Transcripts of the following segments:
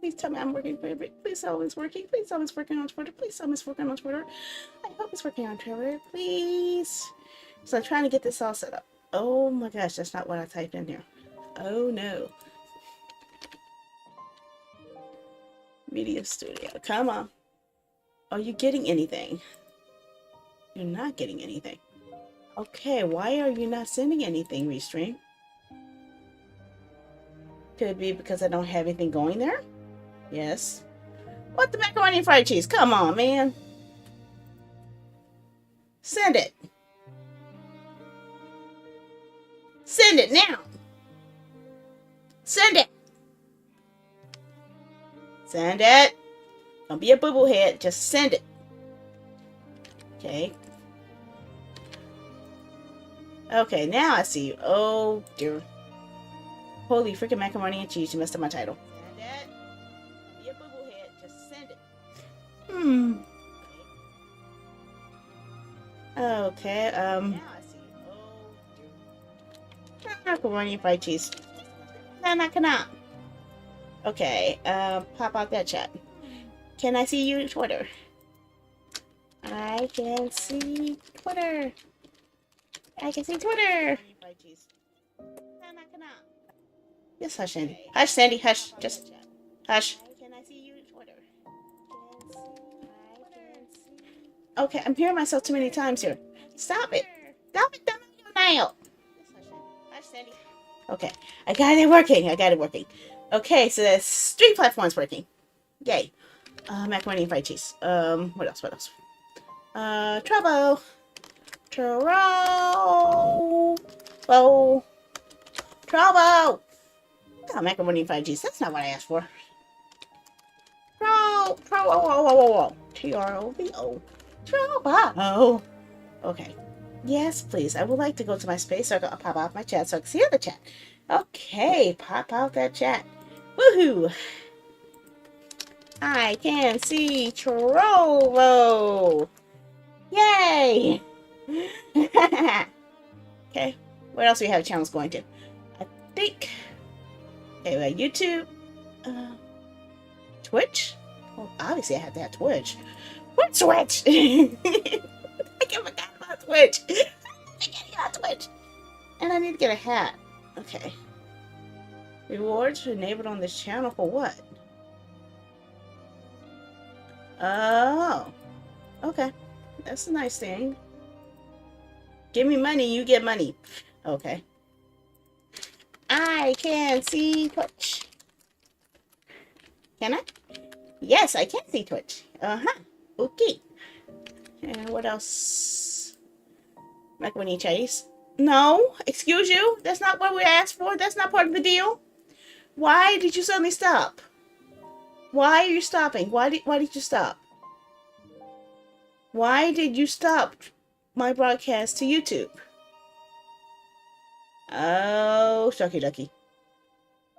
Please tell me I'm working. Please tell me it's working. Please tell me it's working on Twitter. Please tell me it's working on Twitter. I hope it's working on Twitter. Please. So I'm trying to get this all set up. Oh my gosh, that's not what I typed in here. Oh no. Media Studio. Come on. Are you getting anything? You're not getting anything. Okay, why are you not sending anything, Restream? Could it be because I don't have anything going there? Yes. What the macaroni and fried cheese? Come on, man. Send it. Send it now. Send it. Send it. Don't be a boo-boo head. Just send it. Okay. Okay, now I see you. Oh, dear. Holy freaking macaroni and cheese. You messed up my title. Send it. Don't be a boo-boo head. Just send it. Okay, now I see you. Oh, dear. Macaroni and fried cheese. Nah. Okay, pop out that chat. Can I see you Twitter? I can see Twitter. I can see Twitter. Yes, hush, Sandy. Hush, Sandy. Hush. Just hush. Can I see you Twitter? Okay, I'm hearing myself too many times here. Stop it. Stop it. Now. Hush, Sandy. Okay, I got it working. Okay, so that's 3 platforms working. Yay. Macaroni and fried cheese. What else? Trouble. Oh, macaroni and fried cheese. That's not what I asked for. Whoa. Trovo. Trouble. Okay. Yes, please. I would like to go to my space so I can pop out my chat so I can see the chat. Okay, pop out that chat. Woohoo! I can see Trovo. Yay! Okay, what else do we have channels going to? I think. Okay, we have YouTube, Twitch. Well, obviously I have to have Twitch. What's Twitch? I forgot about Twitch. And I need to get a hat. Okay. Rewards enabled on this channel for what? Oh. Okay. That's a nice thing. Give me money, you get money. Okay. I can see Twitch. Can I? Yes, I can see Twitch. Okay. And what else? Macaroni Chase. No, excuse you. That's not what we asked for. That's not part of the deal. Why did you suddenly stop? Why are you stopping? Why did you stop? Why did you stop my broadcast to YouTube? Oh, shucky ducky.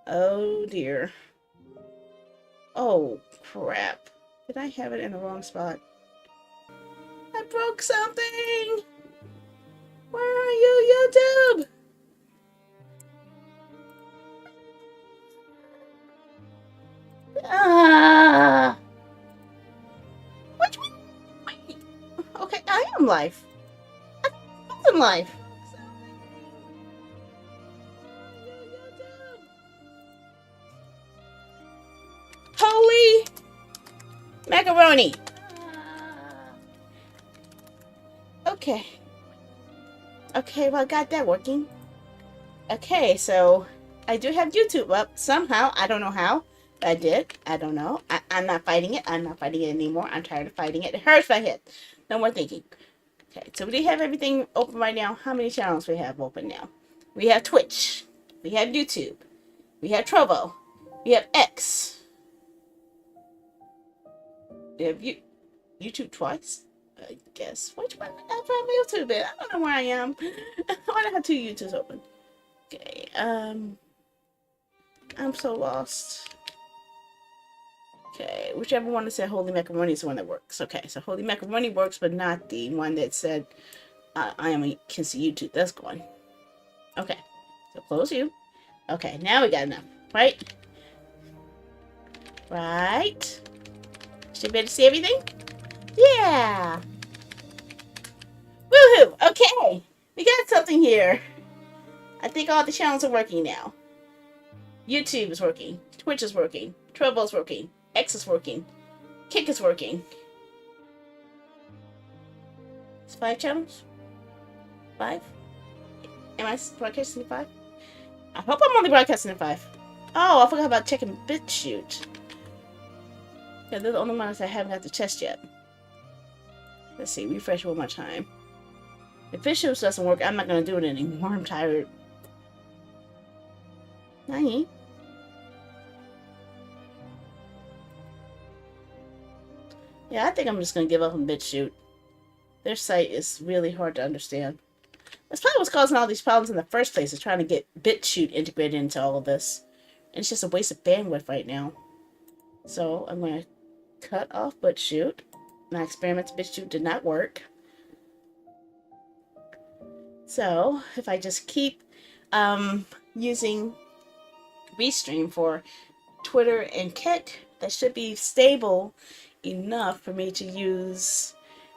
Oh dear. Oh crap. Did I have it in the wrong spot? I broke something! Where are you, YouTube? Which one? Wait. Okay, I am live. I'm live. Holy macaroni. Okay. Okay, well, I got that working. Okay, so I do have YouTube up somehow. I don't know how. I did. I don't know. I'm not fighting it. I'm not fighting it anymore. I'm tired of fighting it. It hurts my head. No more thinking. Okay, so we have everything open right now. How many channels we have open now? We have Twitch. We have YouTube. We have Trovo. We have X. We have YouTube twice. I guess. Which one? I found YouTube it. I don't know where I am. Why do I have 2 YouTubes open? Okay. I'm so lost. Okay, whichever one that said Holy Macaroni is the one that works. Okay, so Holy Macaroni works, but not the one that said can see YouTube. That's going. Okay, so close you. Okay, now we got enough, right? Right. Should be able to see everything? Yeah. Woohoo! Okay. We got something here. I think all the channels are working now. YouTube is working. Twitch is working. Trovo is working. X is working. Kick is working. It's 5 channels? 5? Am I broadcasting in 5? I hope I'm only broadcasting in 5. Oh, I forgot about checking BitChute. Yeah, they're the only ones I haven't got to test yet. Let's see, refresh one more time. If BitChute doesn't work, I'm not going to do it anymore. I'm tired. Nani? Yeah, I think I'm just going to give up on BitChute. Their site is really hard to understand. That's probably what's causing all these problems in the first place, is trying to get BitChute integrated into all of this. And it's just a waste of bandwidth right now. So I'm going to cut off BitChute. My experiments with BitChute did not work. So if I just keep using Restream for Twitter and Kick, that should be stable enough for me to use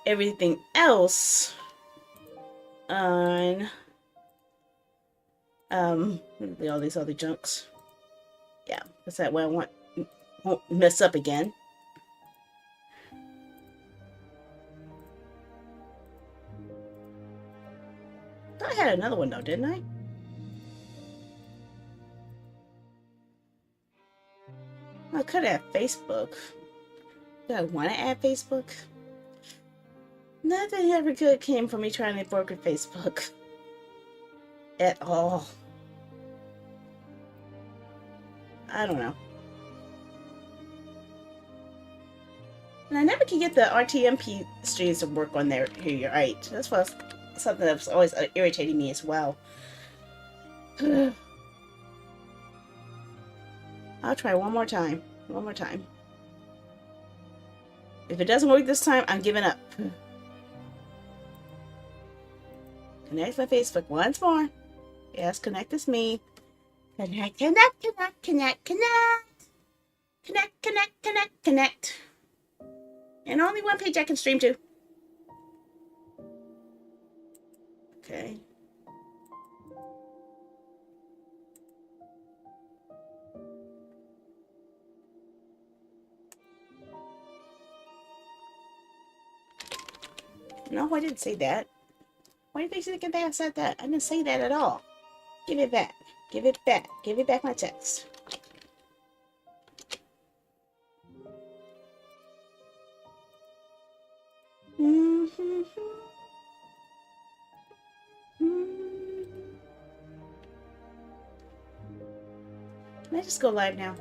everything else on all these other junks. Yeah, because that way I won't mess up again. I had another one though, didn't I? I could add Facebook. Do I want to add Facebook? Nothing ever good came from me trying to work with Facebook. At all. I don't know. And I never can get the RTMP streams to work on there. Here, you're right. That's something that's always irritating me as well. I'll try one more time. One more time. If it doesn't work this time, I'm giving up. Connect my Facebook once more. Yes, connect is me. Connect, connect, connect, connect, connect. Connect, connect, connect, connect. And only one page I can stream to. Okay. No, I didn't say that. Why do you think I said that? I didn't say that at all. Give it back. Give it back. Give me back my text. Can I just go live now?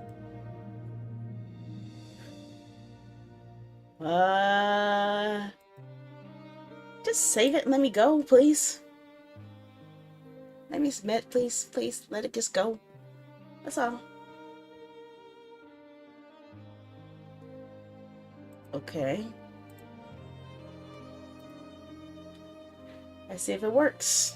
Just save it and let me go, please. Let me submit, please. Please, let it just go. That's all. Okay. Let's see if it works.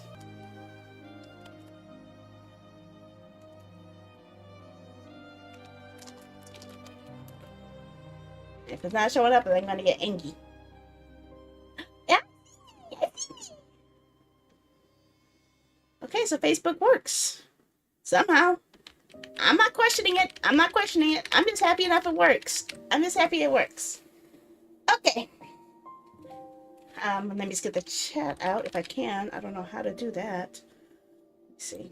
If it's not showing up, then I'm gonna get angry. Yeah. Okay, so Facebook works. Somehow. I'm not questioning it. I'm not questioning it. I'm just happy enough it works. I'm just happy it works. Okay. Let me just get the chat out if I can. I don't know how to do that. Let's see.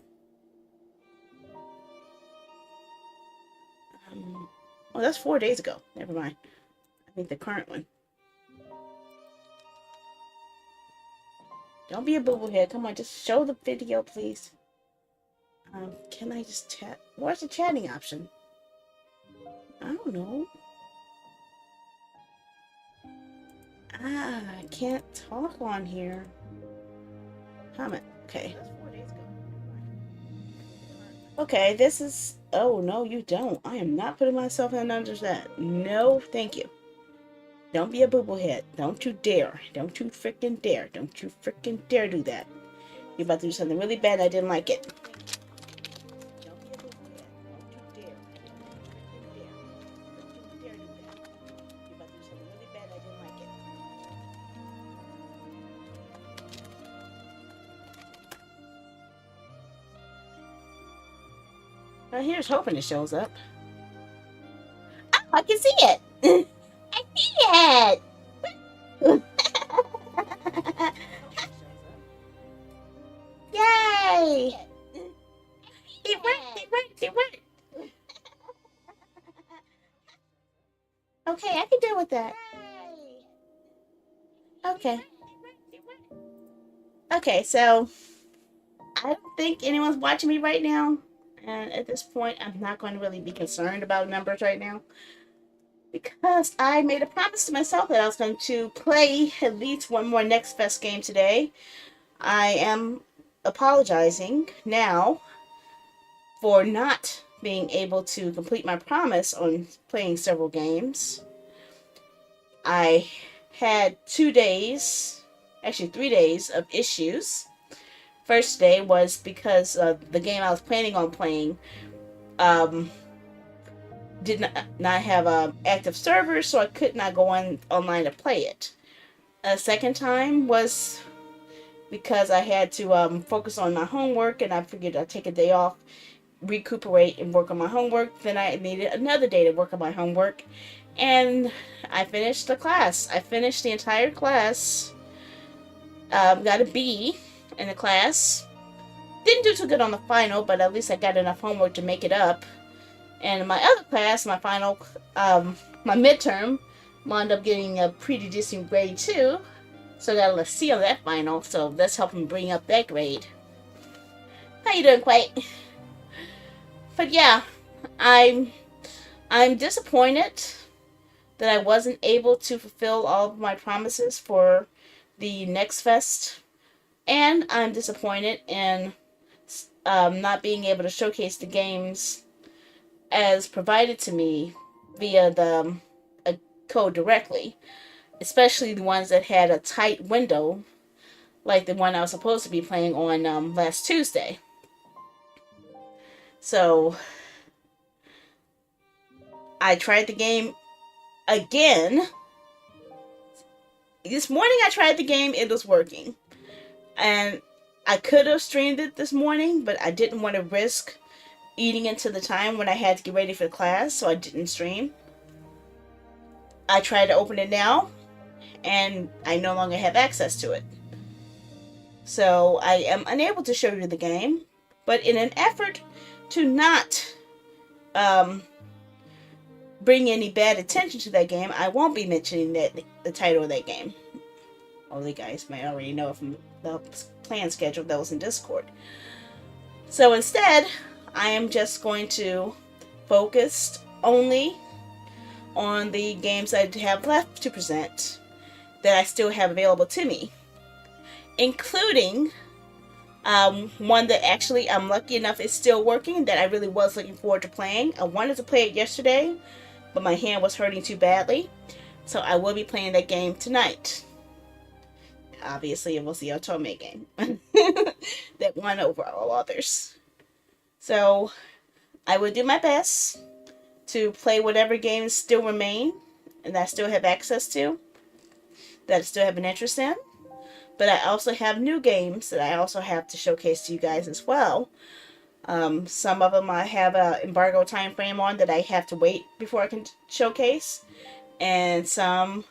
Oh, that's 4 days ago. Never mind. I think the current one. Don't be a boo-boo head. Come on, just show the video, please. Can I just chat? Where's the chatting option? I don't know. I can't talk on here. Comment. Okay. Okay, this is... Oh, no, you don't. I am not putting myself in under that. No, thank you. Don't be a boo-boo head. Don't you dare. Don't you freaking dare. Don't you freaking dare do that. You're about to do something really bad. I didn't like it. Don't be a boo-boo head. Don't you dare. Don't you dare. Well, here's hoping it shows up. Oh, I can see it. I see it. Yay! It worked. It worked. It worked. Okay, I can deal with that. Okay. Okay, so I don't think anyone's watching me right now. And at this point, I'm not going to really be concerned about numbers right now. Because I made a promise to myself that I was going to play at least one more NextFest game today. I am apologizing now for not being able to complete my promise on playing several games. I had 2 days, actually 3 days of issues. First day was because the game I was planning on playing did not have active servers, so I could not go online to play it. A second time was because I had to focus on my homework, and I figured I'd take a day off, recuperate, and work on my homework. Then I needed another day to work on my homework, and I finished the class. I finished the entire class. Got a B in the class. Didn't do too good on the final, but at least I got enough homework to make it up. And in my other class, my final, my midterm, wound up getting a pretty decent grade too. So I got a C on that final, so that's helping bring up that grade. How you doing, Quite? But yeah, I'm disappointed that I wasn't able to fulfill all of my promises for the NextFest, and I'm disappointed in not being able to showcase the games as provided to me via the code directly, especially the ones that had a tight window, like the one I was supposed to be playing on last Tuesday. So I tried the game again. This morning I tried the game, it was working. And I could have streamed it this morning, but I didn't want to risk eating into the time when I had to get ready for class, so I didn't stream. I tried to open it now, and I no longer have access to it. So I am unable to show you the game, but in an effort to not bring any bad attention to that game, I won't be mentioning the title of that game. All the guys might already know from the plan schedule that was in Discord. So instead, I am just going to focus only on the games I have left to present that I still have available to me, including one that actually I'm lucky enough is still working, that I really was looking forward to playing. I wanted to play it yesterday, but my hand was hurting too badly, so I will be playing that game tonight. Obviously, it was the otome game that won over all others. So I will do my best to play whatever games still remain and that I still have access to, that I still have an interest in. But I also have new games that I also have to showcase to you guys as well. Some of them I have an embargo time frame on that I have to wait before I can showcase. And some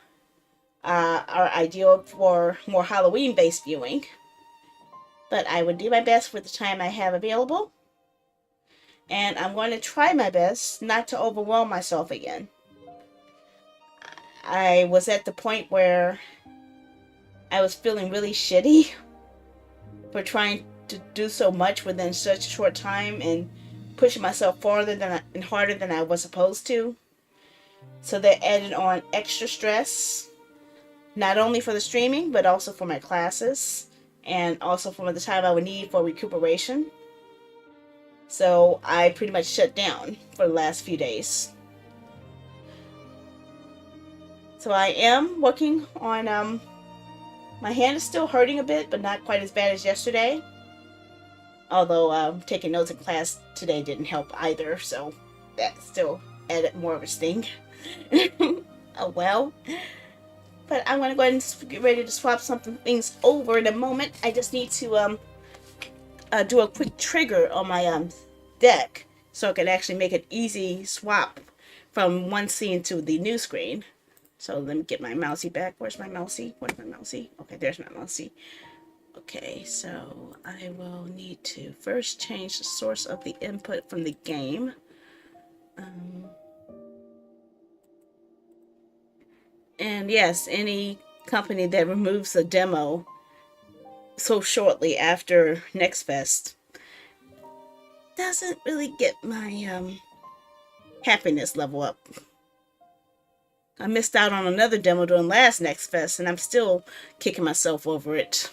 are ideal for more Halloween-based viewing. But I would do my best with the time I have available. And I'm going to try my best not to overwhelm myself again. I was at the point where I was feeling really shitty for trying to do so much within such a short time and pushing myself farther and harder than I was supposed to. So that added on extra stress, not only for the streaming, but also for my classes, and also for the time I would need for recuperation. So I pretty much shut down for the last few days. So I am working on, my hand is still hurting a bit, but not quite as bad as yesterday. Although taking notes in class today didn't help either, so that still added more of a sting. Oh well. But I'm going to go ahead and get ready to swap some things over in a moment. I just need to do a quick trigger on my deck so it could actually make an easy swap from one scene to the new screen. So let me get my mousey back. Where's my mousey? Where's my mousey? Okay, there's my mousey. Okay, so I will need to first change the source of the input from the game. And yes, any company that removes a demo so shortly after NextFest doesn't really get my happiness level up. I missed out on another demo during last NextFest, and I'm still kicking myself over it.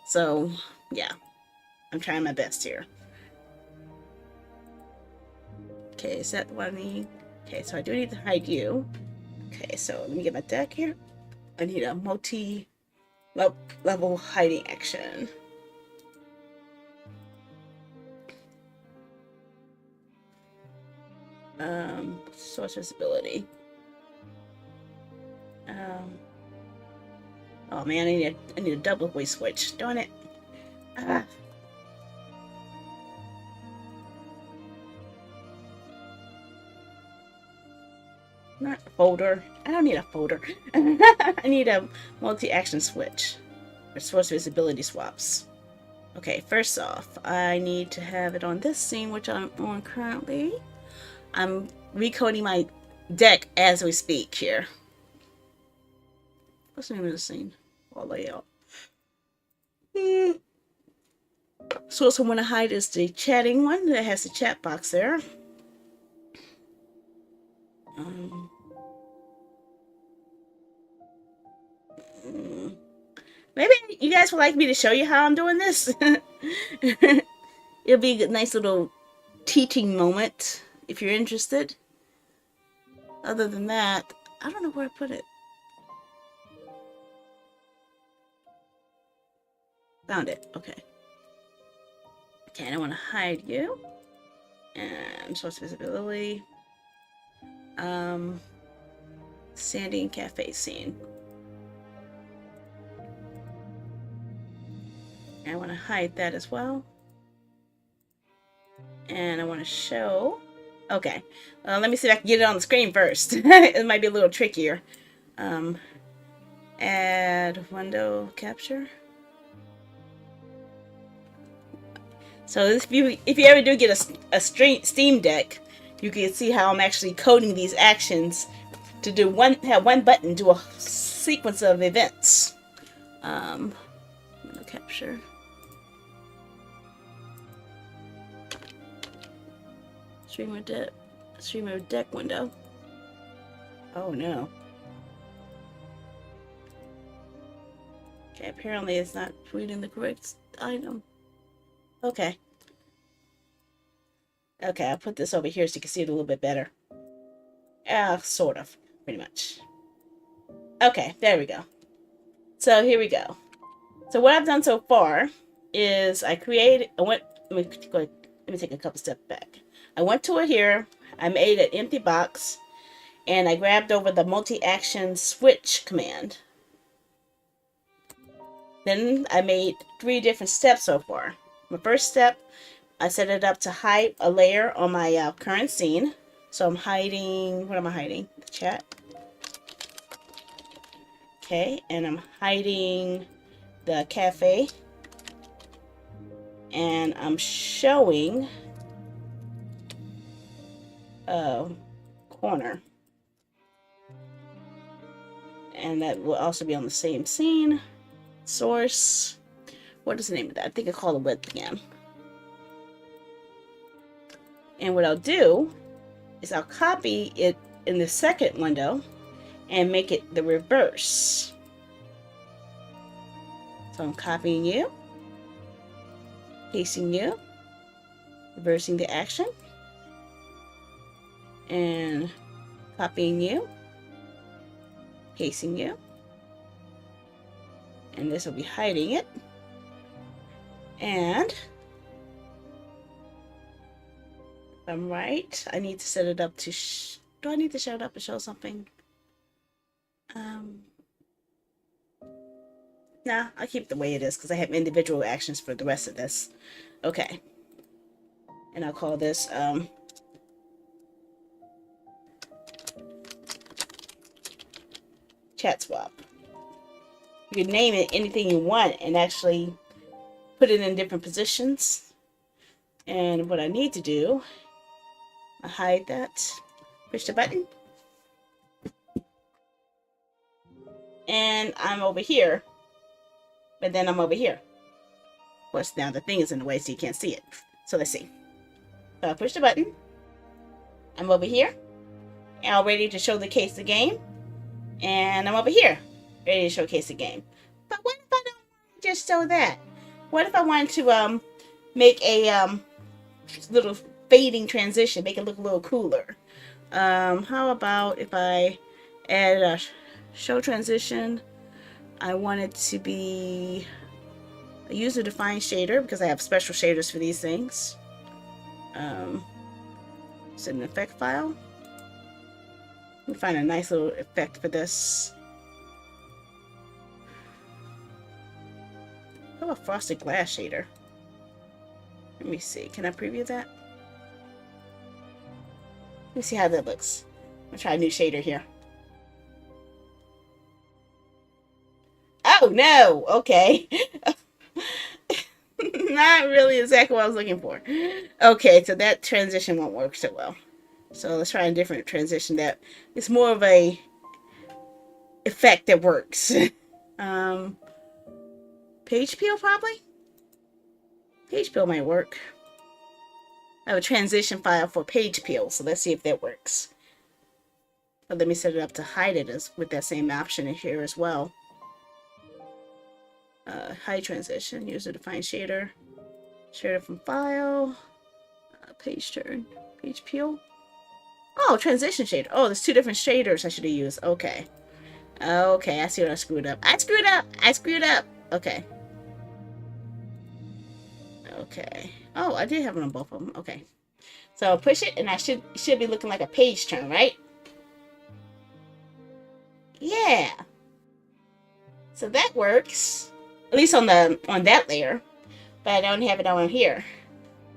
So, yeah, I'm trying my best here. Okay, is that what I need? Okay, so I do need to hide you. Okay, so let me get my deck here. I need a multi-level hiding action. Source visibility. Oh man, I need a double way switch. Darn it. Not a folder. I don't need a folder. I need a multi-action switch. Or source visibility swaps. Okay, first off, I need to have it on this scene, which I'm on currently. I'm recoding my deck as we speak here. What's the name of the scene? All layout. Source I want to hide is the chatting one that has the chat box there. Maybe you guys would like me to show you how I'm doing this. It'll be a nice little teaching moment if you're interested. Other than that, I don't know where I put it. Found it. Okay. Okay, I want to hide you. And source visibility. Sandy and cafe scene. And I want to hide that as well. And I want to show. Okay. Let me see if I can get it on the screen first. It might be a little trickier. Add window capture. So if you ever do get a Steam Deck, you can see how I'm actually coding these actions to do have one button do a sequence of events. Window capture. Streamer deck window. Oh no. Okay, apparently it's not reading the correct item. Okay. Okay, I'll put this over here so you can see it a little bit better. Sort of, pretty much. Okay, there we go. So here we go. So what I've done so far is let me take a couple steps back. I went to it here, I made an empty box, and I grabbed over the multi-action switch command. Then I made 3 different steps so far. My first step, I set it up to hide a layer on my current scene. So I'm hiding, what am I hiding? The chat. Okay, and I'm hiding the cafe. And I'm showing corner. And that will also be on the same scene. Source. What is the name of that? I think I call it width again. And what I'll do is I'll copy it in the second window and make it the reverse. So I'm copying you, pasting you, reversing the action, and copying you, pasting you, and this will be hiding it. And if I'm right, I need to set it up to do I need to set it up to show something? Nah, I'll keep it the way it is because I have individual actions for the rest of this. Okay. And I'll call this chat swap. You can name it anything you want and actually put it in different positions. And what I need to do, I hide that, push the button, and I'm over here, but then I'm over here. Of course, now the thing is in the way so you can't see it. So let's see. So I push the button, I'm over here, and I'm ready to showcase the game, and I'm over here, ready to showcase the game. But what if I don't want to just show that? What if I wanted to make a little fading transition, make it look a little cooler? How about if I add a show transition? I want it to be a user defined shader because I have special shaders for these things. It's an effect file. Let me find a nice little effect for this. How about frosted glass shader? Let me see. Can I preview that? Let me see how that looks. I'm gonna try a new shader here. Oh no! Okay. Not really exactly what I was looking for. Okay, so that transition won't work so well. So let's try a different transition that is more of a effect that works. Page peel probably? Page peel might work. I have a transition file for page peel, so let's see if that works. But let me set it up to hide it with that same option in here as well. Hide transition, user defined shader, shader from file, page turn, page peel. Oh, transition shader. Oh, there's two different shaders I should have used. Okay. Okay, I see what I screwed up. I screwed up. Okay. Okay. Oh, I did have it on both of them. Okay. So I'll push it and I should be looking like a page turn, right? Yeah. So that works. At least on that layer. But I don't have it on here.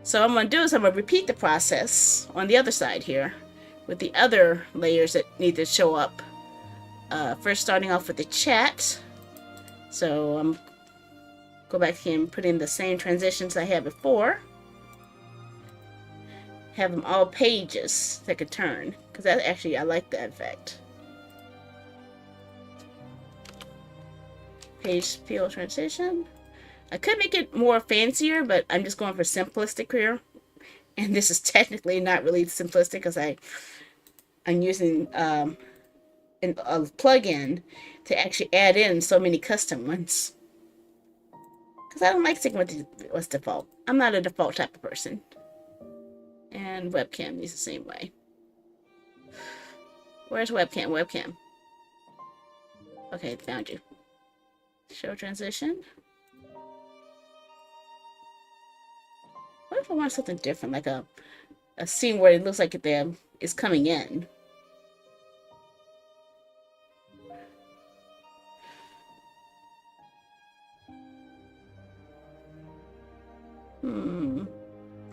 So what I'm going to do is I'm going to repeat the process on the other side here with the other layers that need to show up. First starting off with the chat. So I'm go back here and put in the same transitions I had before. Have them all pages that could turn. Because that actually, I like that effect. Page peel transition. I could make it more fancier, but I'm just going for simplistic here. And this is technically not really simplistic because I'm using a plugin to actually add in so many custom ones. Because I don't like sticking with what's default. I'm not a default type of person. And webcam is the same way. Where's webcam? Webcam. Okay, found you. Show transition. What if I want something different, like a scene where it looks like it's coming in?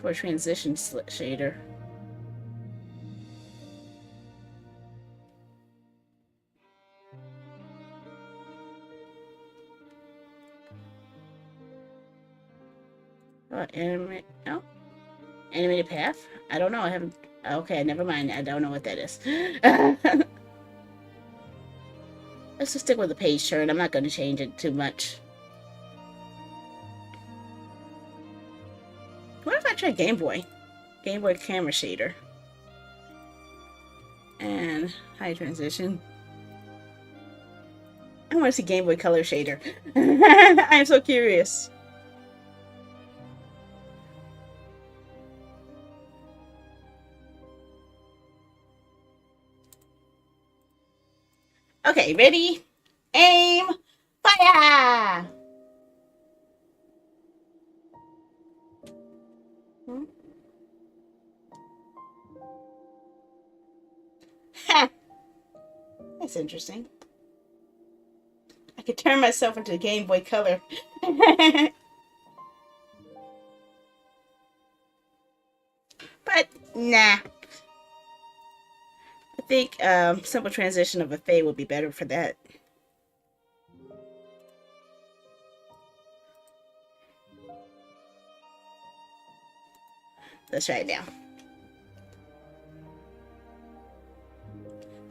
For a transition shader. Animate. Oh, animated path. I don't know. I haven't. Okay, never mind. I don't know what that is. Let's just stick with the page turn. I'm not going to change it too much. What if I try Game Boy? Game Boy camera shader. And high transition. I want to see Game Boy Color shader. I am so curious. Okay, ready? Aim! Fire! Ha! That's interesting. I could turn myself into Game Boy Color. what? Nah. I think simple transition of a fade would be better for that. Let's try it now.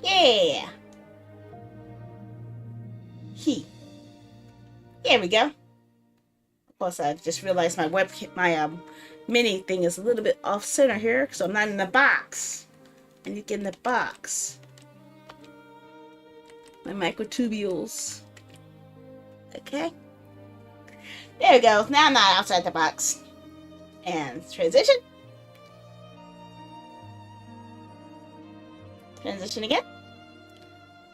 Yeah. There we go. Of course, I just realized my mini thing is a little bit off center here, so I'm not in the box. I need to get in the box. My microtubules. Okay. There we go. Now I'm not outside the box. And transition. Transition again.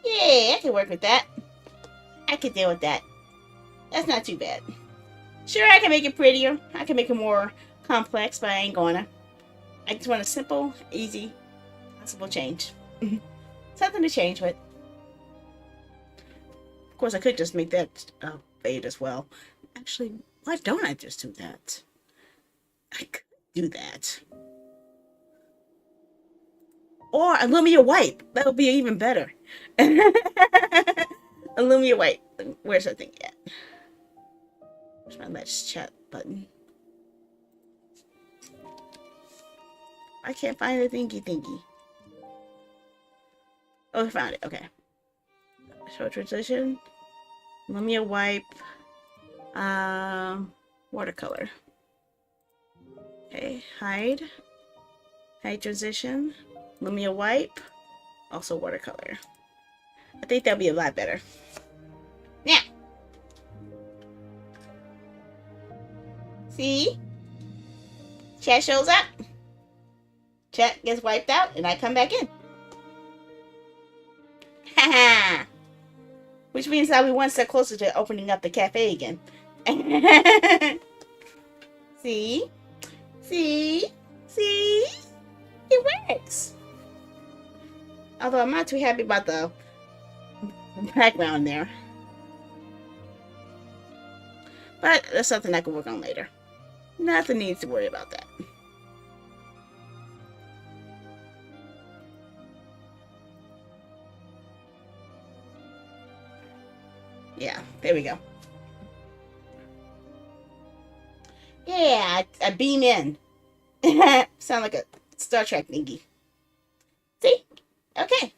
Yeah, I can work with that. I can deal with that. That's not too bad. Sure, I can make it prettier. I can make it more complex, but I ain't gonna. I just want a simple, easy, possible change. Something to change with. Of course, I could just make that fade as well. Actually, why don't I just do that? I could do that. Or Illumia White. That would be even better. Illumia White. Where's that thing at? Where's my Let's Chat button? I can't find the thingy. Oh, I found it. Okay. Show transition. Illumia Wipe. Watercolor. Okay. Hide. Hide transition. Illumia Wipe. Also watercolor. I think that'll be a lot better. Now. See? Chat shows up. Chat gets wiped out, and I come back in. Haha! Which means I'll be one step closer to opening up the cafe again. See? See? See? It works! Although I'm not too happy about the background there. But that's something I can work on later. Nothing needs to worry about that. Yeah, there we go. Yeah, I beam in. Sound like a Star Trek thingy. See? Okay,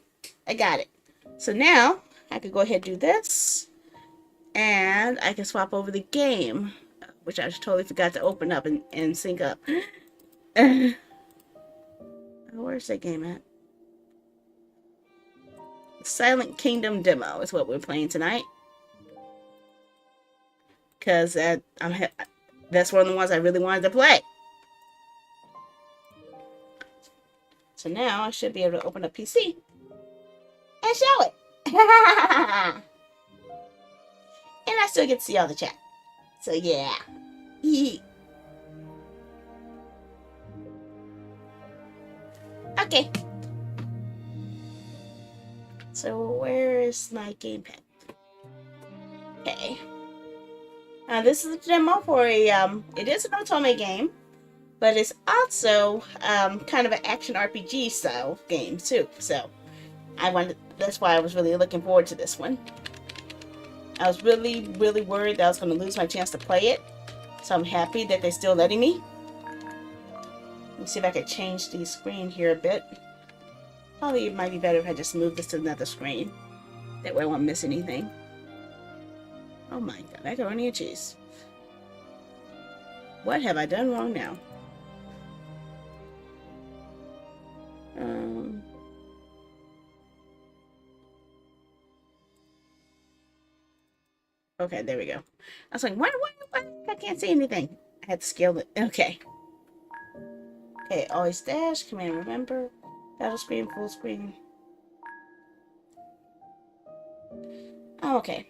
I got it. So now I can go ahead and do this. And I can swap over the game, which I totally forgot to open up and sync up. Where's that game at? Silent Kingdom demo is what we're playing tonight. Because that's one of the ones I really wanted to play. So now I should be able to open up PC and show it. And I still get to see all the chat. So yeah. Okay. So where is my gamepad? Okay. This is a demo for a it is an otome game, but it's also kind of an action RPG style game too. So that's why I was really looking forward to this one. I was really worried that I was going to lose my chance to play it. So I'm happy that they're still letting me. Let me see if I can change the screen here a bit. Probably it might be better if I just move this to another screen. That way I won't miss anything. Oh my god, macaroni and cheese. What have I done wrong now? Okay, there we go. I was like, what? I can't see anything. I had to scale it. Okay. Okay, always dash, command remember, battle screen, full screen. Oh, okay.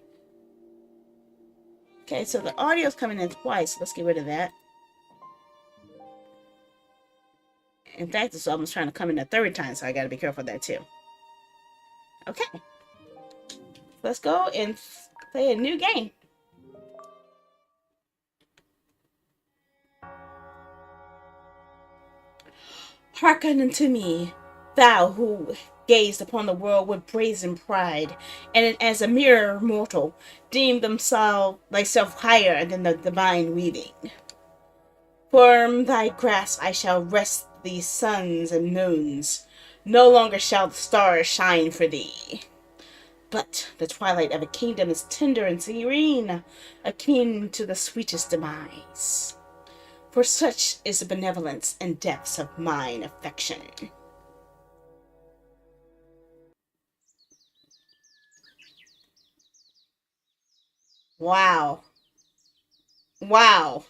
Okay, so the audio's coming in twice. So let's get rid of that. In fact, it's almost trying to come in a third time, so I gotta be careful of that too. Okay. Let's go and play a new game. Hearken unto me, thou who gazed upon the world with brazen pride, and as a mere mortal, deemed thyself higher than the divine weaving. From thy grasp I shall wrest these suns and moons. No longer shall the stars shine for thee. But the twilight of a kingdom is tender and serene, akin to the sweetest demise. For such is the benevolence and depths of mine affection. Wow. Wow.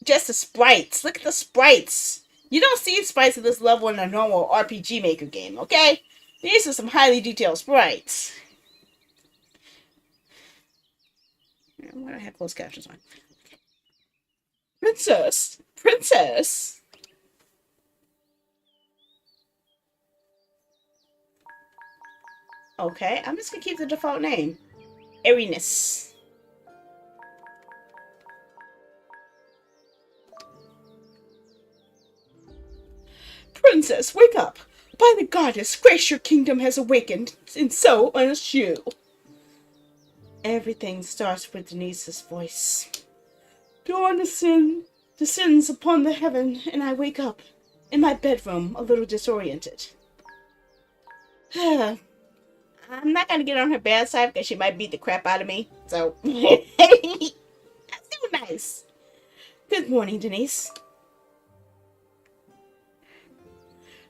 Just the sprites. Look at the sprites. You don't see sprites at this level in a normal RPG Maker game, okay? These are some highly detailed sprites. Why do I have closed captions on? Princess! Princess! Okay, I'm just gonna keep the default name. Airiness. Princess, wake up! By the goddess, grace your kingdom has awakened, and so must you. Everything starts with Denise's voice. Dawn descends upon the heaven, and I wake up in my bedroom, a little disoriented. I'm not gonna get on her bad side because she might beat the crap out of me. So, that's so nice. Good morning, Denise.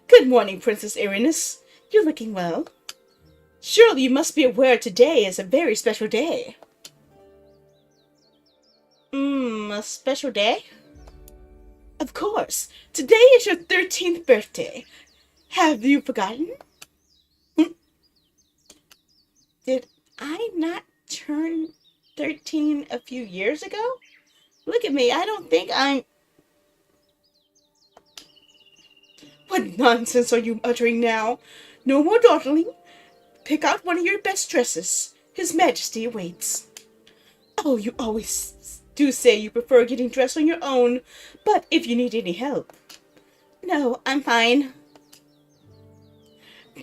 Good morning, Princess Airiness. You're looking well. Surely you must be aware today is a very special day. A special day? Of course. Today is your 13th birthday. Have you forgotten? Did I not turn 13 a few years ago? Look at me. I don't think I'm... What nonsense are you uttering now? No more dawdling. Pick out one of your best dresses. His Majesty awaits. Oh, you always do say you prefer getting dressed on your own, but if you need any help... No, I'm fine.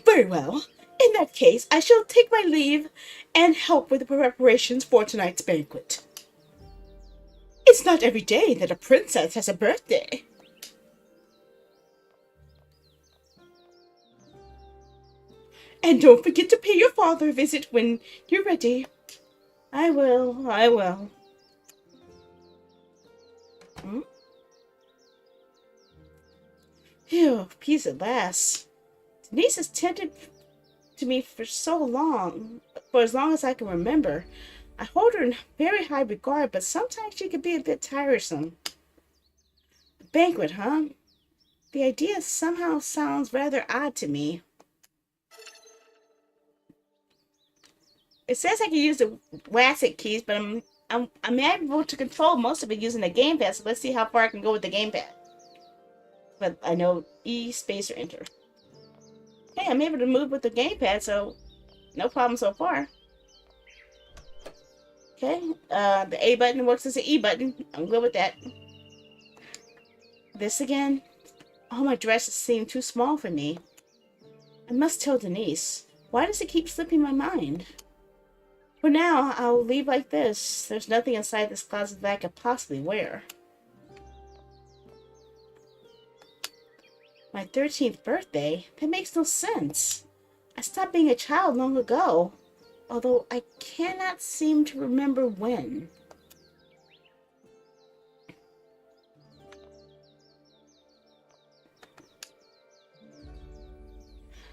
Very well. In that case, I shall take my leave and help with the preparations for tonight's banquet. It's not every day that a princess has a birthday. And don't forget to pay your father a visit when you're ready. I will, I will. Phew, peace at last. Denise has tended to me for as long as I can remember. I hold her in very high regard, but sometimes she can be a bit tiresome. A banquet, huh? The idea somehow sounds rather odd to me. It says I can use the WASD keys, but I'm able to control most of it using the gamepad, so let's see how far I can go with the gamepad. But I know E space or enter. Hey, I'm able to move with the gamepad, so no problem so far. Okay, the A button works as an E button. I'm good with that. This again? All my dresses seem too small for me. I must tell Denise. Why does it keep slipping my mind? For now, I'll leave like this. There's nothing inside this closet that I could possibly wear. My 13th birthday? That makes no sense. I stopped being a child long ago, although I cannot seem to remember when.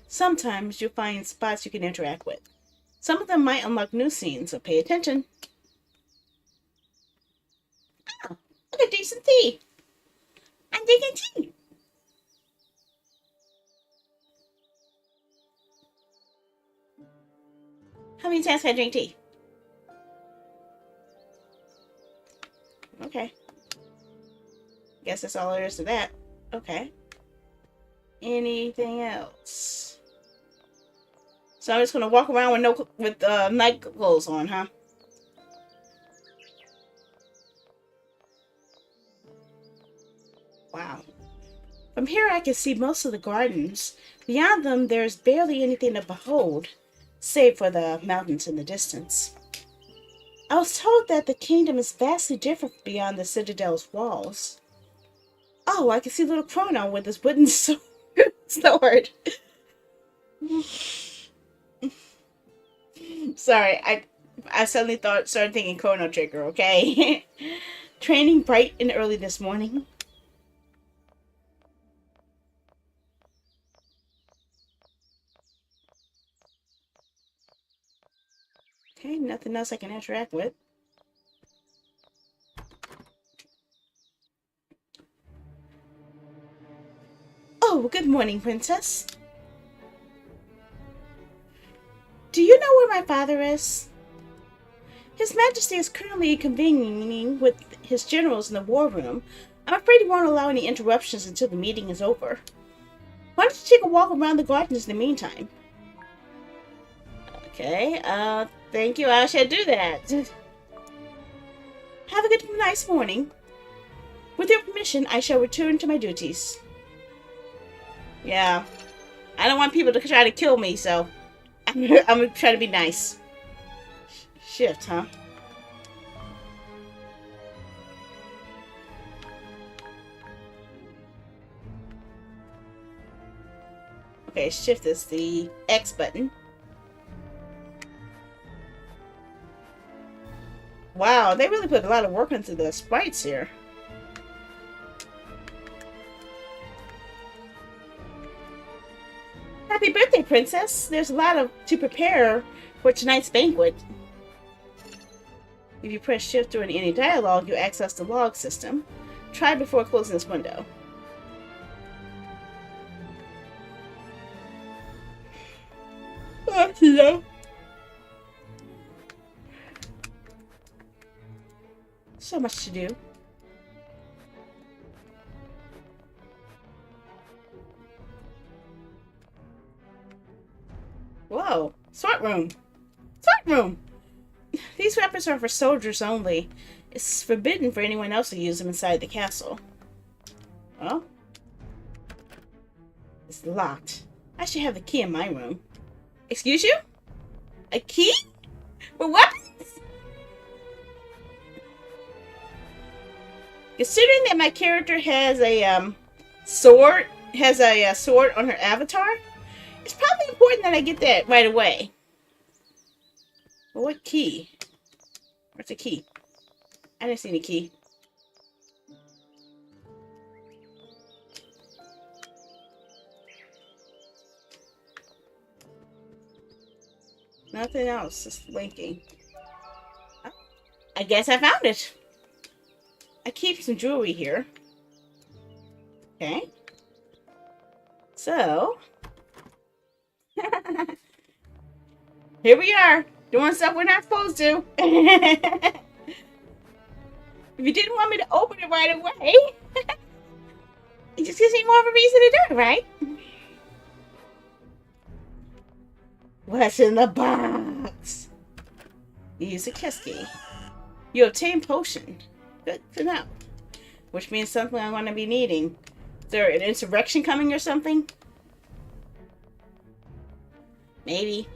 Sometimes you'll find spots you can interact with. Some of them might unlock new scenes, so pay attention. Oh, look at decent tea. I'm drinking tea. How many times can I drink tea? Okay. Guess that's all there is to that. Okay. Anything else? So I'm just gonna walk around with night clothes on, huh? Wow. From here I can see most of the gardens. Beyond them, there is barely anything to behold, save for the mountains in the distance. I was told that the kingdom is vastly different beyond the citadel's walls. Oh, I can see little Chrono with his wooden sword. Sorry, I suddenly started thinking Chrono Trigger, okay? Training bright and early this morning. Okay, nothing else I can interact with. Oh, good morning, Princess. Do you know where my father is? His Majesty is currently convening with his generals in the war room. I'm afraid he won't allow any interruptions until the meeting is over. Why don't you take a walk around the gardens in the meantime? Okay, thank you. I shall do that. Have a good, nice morning. With your permission, I shall return to my duties. Yeah. I don't want people to try to kill me, so I'm gonna try to be nice. Shift, huh? Okay, shift is the X button. Wow, they really put a lot of work into the sprites here. Happy birthday, Princess! There's a lot to prepare for tonight's banquet. If you press shift during any dialogue, you access the log system. Try before closing this window. Oh, hello. So much to do. Whoa. Sort room. Sort room! These weapons are for soldiers only. It's forbidden for anyone else to use them inside the castle. Well, it's locked. I should have the key in my room. Excuse you? A key? For weapons? Considering that my character has a sword, sword on her avatar, it's probably important that I get that right away. But what key? Where's the key? I didn't see any key. Nothing else is blinking. Oh, I guess I found it. I keep some jewelry here. Okay. So. Here we are. Doing stuff we're not supposed to. If you didn't want me to open it right away, it just gives me more of a reason to do it, right? What's in the box? You use a kiss key. You obtain potion. Good to know. Which means something I'm going to be needing. Is there an insurrection coming or something? Maybe.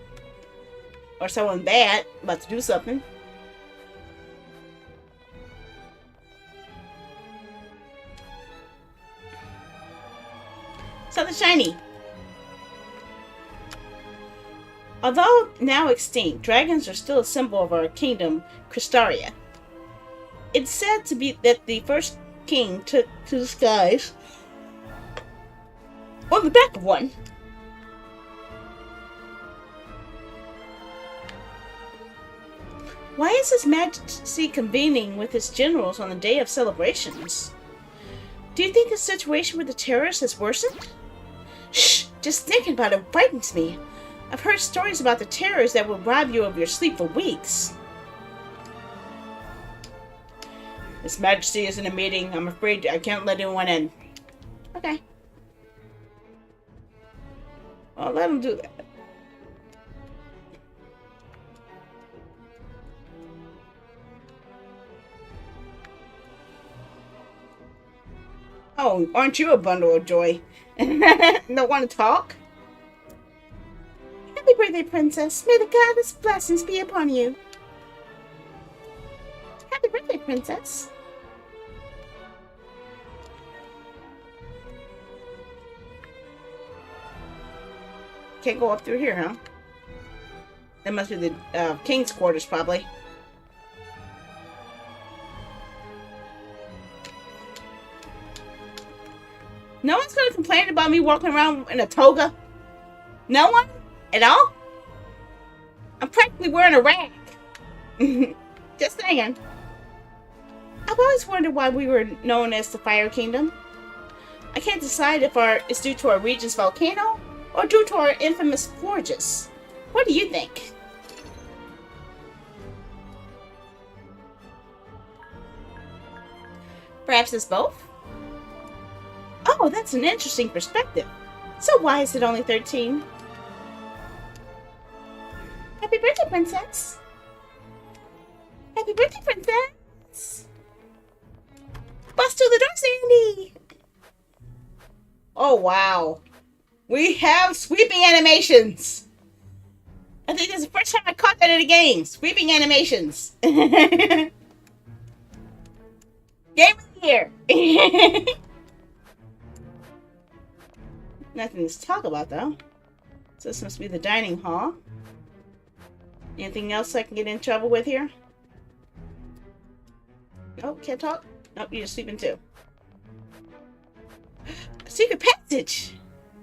Or someone bad about to do something. Something shiny. Although now extinct, dragons are still a symbol of our kingdom, Cristaria. It's said to be that the first king took to the skies on the back of one. Why is His Majesty convening with his generals on the day of celebrations? Do you think the situation with the terrorists has worsened? Shh! Just thinking about it frightens me. I've heard stories about the terrors that will rob you of your sleep for weeks. His Majesty is in a meeting. I'm afraid I can't let anyone in. Okay. Well, let him do that. Oh, aren't you a bundle of joy? Don't want to talk? Happy birthday, princess. May the goddess' blessings be upon you. Happy birthday, princess. Can't go up through here, huh? That must be the king's quarters, probably. No one's gonna complain about me walking around in a toga? No one? At all? I'm practically wearing a rag. Just saying. I've always wondered why we were known as the Fire Kingdom. I can't decide if it's due to our region's volcano or due to our infamous forges. What do you think? Perhaps it's both? Oh, that's an interesting perspective. So why is it only 13? Happy birthday, princess! Happy birthday, princess! Bust to the door, Sandy! Oh, wow. We have sweeping animations! I think this is the first time I caught that in a game. Sweeping animations. Game of the year. Nothing to talk about, though. So this must be the dining hall. Anything else I can get in trouble with here? Nope, can't talk. Nope, you're just sleeping too. A secret passage!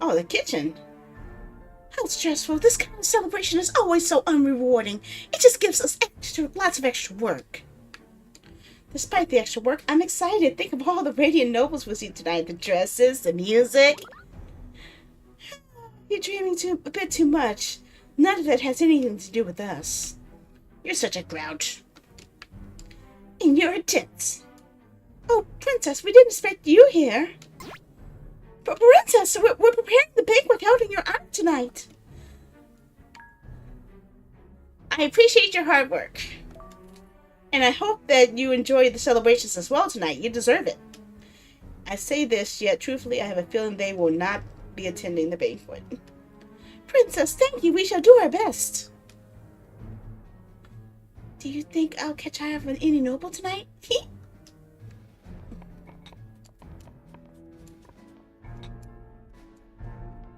Oh, the kitchen. How stressful. This kind of celebration is always so unrewarding. It just gives us lots of extra work. Despite the extra work, I'm excited. Think of all the radiant nobles we'll see tonight. The dresses, the music. You're dreaming a bit too much. None of that has anything to do with us. You're such a grouch. And you're a tense. Oh, princess, we didn't expect you here. But princess, we're preparing the banquet held in your honor tonight. I appreciate your hard work. And I hope that you enjoy the celebrations as well tonight. You deserve it. I say this, yet truthfully, I have a feeling they will not be attending the banquet. Princess, thank you. We shall do our best. Do you think I'll catch eye of any noble tonight?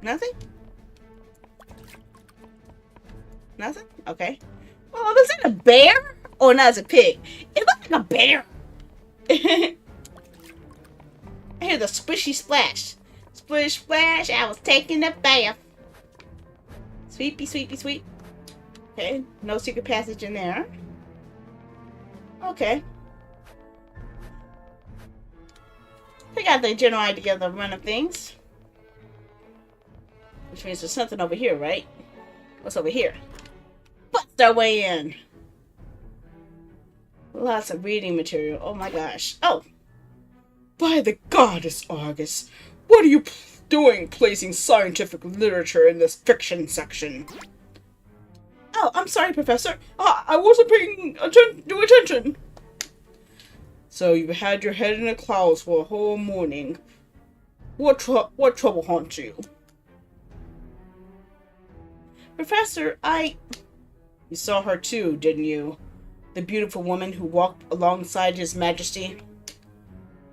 Nothing? Nothing? Okay. Oh, is that a bear? Oh, no, it's a pig. It looks like a bear. I hear the squishy splash. Splish splash, I was taking a bath. Sweepy, sweepy, sweep. Okay, no secret passage in there. Okay. I got the general idea of the run of things. Which means there's something over here, right? What's over here? Bust our way in. Lots of reading material. Oh my gosh. Oh! By the goddess, August, what are you doing placing scientific literature in this fiction section? Oh, I'm sorry, Professor. I wasn't paying attention. So you've had your head in the clouds for a whole morning. What trouble haunts you? Professor, You saw her too, didn't you? The beautiful woman who walked alongside His Majesty?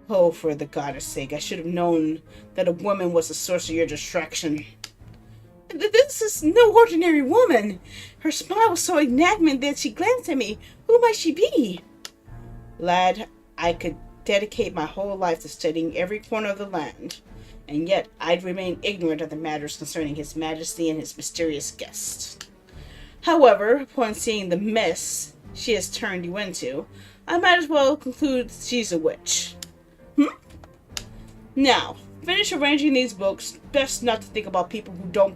Oh, for the goddess' sake, I should have known that a woman was the source of your distraction. This is no ordinary woman. Her smile was so enigmatic that she glanced at me. Who might she be? Lad, I could dedicate my whole life to studying every corner of the land, and yet I'd remain ignorant of the matters concerning His Majesty and his mysterious guest. However, upon seeing the mess she has turned you into, I might as well conclude she's a witch. Now, finish arranging these books. Best not to think about people who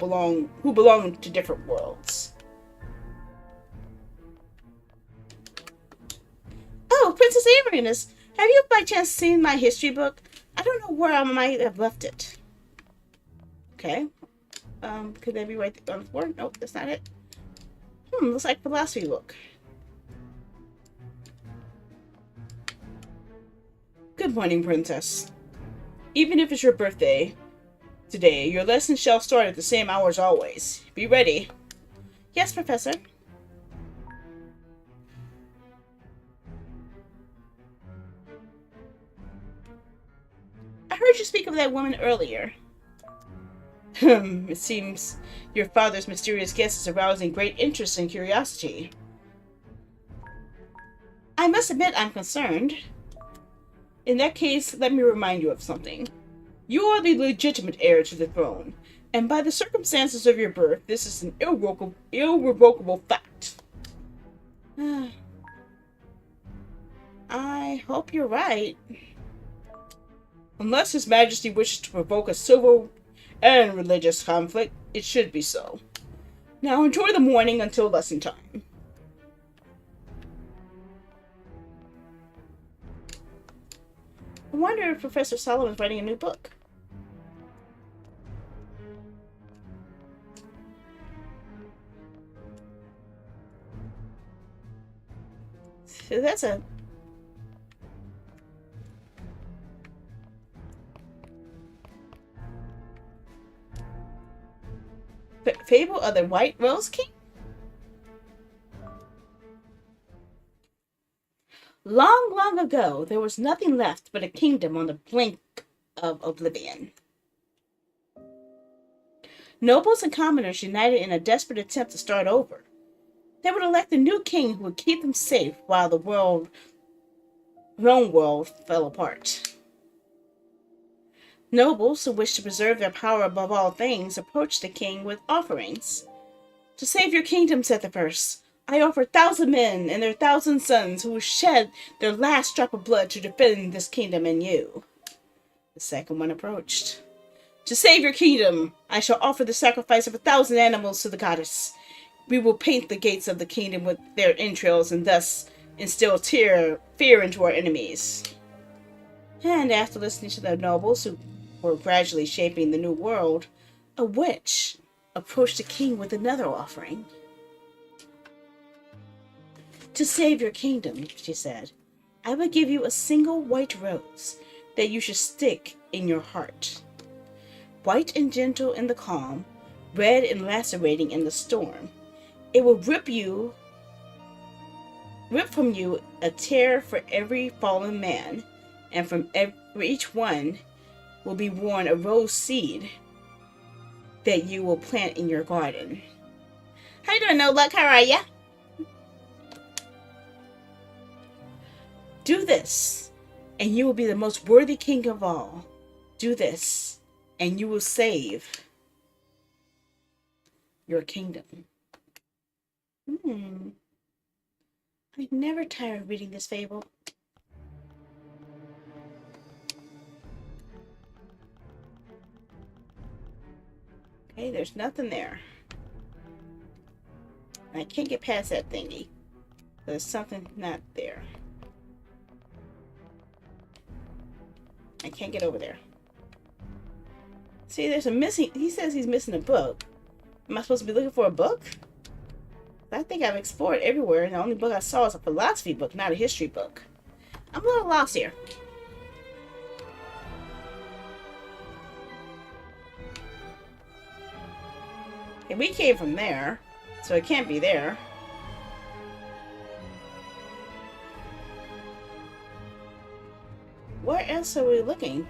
belong to different worlds. Oh, Princess Amerinus, have you by chance seen my history book? I don't know where I might have left it. Okay. Could that be right on the floor? Nope, that's not it. Looks like philosophy book. Good morning, Princess. Even if it's your birthday today, your lesson shall start at the same hour as always. Be ready. Yes, Professor. I heard you speak of that woman earlier. It seems your father's mysterious guest is arousing great interest and curiosity. I must admit I'm concerned. In that case, let me remind you of something. You are the legitimate heir to the throne, and by the circumstances of your birth, this is an irrevocable fact. I hope you're right. Unless His Majesty wishes to provoke a civil and religious conflict, it should be so. Now enjoy the morning until lesson time. I wonder if Professor Solomon's writing a new book. So that's a... Fable of the White Rose King? Long, long ago, there was nothing left but a kingdom on the brink of oblivion. Nobles and commoners united in a desperate attempt to start over. They would elect a new king who would keep them safe while the known world fell apart. Nobles who wished to preserve their power above all things approached the king with offerings. To save your kingdom, said the first, I offer 1,000 men and their 1,000 sons who will shed their last drop of blood to defend this kingdom and you. The second one approached. To save your kingdom, I shall offer the sacrifice of 1,000 animals to the goddess. We will paint the gates of the kingdom with their entrails and thus instill fear into our enemies. And after listening to the nobles who were gradually shaping the new world, a witch approached the king with another offering. To save your kingdom, she said, I will give you a single white rose that you should stick in your heart. White and gentle in the calm, red and lacerating in the storm. It will rip from you a tear for every fallen man, and from each one will be worn a rose seed that you will plant in your garden. How you doing, No Luck? How are ya? Do this, and you will be the most worthy king of all. Do this, and you will save your kingdom. I'm never tired of reading this fable. Okay, there's nothing there. I can't get past that thingy. There's something not there. I can't get over there. See, there's a missing... He says he's missing a book. Am I supposed to be looking for a book? I think I've explored everywhere, and the only book I saw was a philosophy book, not a history book. I'm a little lost here. Okay, we came from there, so it can't be there. Where else are we looking?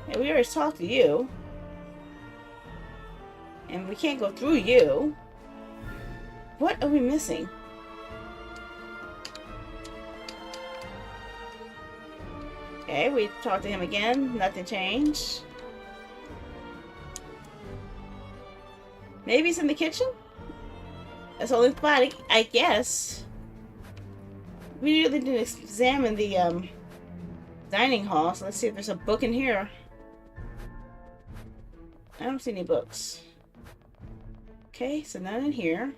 Yeah, we already talked to you. And we can't go through you. What are we missing? Okay, we talked to him again. Nothing changed. Maybe he's in the kitchen? That's the only spot, I guess. We really didn't examine the dining hall, so let's see if there's a book in here. I don't see any books. Okay, so none in here.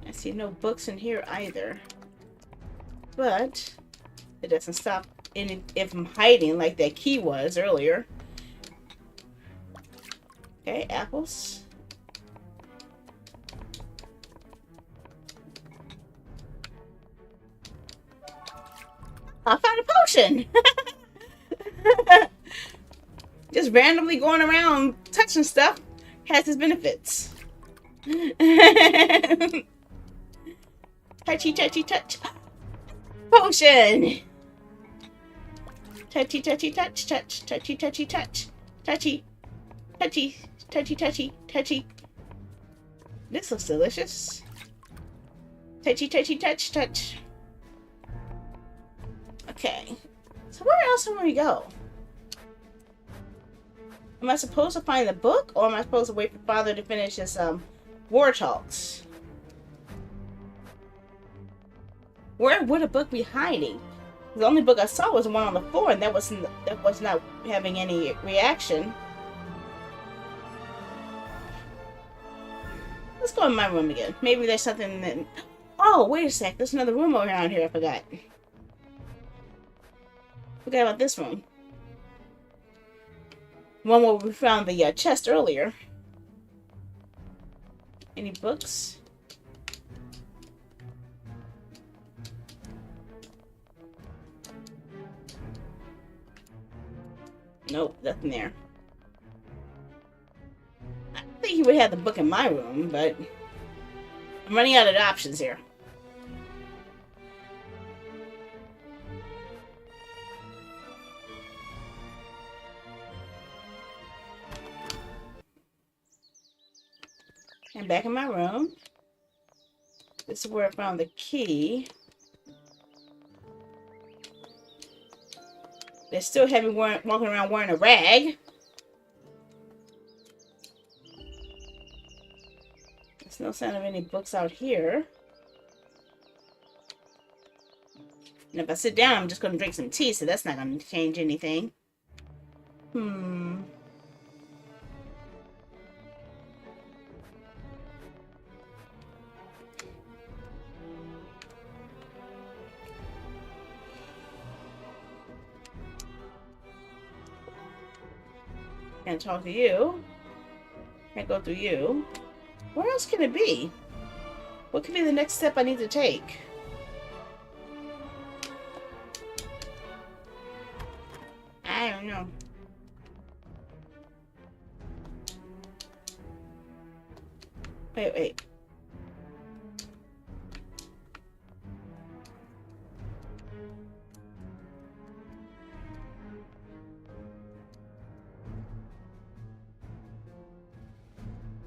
I see no books in here either. But it doesn't stop if I'm hiding like that key was earlier. Okay, apples. potion. Just randomly going around touching stuff has its benefits. Touchy, touchy, touch. Potion. Touchy, touchy, touch, touch, touchy, touchy, touch, touchy, touchy, touchy, touchy, touchy. This looks delicious. Touchy, touchy, touch, touch. Okay. So where else can we go? Am I supposed to find the book, or am I supposed to wait for Father to finish his war talks? Where would a book be hiding? The only book I saw was the one on the floor, and that was not having any reaction. Let's go in my room again. Maybe there's something that... Oh, wait a sec. There's another room around here I forgot. Forgot about this room. One where we found the chest earlier. Any books? Nope, nothing there. I think he would have the book in my room, but I'm running out of options here. I'm back in my room. This is where I found the key. They still have me walking around wearing a rag. There's no sign of any books out here. And if I sit down, I'm just going to drink some tea, so that's not going to change anything. Can't talk to you. Can't go through you. Where else can it be? What could be the next step I need to take? I don't know. Wait.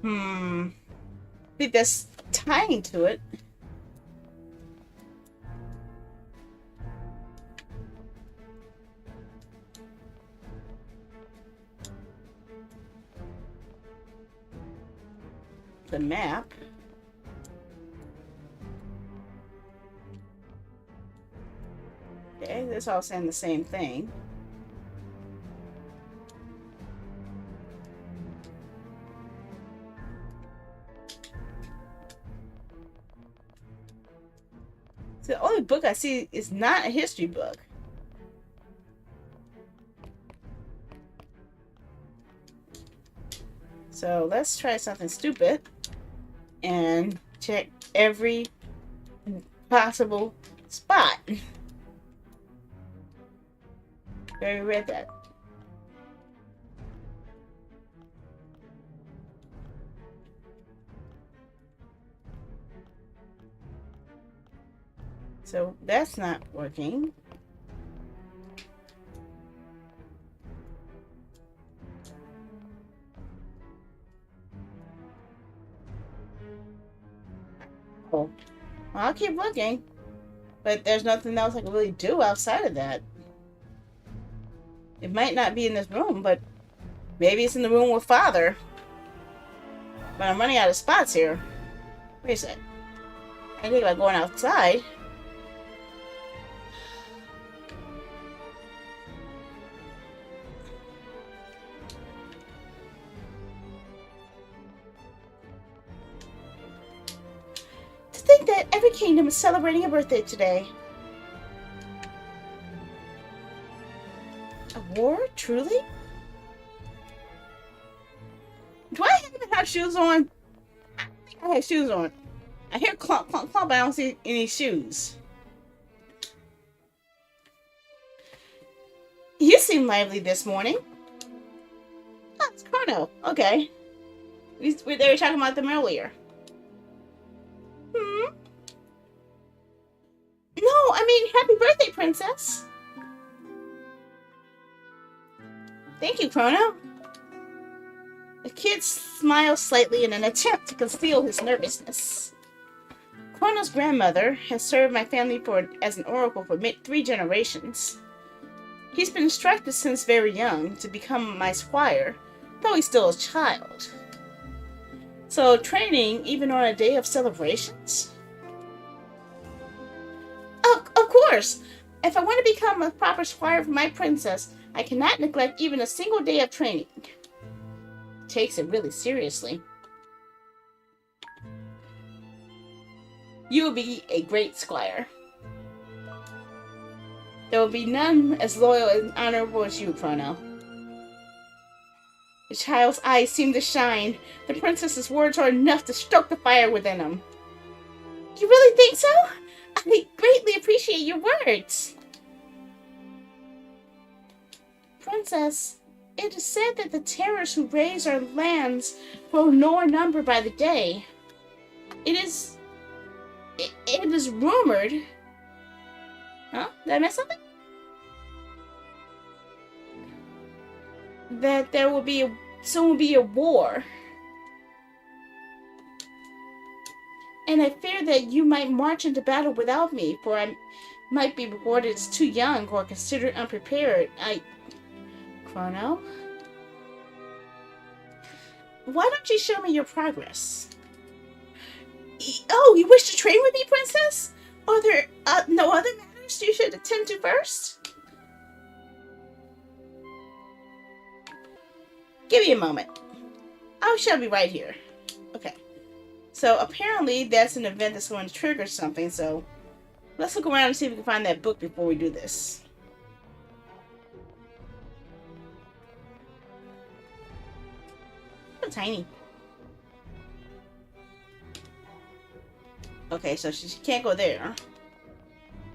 I think that's tying to it. The map. Okay, this all saying the same thing. So the only book I see is not a history book. So let's try something stupid and check every possible spot. Where we read that. So that's not working. Oh, I'll keep looking, but there's nothing else I can really do outside of that. It might not be in this room, but maybe it's in the room with Father. But I'm running out of spots here. Wait a sec. I think about going outside. To think that every kingdom is celebrating a birthday today. A war? Truly? Do I even have shoes on? I think I have shoes on. I hear clomp, clomp, clomp, but I don't see any shoes. seem lively this morning. Oh, it's Chrono. Okay. They were talking about them earlier. Hmm? No, I mean, happy birthday, princess. Thank you, Chrono. The kid smiles slightly in an attempt to conceal his nervousness. Chrono's grandmother has served my family as an oracle for 3 generations. He's been instructed since very young to become my squire, though he's still a child. So, training even on a day of celebrations? Of course! If I want to become a proper squire for my princess, I cannot neglect even a single day of training. Takes it really seriously. You will be a great squire. There will be none as loyal and honorable as you, Chrono. The child's eyes seem to shine. The princess's words are enough to stoke the fire within him. You really think so? I greatly appreciate your words. Princess, it is said that the terrors who raise our lands grow more number by the day. It is rumored. Huh? Did I miss something? That there will soon be a war. And I fear that you might march into battle without me, for I might be reported as too young or considered unprepared. Chrono? Why don't you show me your progress? Oh, you wish to train with me, princess? Are there no other matters you should attend to first? Give me a moment. I shall be right here. Okay. So apparently that's an event that's going to trigger something, so let's look around and see if we can find that book before we do this. So tiny. Okay, so she can't go there.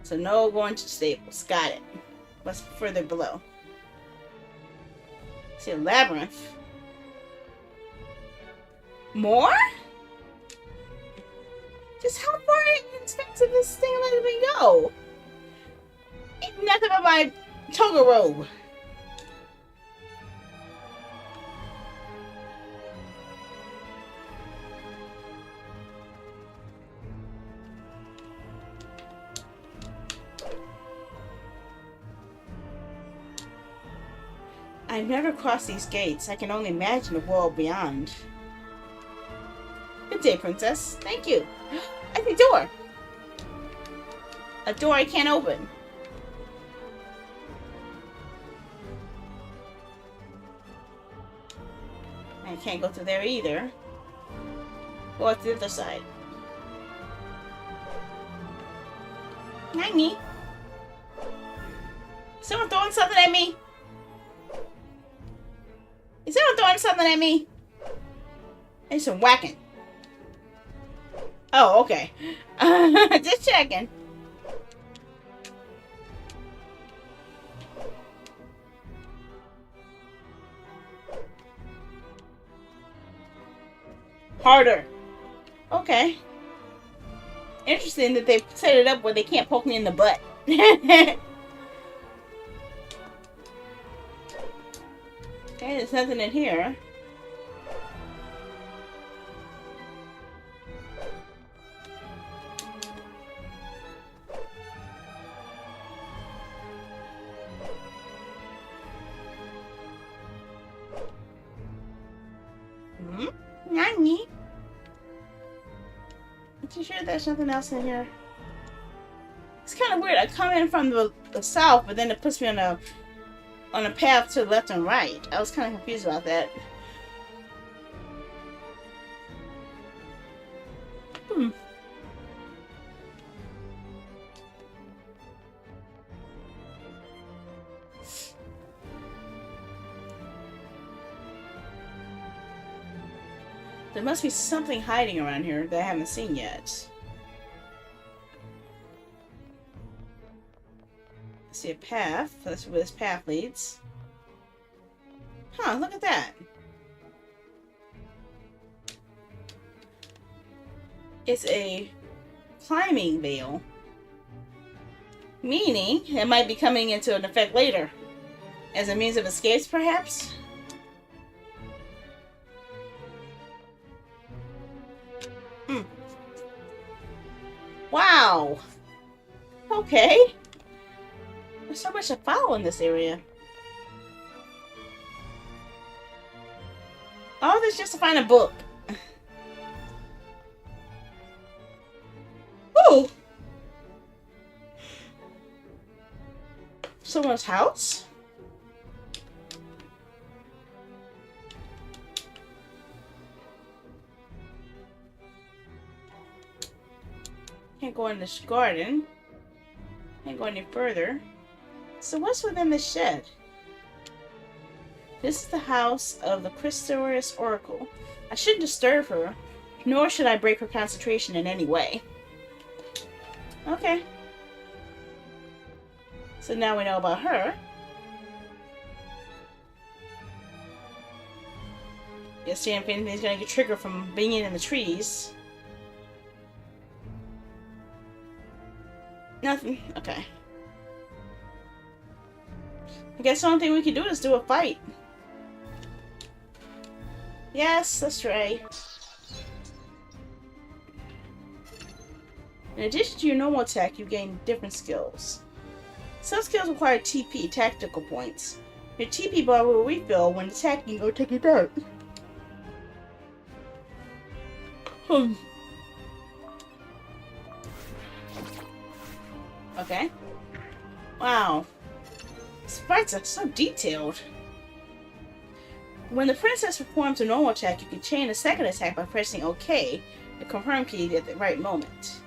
So no going to stables. Got it. What's further below? See a labyrinth. More? Just how far expensive this thing let me go? Ain't nothing but my toga robe. I've never crossed these gates. I can only imagine the world beyond. Good day, princess. Thank you. I see a door. A door I can't open. I can't go through there either. Go to the other side. Nani? Someone throwing something at me? Is someone throwing something at me? There's some whacking. Oh, okay. Just checking. Harder. Okay. Interesting that they set it up where they can't poke me in the butt. Okay, there's nothing in here. Nani? Are you sure there's nothing else in here? It's kind of weird. I come in from the south, but then it puts me on a path to the left and right. I was kind of confused about that. There must be something hiding around here that I haven't seen yet. see a path. Let's see where this path leads. Huh, look at that. It's a climbing veil. Meaning, it might be coming into an effect later. As a means of escape, perhaps? Wow! Okay. There's so much to follow in this area. All this just to find a book. Ooh! Someone's house? Can't go in this garden. Can't go any further. So what's within the shed? This is the house of the Christorius Oracle. I shouldn't disturb her, nor should I break her concentration in any way. Okay. So now we know about her. Just seeing if anything's gonna get triggered from being in the trees. Nothing. Okay. I guess the only thing we can do is do a fight. Yes, let's try. In addition to your normal attack, you gain different skills. Some skills require TP, tactical points. Your TP bar will refill when attacking or taking damage. Okay. Wow. Sprites are so detailed. When the princess performs a normal attack, you can chain a second attack by pressing OK, the confirm key, at the right moment.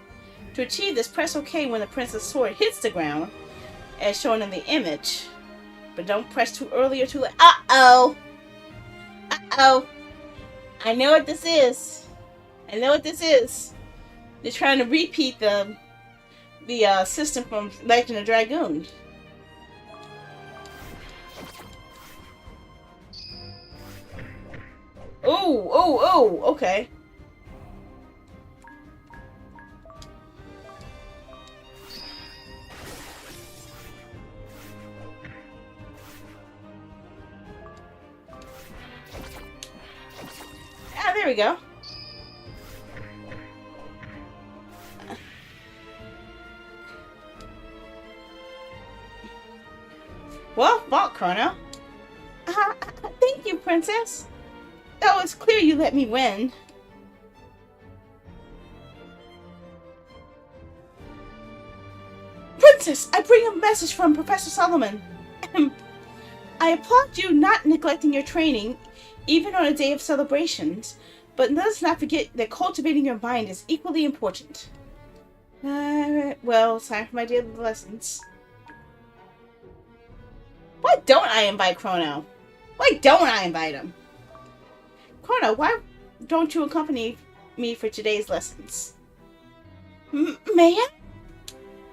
To achieve this, press OK when the princess sword hits the ground, as shown in the image. But don't press too early or too late. Uh-oh! Uh-oh! I know what this is. I know what this is. They're trying to repeat the system from Legend of Dragoon. Oh, okay. Ah, there we go. Well, fought, Chrono. Thank you, Princess. Oh, it's clear you let me win. Princess, I bring a message from Professor Solomon. I applaud you not neglecting your training, even on a day of celebrations, but let us not forget that cultivating your mind is equally important. Well, it's time for my daily lessons. Why don't I invite Chrono? Why don't I invite him? Chrono, why don't you accompany me for today's lessons? May I?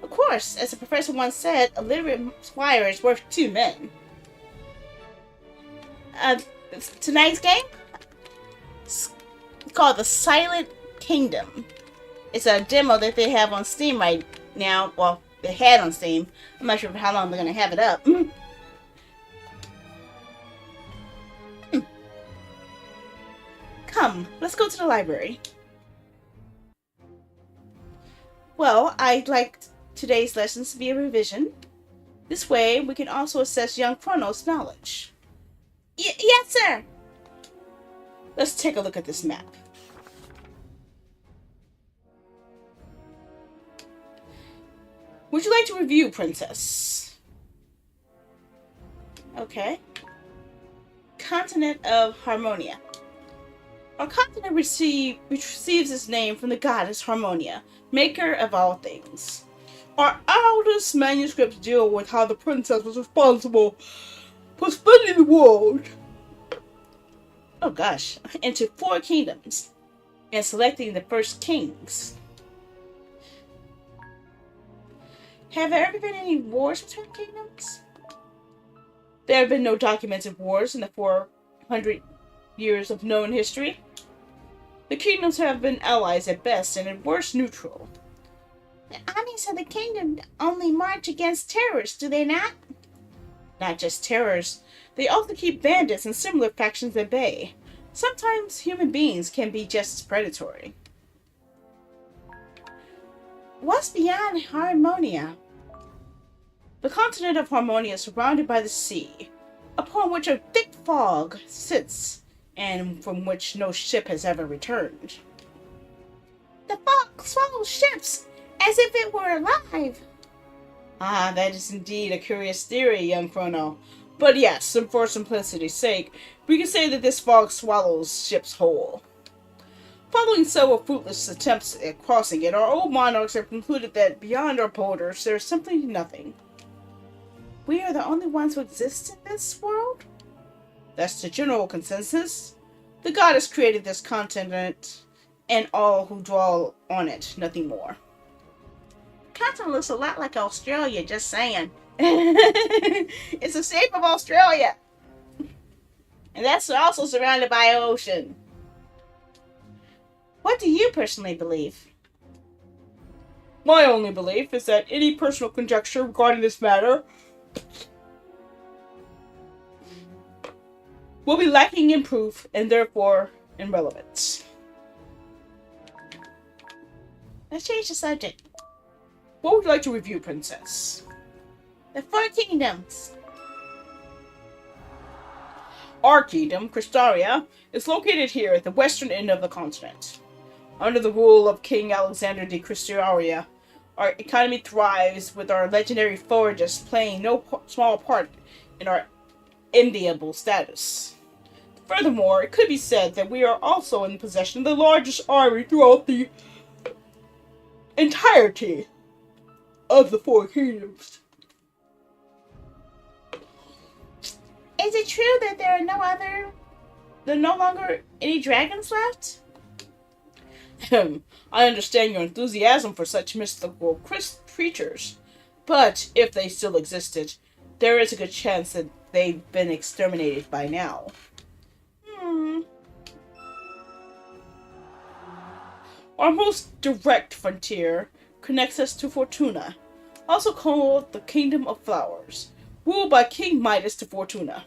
Of course, as the professor once said, a literate squire is worth 2 men. Tonight's game? It's called The Silent Kingdom. It's a demo that they have on Steam right now. Well, they had on Steam. I'm not sure for how long they're going to have it up. Come, let's go to the library. Well, I'd like today's lessons to be a revision. This way, we can also assess young Chrono's knowledge. Yes, sir! Let's take a look at this map. Would you like to review, Princess? Okay. Continent of Harmonia. Our continent receives its name from the goddess Harmonia, maker of all things. Our oldest manuscripts deal with how the princess was responsible for splitting the world, oh gosh, into 4 kingdoms and selecting the first kings. Have there ever been any wars between kingdoms? There have been no documented wars in the 400 years of known history. The kingdoms have been allies at best and at worst neutral. The armies of the kingdom only march against terrorists, do they not? Not just terrorists. They also keep bandits and similar factions at bay. Sometimes human beings can be just as predatory. What's beyond Harmonia? The continent of Harmonia is surrounded by the sea, upon which a thick fog sits, and from which no ship has ever returned. The fog swallows ships, as if it were alive. Ah, that is indeed a curious theory, young Chrono. But yes, for simplicity's sake, we can say that this fog swallows ships whole. Following several fruitless attempts at crossing it, our old monarchs have concluded that beyond our borders there is simply nothing. We are the only ones who exist in this world? That's the general consensus. The goddess created this continent, and all who dwell on it, nothing more. The continent looks a lot like Australia, just saying. It's the shape of Australia. And that's also surrounded by ocean. What do you personally believe? My only belief is that any personal conjecture regarding this matter will be lacking in proof and therefore in relevance. Let's change the subject. What would you like to review, Princess? The Four Kingdoms. Our kingdom, Cristaria, is located here at the western end of the continent. Under the rule of King Alexander de Cristaria, our economy thrives, with our legendary forages playing no small part in our enviable status. Furthermore, it could be said that we are also in possession of the largest army throughout the entirety of the Four Kingdoms. Is it true that there are no longer any dragons left? I understand your enthusiasm for such mystical creatures, but if they still existed, there is a good chance that they've been exterminated by now. Our most direct frontier connects us to Fortuna, also called the Kingdom of Flowers, ruled by King Midas de Fortuna.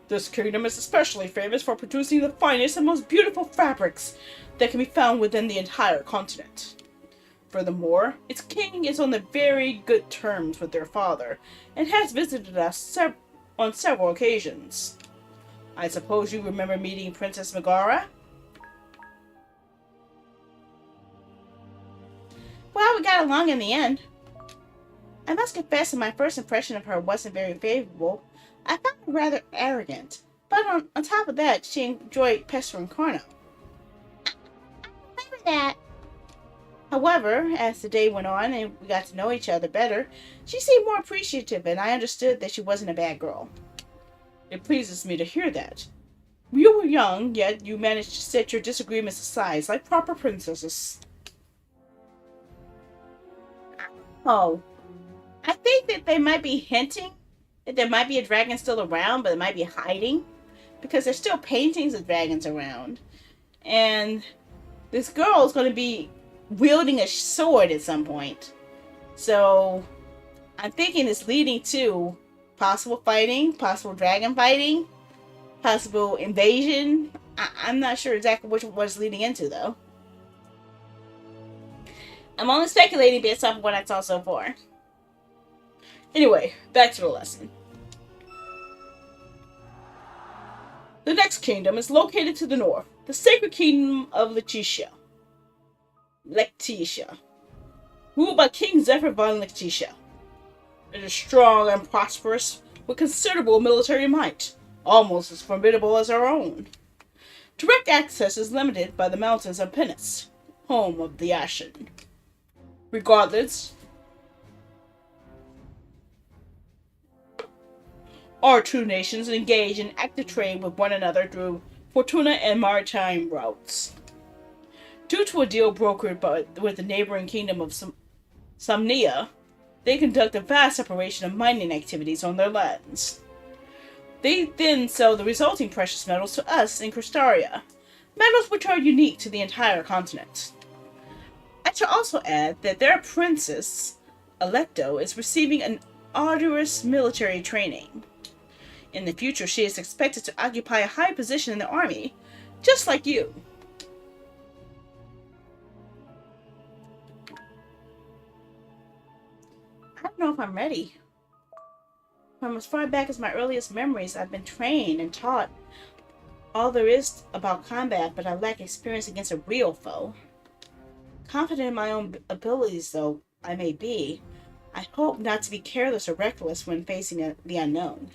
This kingdom is especially famous for producing the finest and most beautiful fabrics that can be found within the entire continent. Furthermore, its king is on the very good terms with their father, and has visited us on several occasions. I suppose you remember meeting Princess Megara? Well, we got along in the end. I must confess that my first impression of her wasn't very favorable. I found her rather arrogant, but on top of that, she enjoyed pestering Chrono. I remember that. However, as the day went on and we got to know each other better, she seemed more appreciative, and I understood that she wasn't a bad girl. It pleases me to hear that. You were young, yet you managed to set your disagreements aside like proper princesses. Oh, I think that they might be hinting that there might be a dragon still around, but it might be hiding, because there's still paintings of dragons around. And this girl is going to be wielding a sword at some point. So I'm thinking it's leading to possible fighting, possible dragon fighting, possible invasion. I'm not sure exactly what it's leading into, though. I'm only speculating based off of what I saw so far. Anyway, back to the lesson. The next kingdom is located to the north, the sacred kingdom of Letitia, ruled by King Zephyr von Letitia. It is strong and prosperous, with considerable military might, almost as formidable as our own. Direct access is limited by the mountains of Penis, home of the Ashen. Regardless, our two nations engage in active trade with one another through Fortuna and maritime routes. Due to a deal brokered with the neighboring kingdom of Samnia, They conduct a vast operation of mining activities on their lands. They then sell the resulting precious metals to us in Cristaria, metals which are unique to the entire continent. I should also add that their princess, Alecto, is receiving an arduous military training. In the future, she is expected to occupy a high position in the army, just like you. I don't know if I'm ready. From as far back as my earliest memories, I've been trained and taught all there is about combat, but I lack experience against a real foe. Confident in my own abilities, though I may be, I hope not to be careless or reckless when facing the unknown.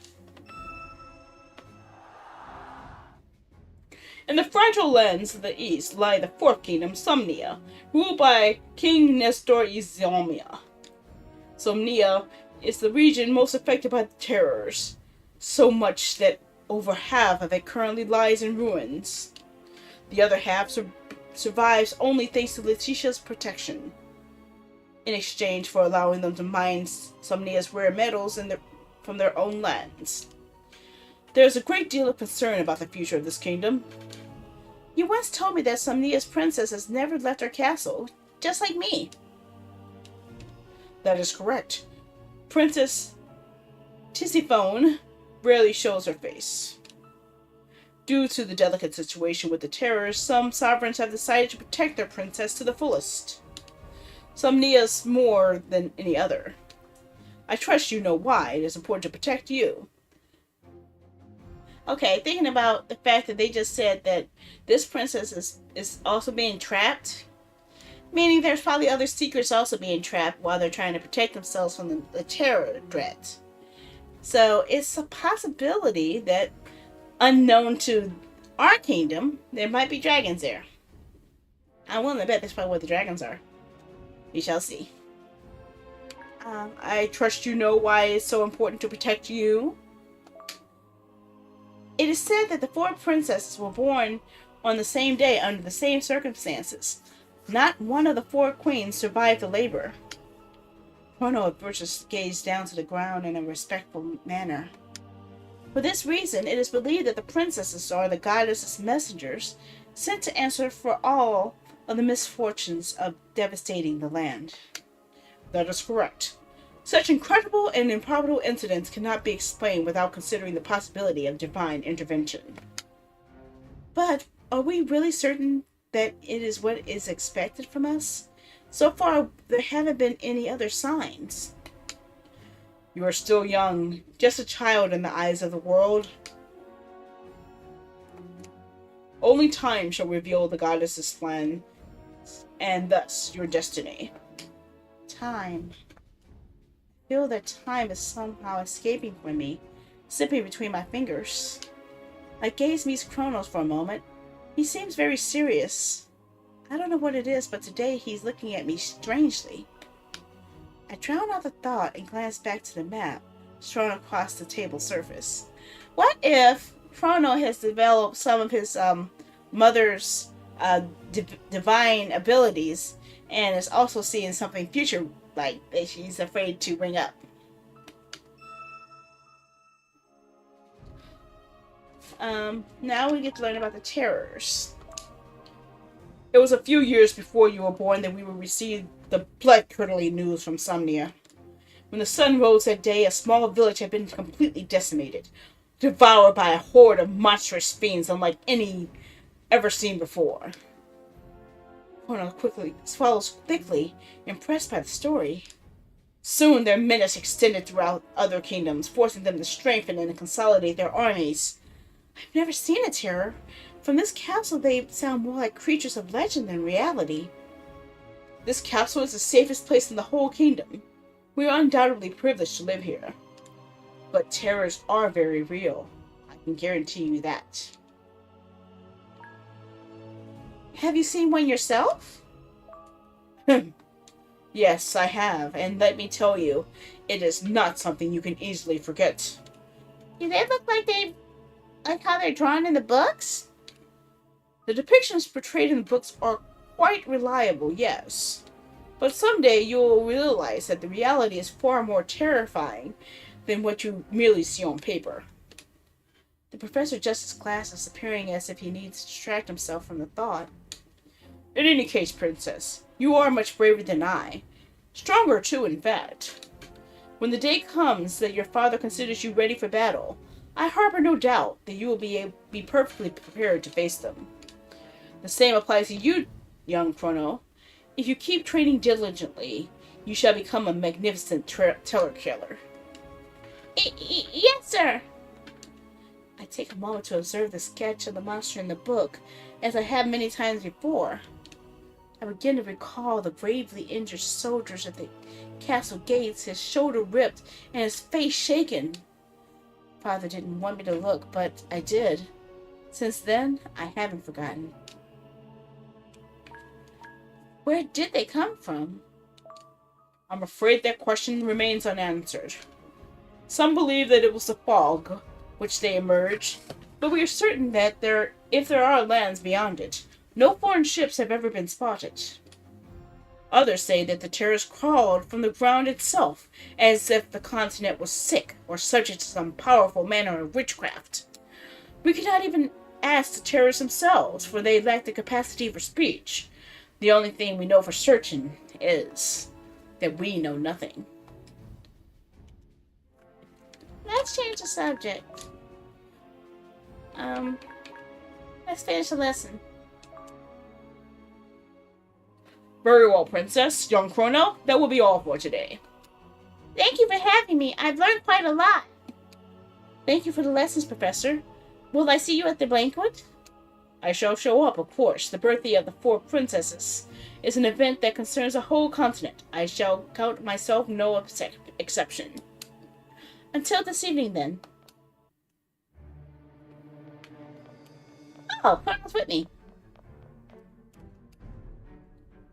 In the fragile lands of the east lie the fourth kingdom, Somnia, ruled by King Nestor Izomia. Somnia is the region most affected by the terrors, so much that over half of it currently lies in ruins. The other half survives only thanks to Letitia's protection, in exchange for allowing them to mine Somnia's rare metals from their own lands. There is a great deal of concern about the future of this kingdom. You once told me that Somnia's princess has never left her castle, just like me. That is correct. Princess Tisiphone rarely shows her face. Due to the delicate situation with the terrors, some sovereigns have decided to protect their princess to the fullest. Somnia's more than any other. I trust you know why it is important to protect you. Okay, thinking about the fact that they just said that this princess is also being trapped, meaning there's probably other secrets also being trapped while they're trying to protect themselves from the terror threat. So it's a possibility that, unknown to our kingdom, there might be dragons there. I'm willing to bet that's probably where the dragons are. We shall see. I trust you know why it's so important to protect you. It is said that the four princesses were born on the same day under the same circumstances. Not one of the four queens survived the labor. Chrono of Virtus gazed down to the ground in a respectful manner. For this reason, it is believed that the princesses are the goddess's messengers, sent to answer for all of the misfortunes of devastating the land. That is correct. Such incredible and improbable incidents cannot be explained without considering the possibility of divine intervention. But are we really certain that it is what is expected from us? So far, there haven't been any other signs. You are still young, just a child in the eyes of the world. Only time shall reveal the goddess's plan, and thus your destiny. Time. I feel that time is somehow escaping from me, slipping between my fingers. I gaze meets Kronos for a moment. He seems very serious. I don't know what it is, but today he's looking at me strangely. I drown out the thought and glance back to the map, strewn across the table surface. What if Chrono has developed some of his mother's divine abilities and is also seeing something future-like that she's afraid to bring up? Now we get to learn about the terrors. It was a few years before you were born that we would receive the blood-curdling news from Somnia. When the sun rose that day, a small village had been completely decimated, devoured by a horde of monstrous fiends unlike any ever seen before. Cornel quickly swallows thickly, impressed by the story. Soon their menace extended throughout other kingdoms, forcing them to strengthen and consolidate their armies. I've never seen a terror. From this castle, they sound more like creatures of legend than reality. This castle is the safest place in the whole kingdom. We are undoubtedly privileged to live here. But terrors are very real. I can guarantee you that. Have you seen one yourself? Yes, I have, and let me tell you, it is not something you can easily forget. Do they look like how they're drawn in the books? The depictions portrayed in the books are quite reliable, yes. But someday you will realize that the reality is far more terrifying than what you merely see on paper. The professor adjusts his glasses, appearing as if he needs to distract himself from the thought. In any case, Princess, you are much braver than I. Stronger, too, in fact. When the day comes that your father considers you ready for battle, I harbor no doubt that you will be perfectly prepared to face them. The same applies to you, young Chrono. If you keep training diligently, you shall become a magnificent teller killer. Yes, sir. I take a moment to observe the sketch of the monster in the book, as I have many times before. I begin to recall the bravely injured soldiers at the castle gates, his shoulder ripped and his face shaken. Father didn't want me to look, but I did. Since then, I haven't forgotten. Where did they come from? I'm afraid that question remains unanswered. Some believe that it was the fog which they emerged, but we are certain that if there are lands beyond it, no foreign ships have ever been spotted. Others say that the terrors crawled from the ground itself, as if the continent was sick or subject to some powerful manner of witchcraft. We cannot even ask the terrors themselves, for they lack the capacity for speech. The only thing we know for certain is that we know nothing. Let's change the subject. Let's finish the lesson. Very well, Princess. Young Chrono, that will be all for today. Thank you for having me. I've learned quite a lot. Thank you for the lessons, Professor. Will I see you at the banquet? I shall show up, of course. The birthday of the 4 princesses is an event that concerns a whole continent. I shall count myself no exception. Until this evening, then. Oh, Chrono's with me.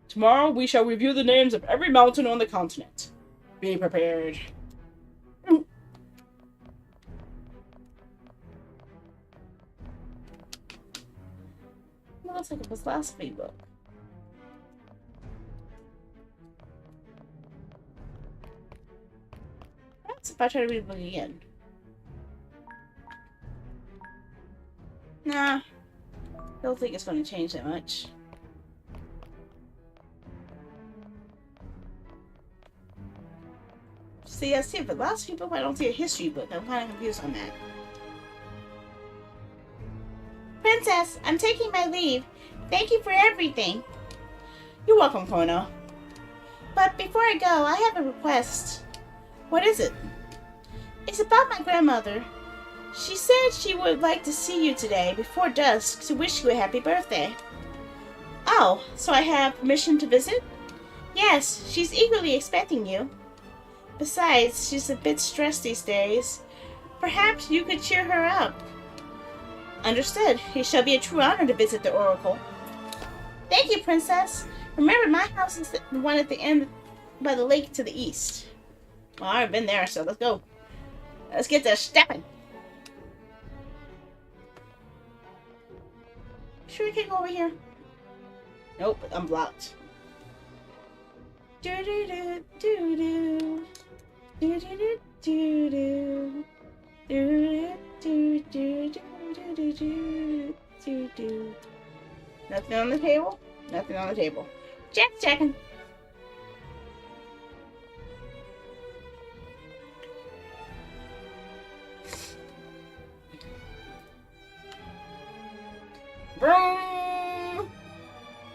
Tomorrow we shall review the names of every mountain on the continent. Be prepared. It looks like it was last week's book. That's if I try to read the book again. Nah. Don't think it's going to change that much. See, I see a philosophy book, but I don't see a history book. I'm kind of confused on that. Princess, I'm taking my leave. Thank you for everything. You're welcome, Chrono. But before I go, I have a request. What is it? It's about my grandmother. She said she would like to see you today before dusk to wish you a happy birthday. Oh, so I have permission to visit? Yes, she's eagerly expecting you. Besides, she's a bit stressed these days. Perhaps you could cheer her up. Understood. It shall be a true honor to visit the Oracle. Thank you, Princess. Remember, my house is the one at the end by the lake to the east. Well, I've been there, so let's go. Let's get to stepping. Sure we can go over here? Nope, I'm blocked. Do do do do do. Do do do do do. Do do do do do do do do. Nothing on the table? Nothing on the table. Just checking. Vroom!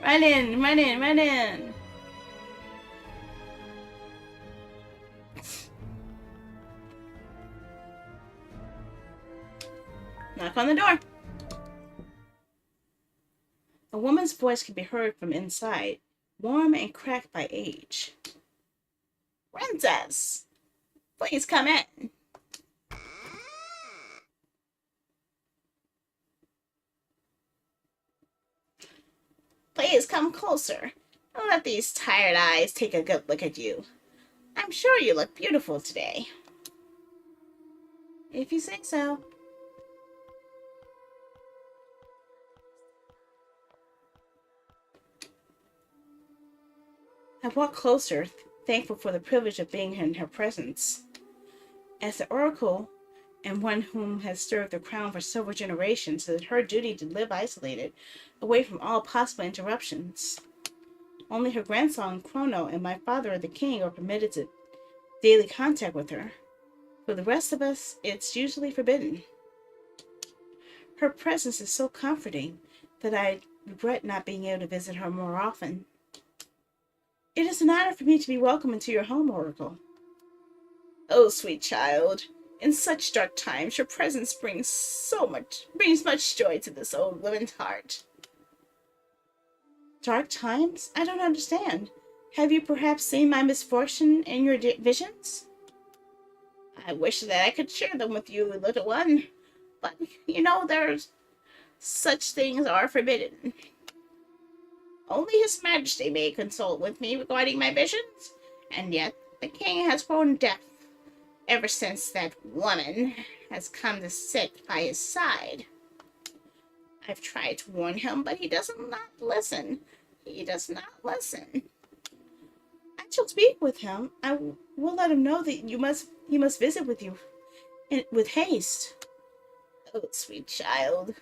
Run in, run in, run in. Knock on the door. A woman's voice can be heard from inside, warm and cracked by age. Princess, please come in. Please come closer. Don't let these tired eyes take a good look at you. I'm sure you look beautiful today. If you say so. I walked closer, thankful for the privilege of being in her presence. As the oracle, and one whom has served the crown for several generations, it is her duty to live isolated, away from all possible interruptions. Only her grandson, Chrono, and my father, the king, are permitted to daily contact with her. For the rest of us, it's usually forbidden. Her presence is so comforting that I regret not being able to visit her more often. It is an honor for me to be welcomed into your home, Oracle. Oh, sweet child, in such dark times, your presence brings much joy to this old woman's heart. Dark times? I don't understand. Have you perhaps seen my misfortune in your visions? I wish that I could share them with you, little one. But, there's such things are forbidden. Only His Majesty may consult with me regarding my visions, and yet the king has grown deaf ever since that woman has come to sit by his side. I've tried to warn him, but he does not listen. He does not listen. I shall speak with him. I will let him know that he must visit with you with haste. Oh, sweet child.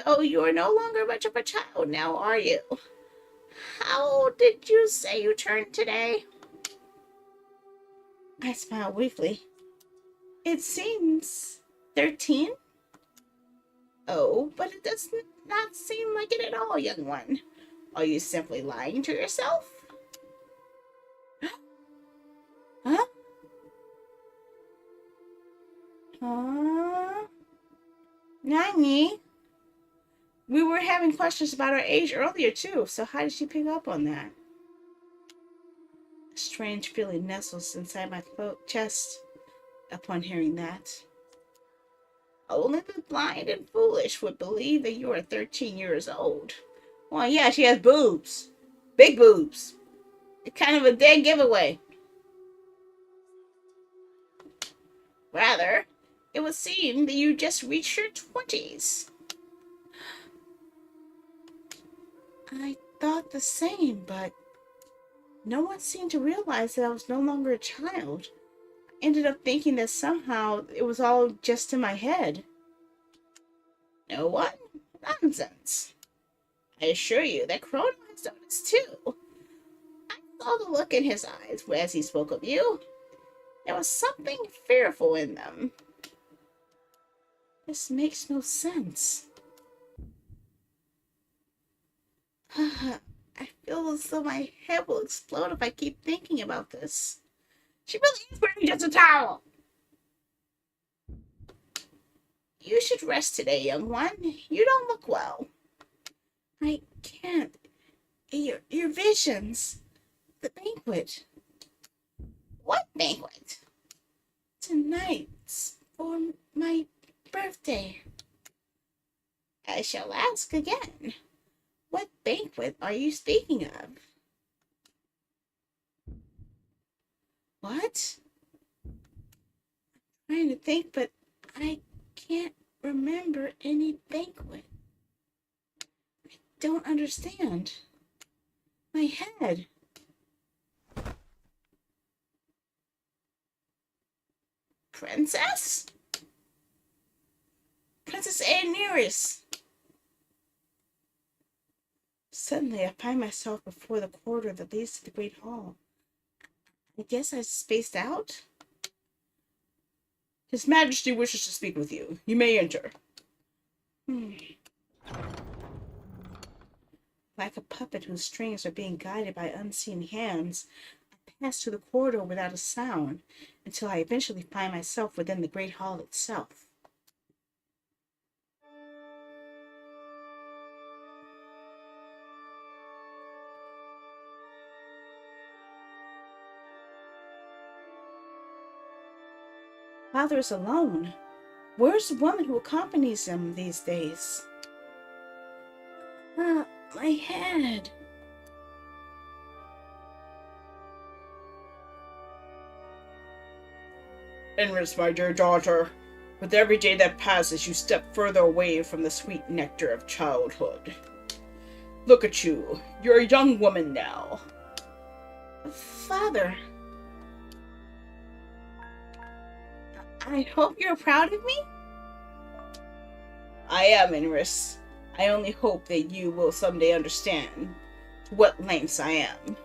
Though you are no longer much of a child now, are you? How did you say you turned today? I smiled weakly. It seems 13? Oh, but it does not seem like it at all, young one. Are you simply lying to yourself? Huh? Nani? We were having questions about our age earlier, too, so how did she pick up on that? A strange feeling nestles inside my chest upon hearing that. Only the blind and foolish would believe that you are 13 years old. Well, yeah, she has boobs. Big boobs. It's kind of a dead giveaway. Rather, it would seem that you just reached your 20s. I thought the same, but no one seemed to realize that I was no longer a child. I ended up thinking that somehow it was all just in my head. No one? Nonsense. I assure you that Chrono has noticed too. I saw the look in his eyes as he spoke of you. There was something fearful in them. This makes no sense. I feel as though my head will explode if I keep thinking about this. She really is wearing just a towel. You should rest today, young one. You don't look well. I can't. Your visions. The banquet. What banquet? Tonight's for my birthday. I shall ask again. What banquet are you speaking of? What? I'm trying to think, but I can't remember any banquet. I don't understand. My head. Princess? Princess Aeneris. Suddenly, I find myself before the corridor that leads to the Great Hall. I guess I spaced out? His Majesty wishes to speak with you. You may enter. Like a puppet whose strings are being guided by unseen hands, I pass through the corridor without a sound until I eventually find myself within the Great Hall itself. Father is alone. Where's the woman who accompanies him these days? My head. Enris, my dear daughter, with every day that passes, you step further away from the sweet nectar of childhood. Look at you. You're a young woman now. Father, I hope you're proud of me? I am, Inris. I only hope that you will someday understand to what lengths I am.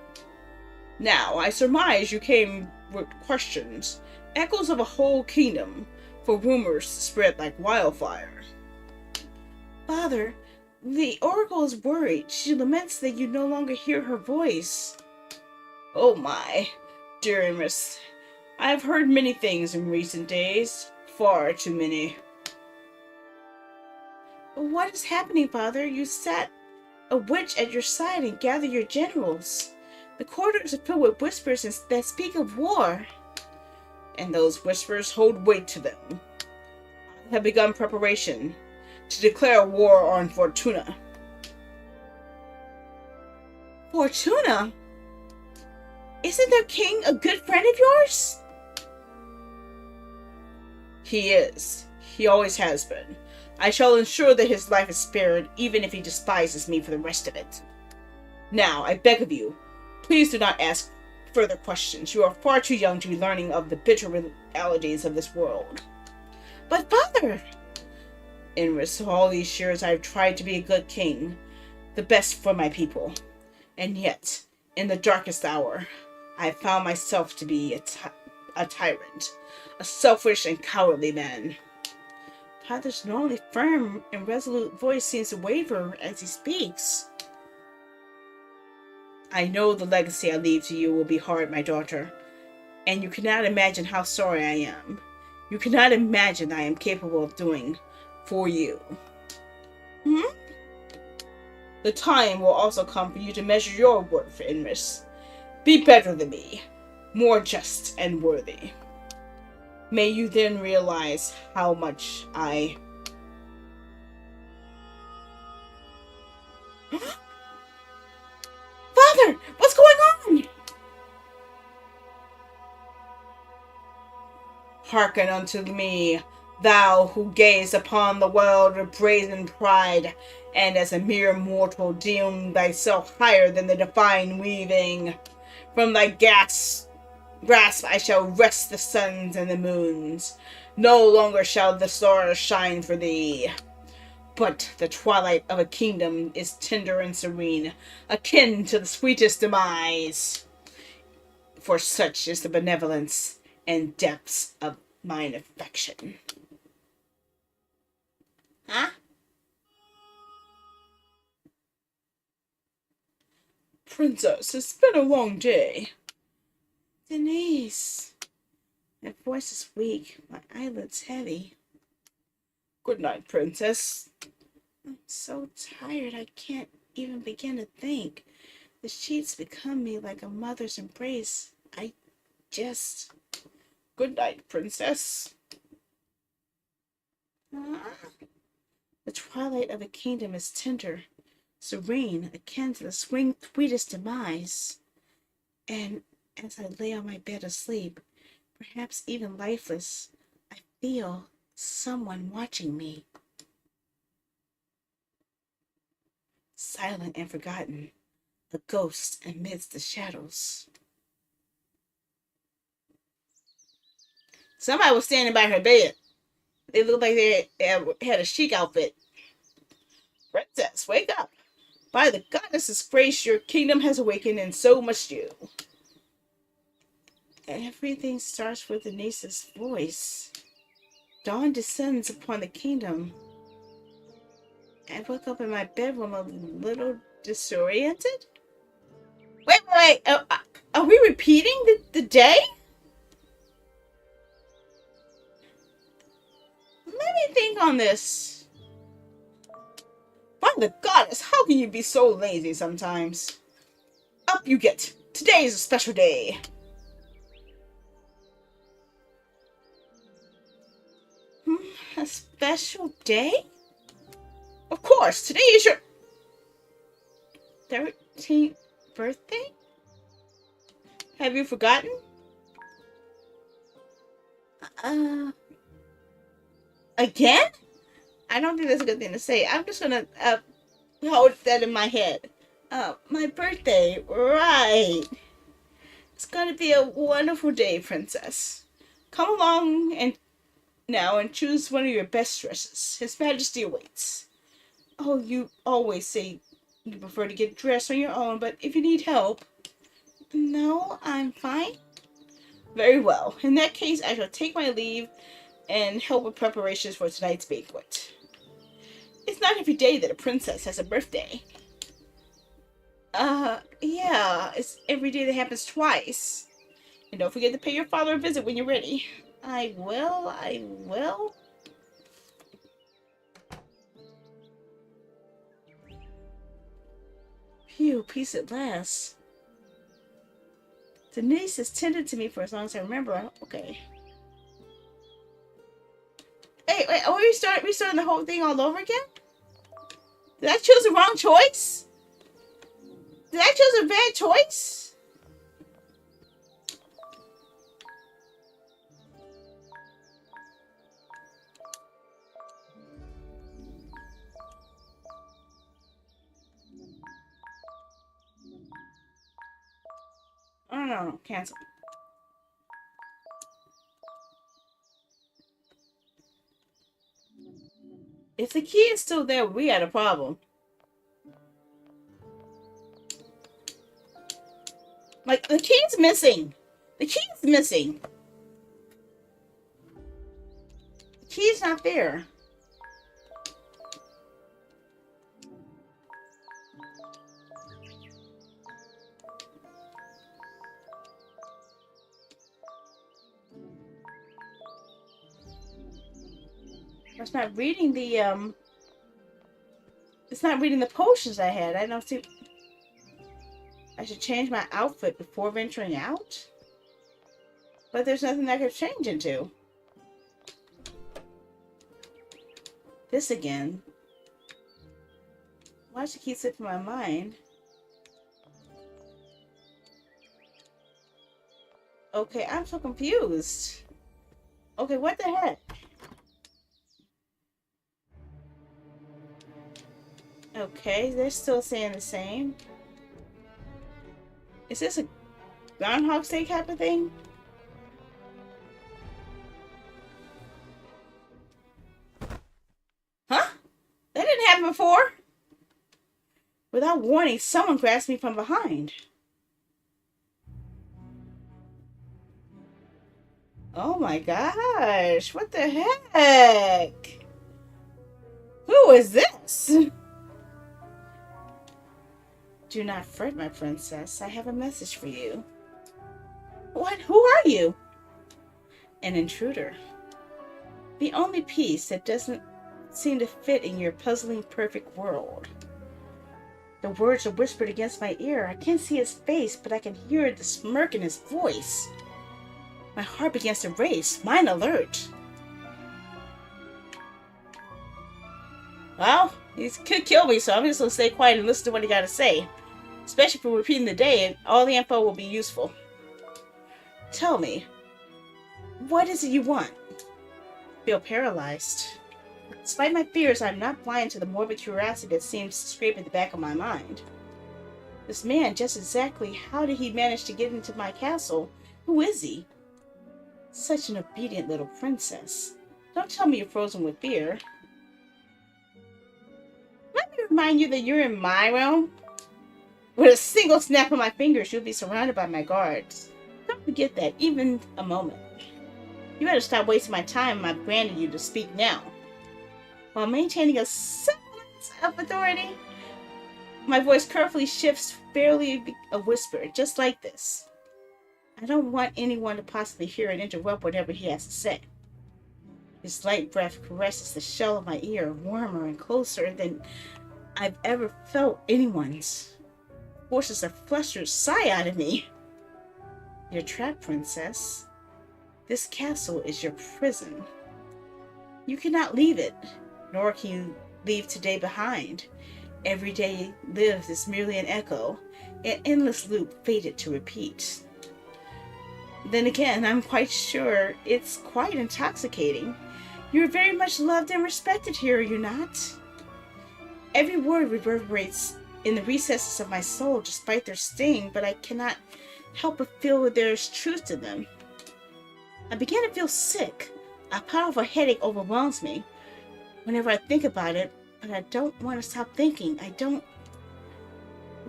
Now, I surmise you came with questions, echoes of a whole kingdom, for rumors to spread like wildfire. Father, the Oracle is worried. She laments that you no longer hear her voice. Oh my, dear Inris. I have heard many things in recent days. Far too many. What is happening, Father? You sat a witch at your side and gathered your generals. The corridors are filled with whispers that speak of war. And those whispers hold weight to them. I have begun preparation to declare war on Fortuna. Fortuna? Isn't their king a good friend of yours? He is. He always has been. I shall ensure that his life is spared, even if he despises me for the rest of it. Now, I beg of you, please do not ask further questions. You are far too young to be learning of the bitter realities of this world. But Father! Inris, all these years I have tried to be a good king, the best for my people. And yet, in the darkest hour, I have found myself to be a tyrant, a selfish and cowardly man. Father's normally firm and resolute voice seems to waver as he speaks. I know the legacy I leave to you will be hard, my daughter, and you cannot imagine how sorry I am. You cannot imagine I am capable of doing for you. The time will also come for you to measure your worth, Inris. Be better than me, more just and worthy. May you then realize how much I... Father! What's going on? Hearken unto me, thou who gaze upon the world with brazen pride, and as a mere mortal deem thyself higher than the divine weaving. From thy grasp I shall wrest the suns and the moons. No longer shall the stars shine for thee. But the twilight of a kingdom is tender and serene, akin to the sweetest demise. For such is the benevolence and depths of mine affection. Huh? Princess, it's been a long day. Denise. My voice is weak, my eyelids heavy. Good night, Princess. I'm so tired I can't even begin to think. The sheets become me like a mother's embrace. Good night, Princess. The twilight of a kingdom is tender, serene, akin to the sweetest demise. And as I lay on my bed asleep, perhaps even lifeless, I feel someone watching me. Silent and forgotten, a ghost amidst the shadows. Somebody was standing by her bed. They looked like they had a chic outfit. Princess, wake up. By the goddess's grace, your kingdom has awakened, and so must you. Everything starts with Denise's voice. Dawn descends upon the kingdom. I woke up in my bedroom a little disoriented. Wait. Are we repeating the day? Let me think on this. By the goddess, how can you be so lazy sometimes? Up you get. Today is a special day. A special day? Of course, today is your 13th birthday? Have you forgotten? Again? I don't think that's a good thing to say. I'm just gonna hold that in my head. My birthday, right. It's going to be a wonderful day, princess. Come along and now and choose one of your best dresses. His Majesty awaits. Oh, you always say you prefer to get dressed on your own, but if you need help... No, I'm fine. Very well. In that case, I shall take my leave and help with preparations for tonight's banquet. It's not every day that a princess has a birthday. Yeah, it's every day that happens twice. And don't forget to pay your father a visit when you're ready. I will. Phew, peace at last. The niece has tended to me for as long as I remember. Okay. Hey, wait, are we starting the whole thing all over again? Did I choose the wrong choice? Did I choose a bad choice? Oh, no, cancel. If the key is still there, we got a problem. Like, the key's missing. The key's missing. The key's not there. It's not reading the, It's not reading the potions I had. I don't see... I should change my outfit before venturing out? But there's nothing I could change into. This again. Why does it keep slipping my mind? Okay, I'm so confused. Okay, what the heck? Okay, they're still saying the same. Is this a Groundhog Day type of thing? Huh? That didn't happen before. Without warning, someone grasped me from behind. Oh my gosh, what the heck? Who is this? Do not fret, my princess. I have a message for you. What? Who are you? An intruder. The only piece that doesn't seem to fit in your puzzling perfect world. The words are whispered against my ear. I can't see his face, but I can hear the smirk in his voice. My heart begins to race, mind alert. Well, he could kill me, so I'm just going to stay quiet and listen to what he got to say. Especially for repeating the day, and all the info will be useful. Tell me, what is it you want? I feel paralyzed. Despite my fears, I'm not blind to the morbid curiosity that seems to scrape at the back of my mind. This man, just exactly how did he manage to get into my castle? Who is he? Such an obedient little princess. Don't tell me you're frozen with fear. Let me remind you that you're in my realm. With a single snap of my fingers, you'll be surrounded by my guards. Don't forget that, even a moment. You better stop wasting my time. I've granted you to speak now. While maintaining a semblance of authority, my voice carefully shifts, barely a whisper, just like this. I don't want anyone to possibly hear and interrupt whatever he has to say. His light breath caresses the shell of my ear, warmer and closer than I've ever felt anyone's. Forces a flustered sigh out of me. You're trapped, princess. This castle is your prison. You cannot leave it, nor can you leave today behind. Every day lived is merely an echo, an endless loop fated to repeat. Then again, I'm quite sure it's quite intoxicating. You're very much loved and respected here, are you not? Every word reverberates in the recesses of my soul despite their sting, but I cannot help but feel there's truth to them. I begin to feel sick. A powerful headache overwhelms me whenever I think about it, but I don't want to stop thinking.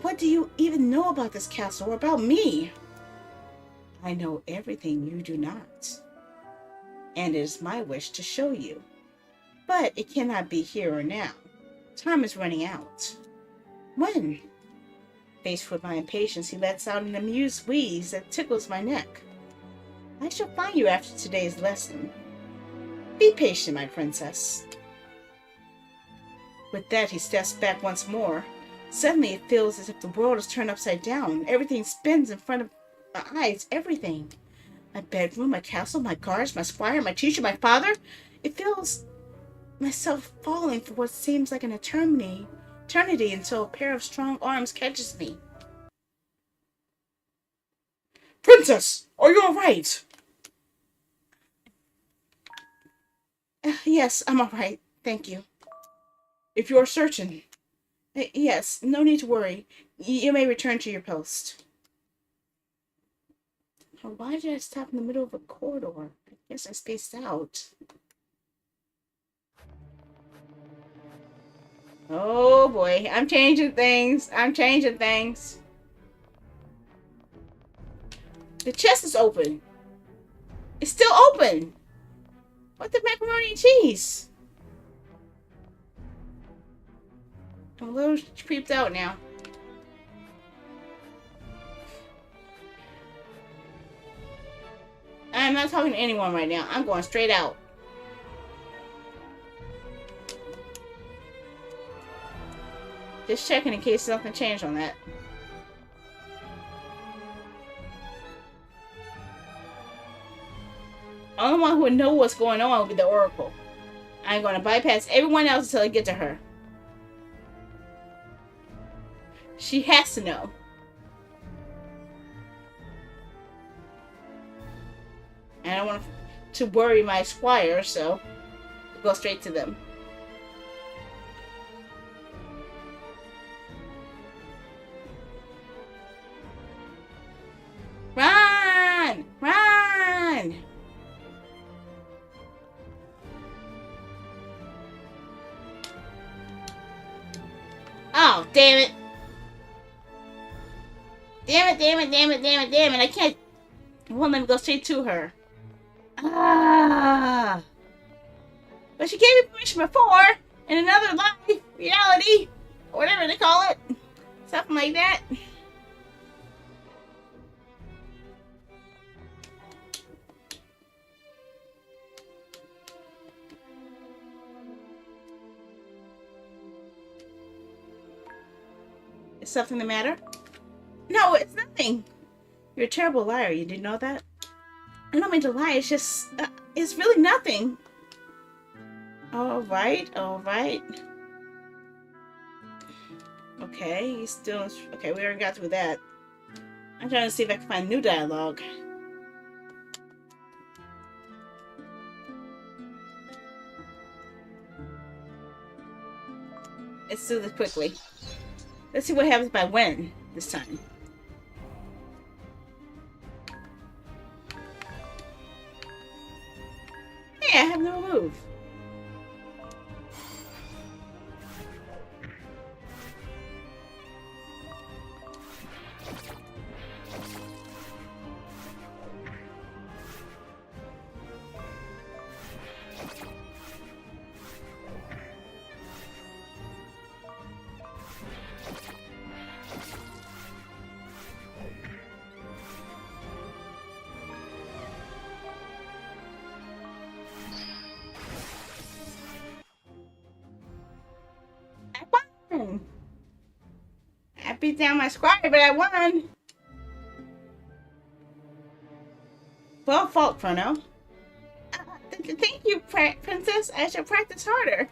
What do you even know about this castle or about me? I know everything you do not, and it is my wish to show you. But it cannot be here or now. Time is running out. When? Faced with my impatience, he lets out an amused wheeze that tickles my neck. I shall find you after today's lesson. Be patient, my princess. With that, he steps back once more. Suddenly, it feels as if the world is turned upside down. Everything spins in front of my eyes. Everything. My bedroom, my castle, my guards, my squire, my teacher, my father. It feels myself falling for what seems like an eternity until a pair of strong arms catches me. Princess, are you alright? Yes, I'm alright. Thank you. If you are certain. Yes, no need to worry. You may return to your post. Oh, why did I stop in the middle of a corridor? I guess I spaced out. Oh boy, I'm changing things. The chest is open. It's still open. What the macaroni and cheese? I'm a little creeped out now. I'm not talking to anyone right now. I'm going straight out. Just checking in case something changed on that. Only one who would know what's going on would be the Oracle. I'm going to bypass everyone else until I get to her. She has to know. And I don't want to worry my squire, so I'll go straight to them. Run! Run! Oh, damn it. Damn it. I can't. It won't let me go straight to her. Ah. But she gave me permission before in another life, reality, or whatever they call it. Something like that. Is something the matter? No, it's nothing. You're a terrible liar. You didn't know that? I don't mean to lie. It's just, it's really nothing. All right. Okay, he's still. Okay, we already got through that. I'm trying to see if I can find new dialogue. Let's do this quickly. Let's see what happens if I win this time. Hey, I have no move. I beat down my squire, but I won. Well fought, Chrono. Thank you, Princess. I shall practice harder.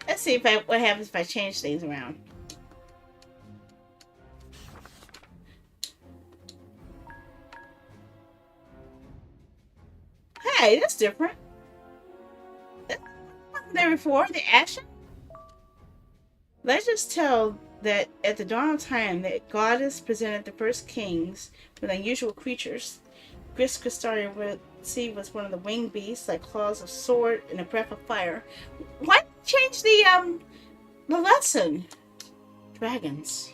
Let's see what happens if I change things around. Hey, that's different. That wasn't there before. The ashen. Legends tell that at the dawn of time, the goddess presented the first kings with unusual creatures. Gris Castaria was one of the winged beasts, like claws of sword and a breath of fire. Why did you change the lesson? Dragons.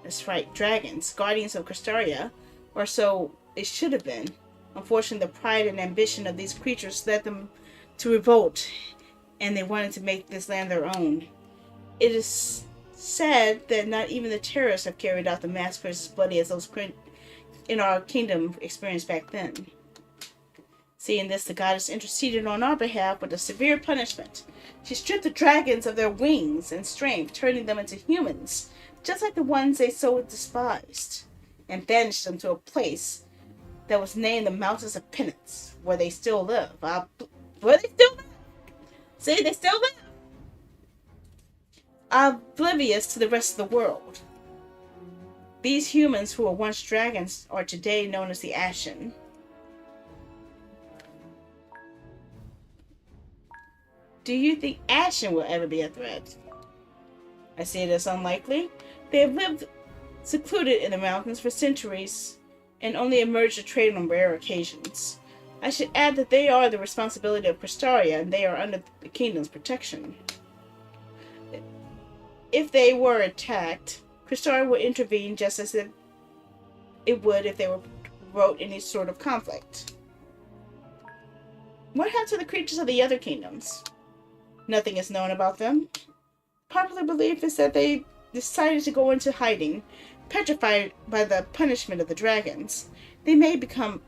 That's right, dragons, guardians of Castaria, or so it should have been. Unfortunately, the pride and ambition of these creatures led them to revolt, and they wanted to make this land their own. It is said that not even the terrorists have carried out the massacres as bloody as those in our kingdom experienced back then. Seeing this, the goddess interceded on our behalf with a severe punishment. She stripped the dragons of their wings and strength, turning them into humans, just like the ones they so despised, and banished them to a place that was named the Mountains of Penance, where they still live. Where they still live? See, they still live. Oblivious to the rest of the world. These humans who were once dragons are today known as the Ashen. Do you think Ashen will ever be a threat? I see it as unlikely. They have lived secluded in the mountains for centuries and only emerged to trade on rare occasions. I should add that they are the responsibility of Castaria, and they are under the kingdom's protection. If they were attacked, Castaria would intervene just as it would if they wrote any sort of conflict. What happened to the creatures of the other kingdoms? Nothing is known about them. Popular belief is that they decided to go into hiding, petrified by the punishment of the dragons. They may have become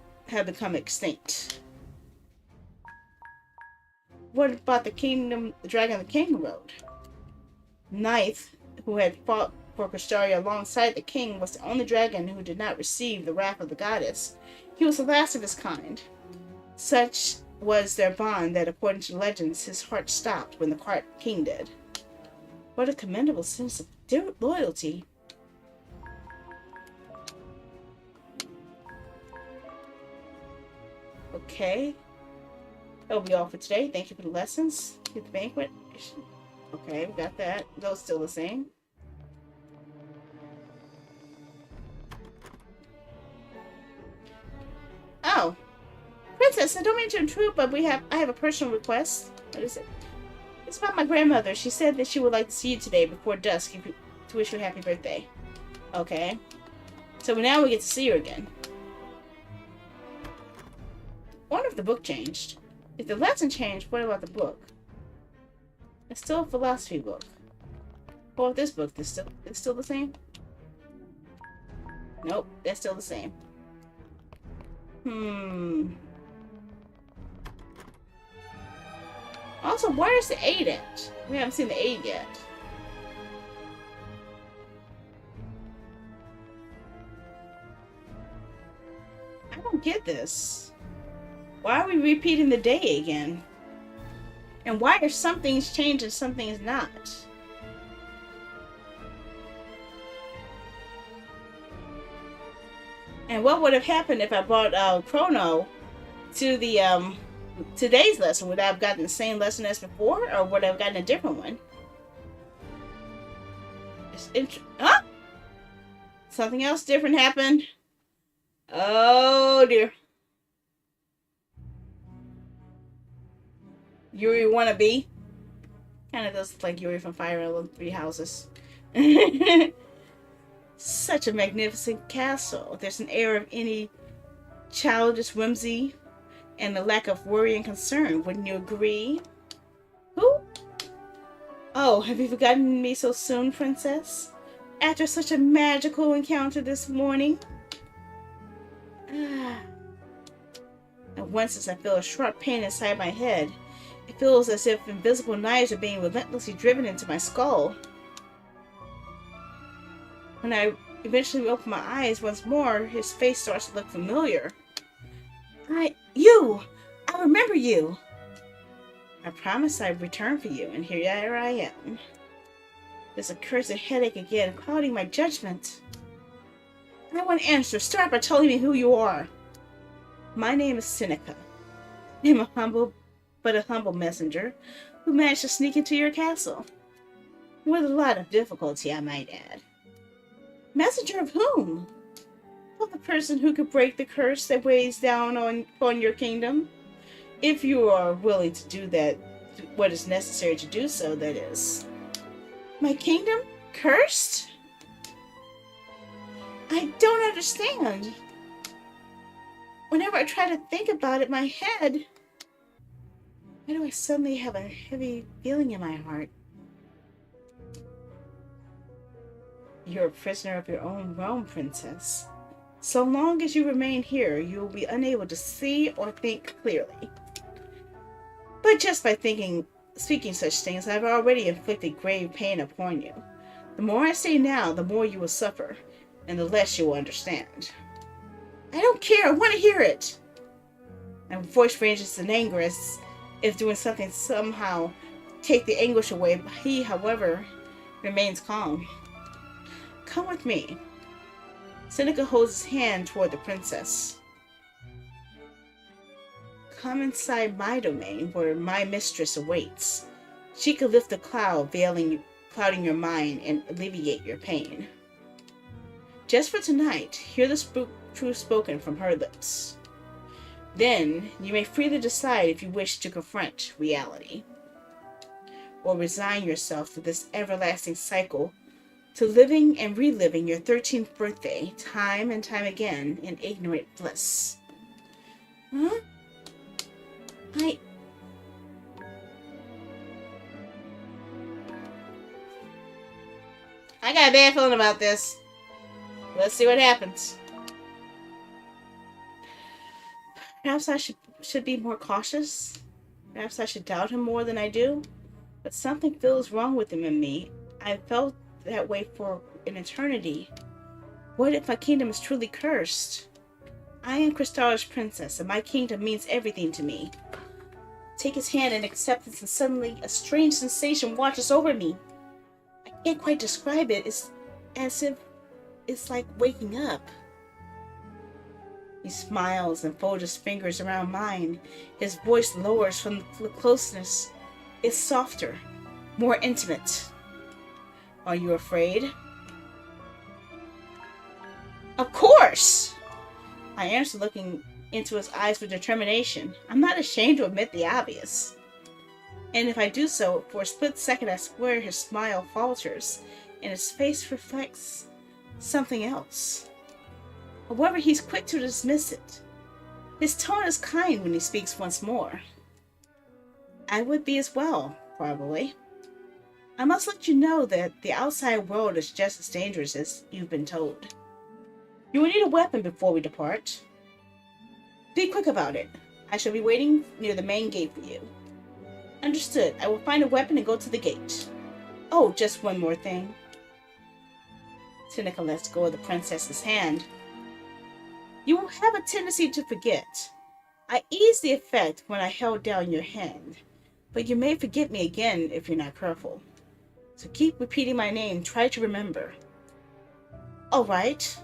extinct. What about the dragon the king rode? Ninth, who had fought for Castaria alongside the king, was the only dragon who did not receive the wrath of the goddess. He was the last of his kind. Such was their bond that, according to legends, his heart stopped when the king did. What a commendable sense of loyalty. Okay. That'll be all for today. Thank you for the lessons. Get the banquet. Okay, we got that. Those still the same. Oh. Princess, I don't mean to intrude, but I have a personal request. What is it? It's about my grandmother. She said that she would like to see you today before dusk to wish you a happy birthday. Okay. So now we get to see her again. I wonder if the book changed. If the lesson changed, what about the book? It's still a philosophy book. Well, this book is still the same? Nope, that's still the same. Also, where's the 8 at? We haven't seen the 8 yet. I don't get this. Why are we repeating the day again? And why are some things changed and some things not? And what would have happened if I brought Chrono to the today's lesson? Would I have gotten the same lesson as before, or would I have gotten a different one? Huh? Something else different happened. Oh dear. Yuri wannabe. Kind of does look like Yuri from Fire Emblem Three Houses. Such a magnificent castle. There's an air of any childish whimsy and a lack of worry and concern. Wouldn't you agree? Who? Oh, have you forgotten me so soon, princess? After such a magical encounter this morning? At once, as I feel a sharp pain inside my head, it feels as if invisible knives are being relentlessly driven into my skull. When I eventually open my eyes once more, his face starts to look familiar. I remember you. I promised I'd return for you, and here I am. This accursed headache again, clouding my judgment. I want answers. Start by telling me who you are. My name is Seneca. I'm a humble messenger who managed to sneak into your castle. With a lot of difficulty, I might add. Messenger of whom? Of the person who could break the curse that weighs down on your kingdom. If you are willing to do that, what is necessary to do so, that is. My kingdom? Cursed? I don't understand. Whenever I try to think about it, my head... Why do I suddenly have a heavy feeling in my heart? You're a prisoner of your own realm, princess. So long as you remain here, you will be unable to see or think clearly. But just by speaking such things, I've already inflicted grave pain upon you. The more I say now, the more you will suffer, and the less you will understand. I don't care, I want to hear it! My voice ranges in anger as if doing something somehow take the anguish away. He, however, remains calm. Come with me. Seneca holds his hand toward the princess. Come inside my domain where my mistress awaits. She could lift the cloud clouding your mind and alleviate your pain. Just for tonight, hear the truth spoken from her lips. Then, you may freely decide if you wish to confront reality, or resign yourself to this everlasting cycle, to living and reliving your 13th birthday time and time again in ignorant bliss. Huh? I got a bad feeling about this. Let's see what happens. Perhaps I should be more cautious. Perhaps I should doubt him more than I do. But something feels wrong with him and me. I've felt that way for an eternity. What if my kingdom is truly cursed? I am Crystala's princess, and my kingdom means everything to me. Take his hand in acceptance, and suddenly a strange sensation washes over me. I can't quite describe it. It's as if it's like waking up. He smiles and folds his fingers around mine. His voice lowers from the closeness. It's softer, more intimate. Are you afraid? Of course! I answer, looking into his eyes with determination. I'm not ashamed to admit the obvious. And if I do so, for a split second I swear his smile falters, and his face reflects something else. However, he's quick to dismiss it. His tone is kind when he speaks once more. I would be as well, probably. I must let you know that the outside world is just as dangerous as you've been told. You will need a weapon before we depart. Be quick about it. I shall be waiting near the main gate for you. Understood. I will find a weapon and go to the gate. Oh, just one more thing. Seneca lets go of the princess's hand. You will have a tendency to forget. I eased the effect when I held down your hand, but you may forget me again if you're not careful. So keep repeating my name. Try to remember. All right.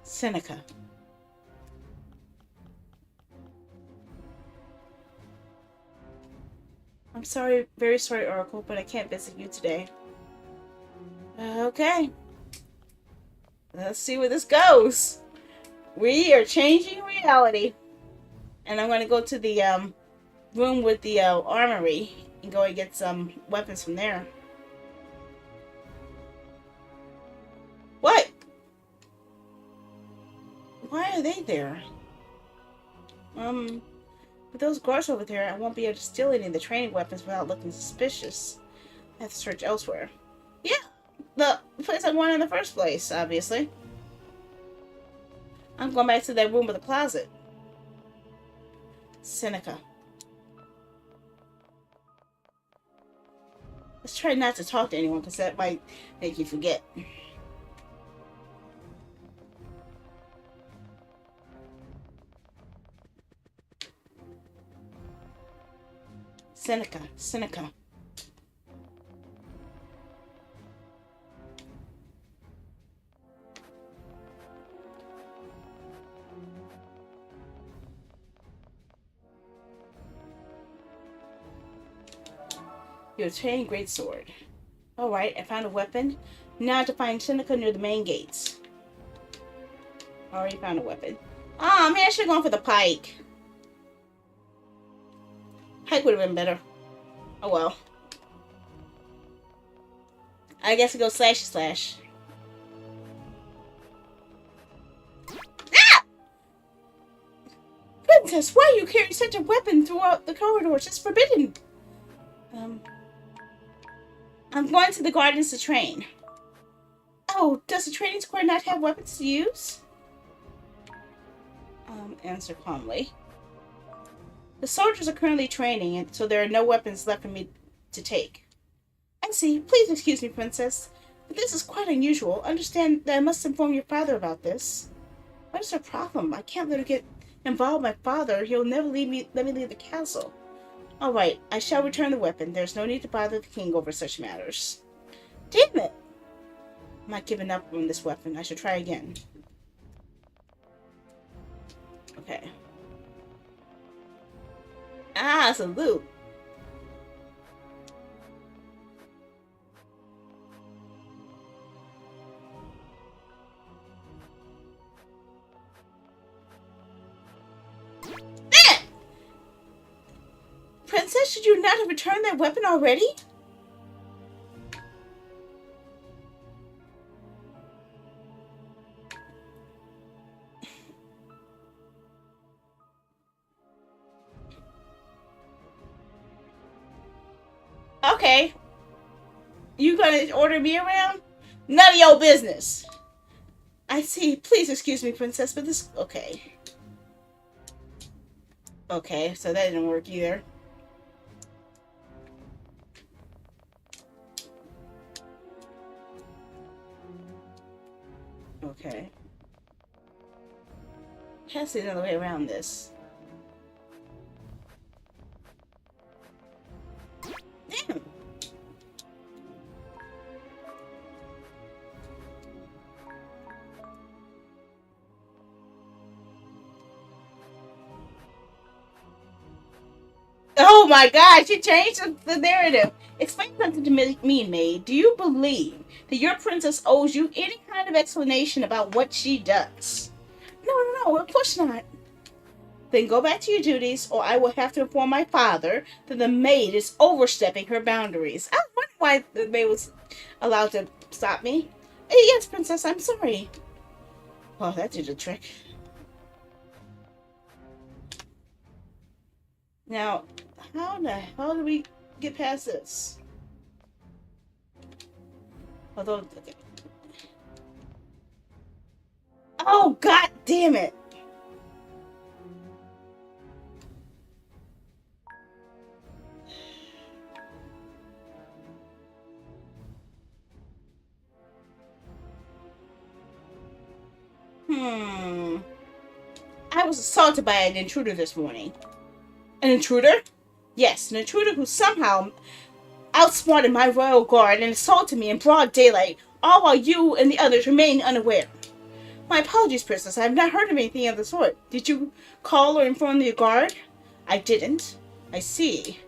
Seneca. I'm sorry, very sorry, Oracle, but I can't visit you today. Okay. Let's see where this goes. We are changing reality. And I'm going to go to the room with the armory and go and get some weapons from there. What? Why are they there? With those guards over there, I won't be able to steal any of the training weapons without looking suspicious. I have to search elsewhere. Yeah, the place I wanted in the first place, obviously. I'm going back to that room with the closet. Seneca. Let's try not to talk to anyone, because that might make you forget. Seneca. Seneca. You obtained great sword. Alright, I found a weapon. Now to find Seneca near the main gates. Already found a weapon. Oh man, I should have gone for the pike. Pike would have been better. Oh well. I guess it goes slashy slash. Ah! Princess, why are you carrying such a weapon throughout the corridors? It's forbidden. I'm going to the gardens to train. Oh, does the training square not have weapons to use? Answer calmly. The soldiers are currently training, and so there are no weapons left for me to take. I see. Please excuse me, Princess, but this is quite unusual. Understand that I must inform your father about this. What is her problem? I can't let her get involved with my father. He'll never let me leave the castle. All right, I shall return the weapon. There's no need to bother the king over such matters. Damn it! I'm not giving up on this weapon. I should try again. Okay. Ah, it's a loop. Princess, should you not have returned that weapon already? Okay. You gonna order me around? None of your business. I see. Please excuse me, Princess, but this... Okay. Okay, so that didn't work either. Okay. Can't see another way around this. Damn. Oh my god, she changed the narrative. Explain something to me, maid. Do you believe that your princess owes you any kind of explanation about what she does? No, of course not. Then go back to your duties, or I will have to inform my father that the maid is overstepping her boundaries. I wonder why the maid was allowed to stop me. Yes, Princess, I'm sorry. Oh, that did a trick. Now, how the hell do we get past this? Although... Okay. Oh, god damn it! I was assaulted by an intruder this morning. An intruder? Yes, an intruder who somehow outsmarted my royal guard and assaulted me in broad daylight, all while you and the others remain unaware. My apologies, Princess. I have not heard of anything of the sort. Did you call or inform the guard? I didn't. I see.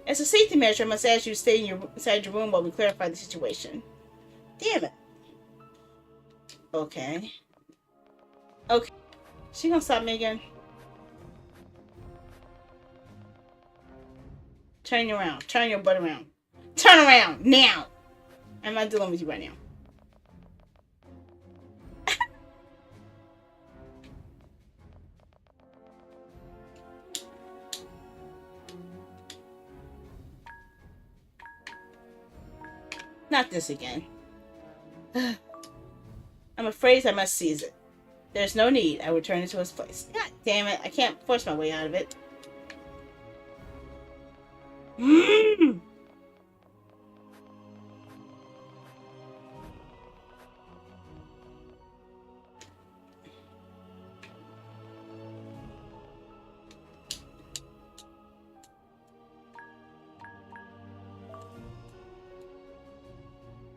As a safety measure, I must ask you to stay inside your room while we clarify the situation. Damn it. Okay. Okay. She gonna stop me again? Turn you around. Turn your butt around. Turn around! Now! I'm not dealing with you right now. Not this again. I'm afraid I must seize it. There's no need. I will return it to its place. God damn it. I can't force my way out of it.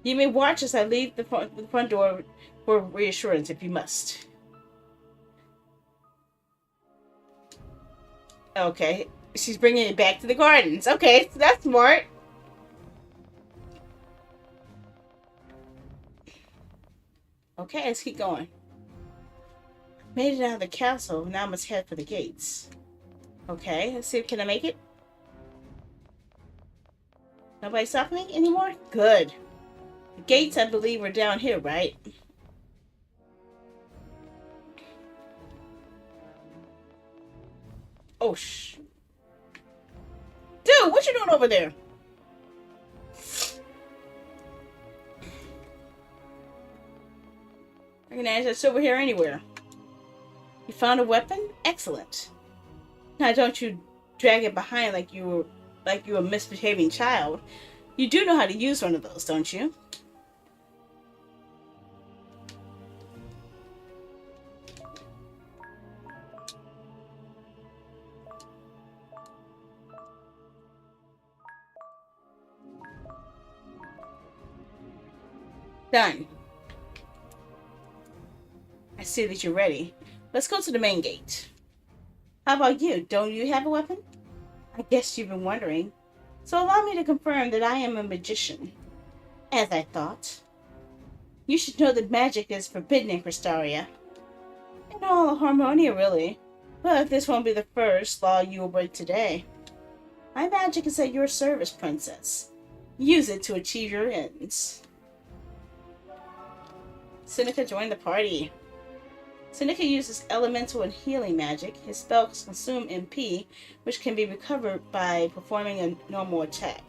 You may watch as I leave the front door for reassurance if you must. Okay. She's bringing it back to the gardens. Okay, so that's smart. Okay, let's keep going. Made it out of the castle. Now I must head for the gates. Okay, let's see. Can I make it? Nobody stop me anymore? Good. The gates, I believe, are down here, right? Oh, shh. Dude, what you doing over there? I can ask that's over here anywhere. You found a weapon? Excellent. Now don't you drag it behind like you were a misbehaving child. You do know how to use one of those, don't you? Done. I see that you're ready. Let's go to the main gate. How about you? Don't you have a weapon? I guess you've been wondering. So allow me to confirm that I am a magician. As I thought. You should know that magic is forbidden in Cristaria. In all Harmonia, really. But this won't be the first law you will break today. My magic is at your service, princess. Use it to achieve your ends. Seneca joined the party. Seneca uses elemental and healing magic. His spells consume MP, which can be recovered by performing a normal attack.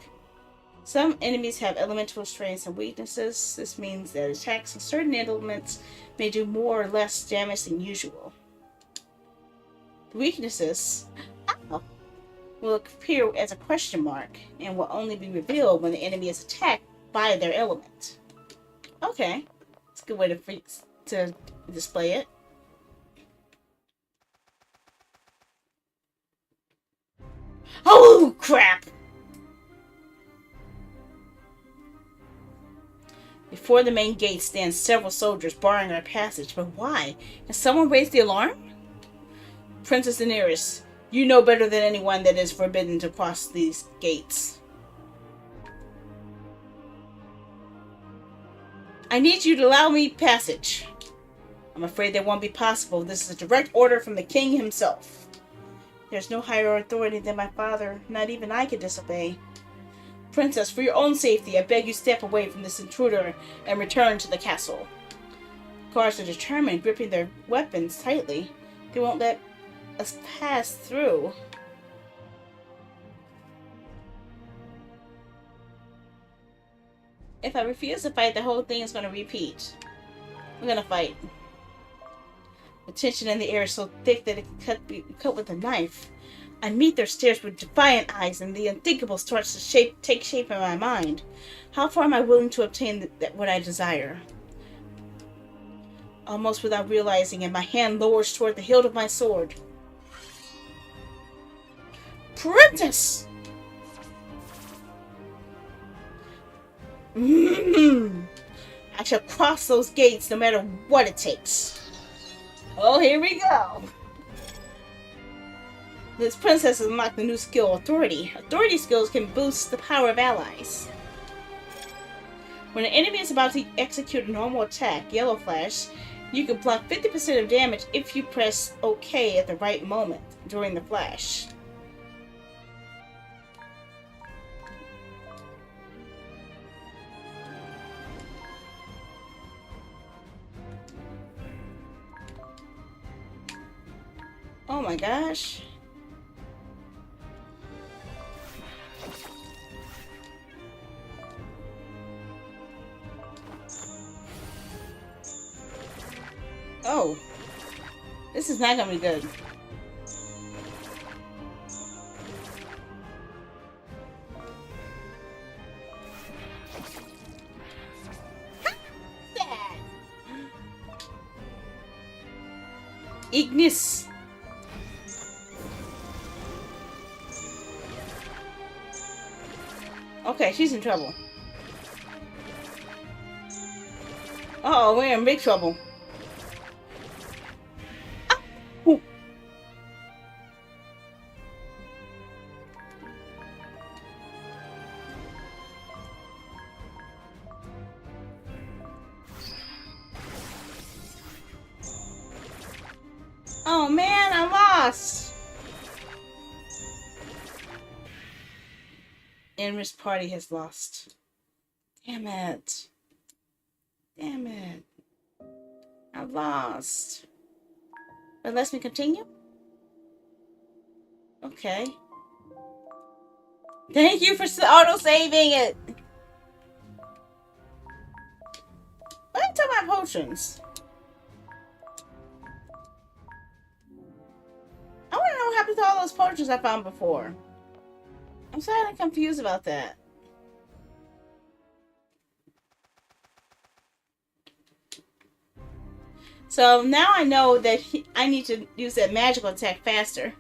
Some enemies have elemental strengths and weaknesses. This means that attacks on certain elements may do more or less damage than usual. The weaknesses will appear as a question mark and will only be revealed when the enemy is attacked by their element. Okay, it's a good way to display it. Oh, crap! Before the main gate stand several soldiers barring our passage, but why? Has someone raised the alarm? Princess Daenerys, you know better than anyone that it is forbidden to cross these gates. I need you to allow me passage. I'm afraid that won't be possible. This is a direct order from the king himself. There's no higher authority than my father. Not even I can disobey. Princess, for your own safety, I beg you step away from this intruder and return to the castle. Guards are determined, gripping their weapons tightly. They won't let us pass through. If I refuse to fight, the whole thing is going to repeat. We're going to fight. The tension in the air is so thick that it can be cut with a knife. I meet their stares with defiant eyes, and the unthinkable starts to take shape in my mind. How far am I willing to obtain what I desire? Almost without realizing it, my hand lowers toward the hilt of my sword. Princess! I shall cross those gates no matter what it takes. Oh, here we go. This princess has unlocked the new skill, Authority. Authority skills can boost the power of allies. When an enemy is about to execute a normal attack, Yellow Flash, you can block 50% of damage if you press OK at the right moment during the flash. Oh my gosh. Oh. This is not gonna be good. Ignis. Okay, she's in trouble. Uh-oh, we're in big trouble. Ah! lost! Inner's party has lost. Damn it. Damn it. I lost. But lets me continue? Okay. Thank you for auto-saving it! What happened to my potions? I want to know what happened to all those potions I found before. I'm slightly confused about that. So now I know that I need to use that magical attack faster.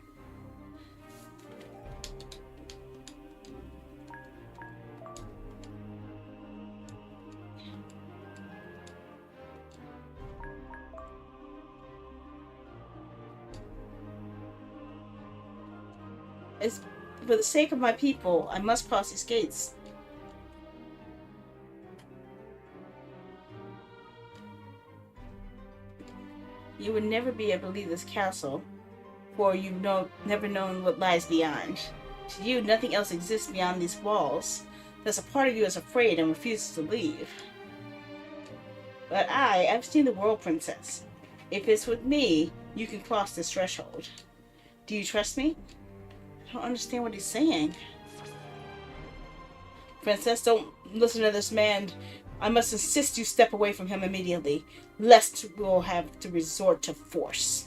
It's for the sake of my people, I must cross these gates. You would never be able to leave this castle, for you've never known what lies beyond. To you, nothing else exists beyond these walls. Thus, a part of you is afraid and refuses to leave. But I've seen the world, Princess. If it's with me, you can cross this threshold. Do you trust me? I don't understand what he's saying. Princess, don't listen to this man. I must insist you step away from him immediately, lest we'll have to resort to force.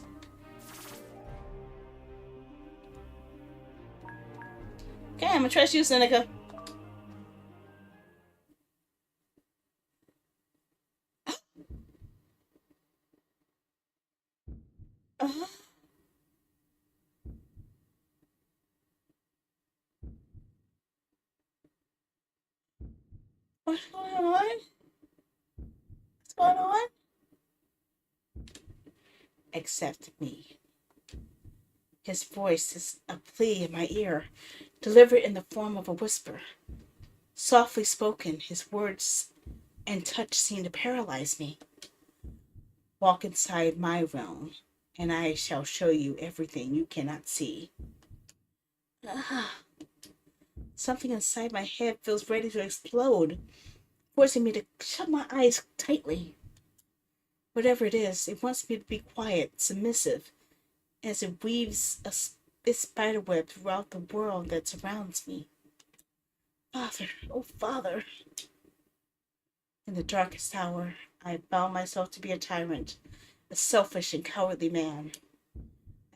Okay, I'm gonna trust you, Seneca. Uh-huh. What's going on? What's going on? Accept me. His voice is a plea in my ear, delivered in the form of a whisper. Softly spoken, his words and touch seem to paralyze me. Walk inside my realm, and I shall show you everything you cannot see. Something inside my head feels ready to explode, forcing me to shut my eyes tightly. Whatever it is, it wants me to be quiet, submissive, as it weaves its spiderweb throughout the world that surrounds me. Father, oh Father. In the darkest hour, I bound myself to be a tyrant, a selfish and cowardly man.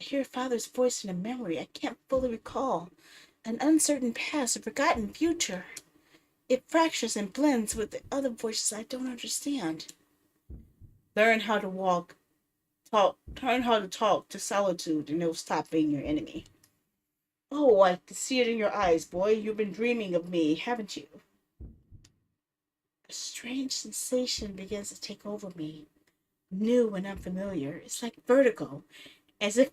I hear Father's voice in a memory I can't fully recall, an uncertain past, a forgotten future. It fractures and blends with the other voices I don't understand. Learn how to learn how to talk to solitude, and it'll stop being your enemy. Oh, I can see it in your eyes, boy. You've been dreaming of me, haven't you? A strange sensation begins to take over me, new and unfamiliar. It's like vertigo, as if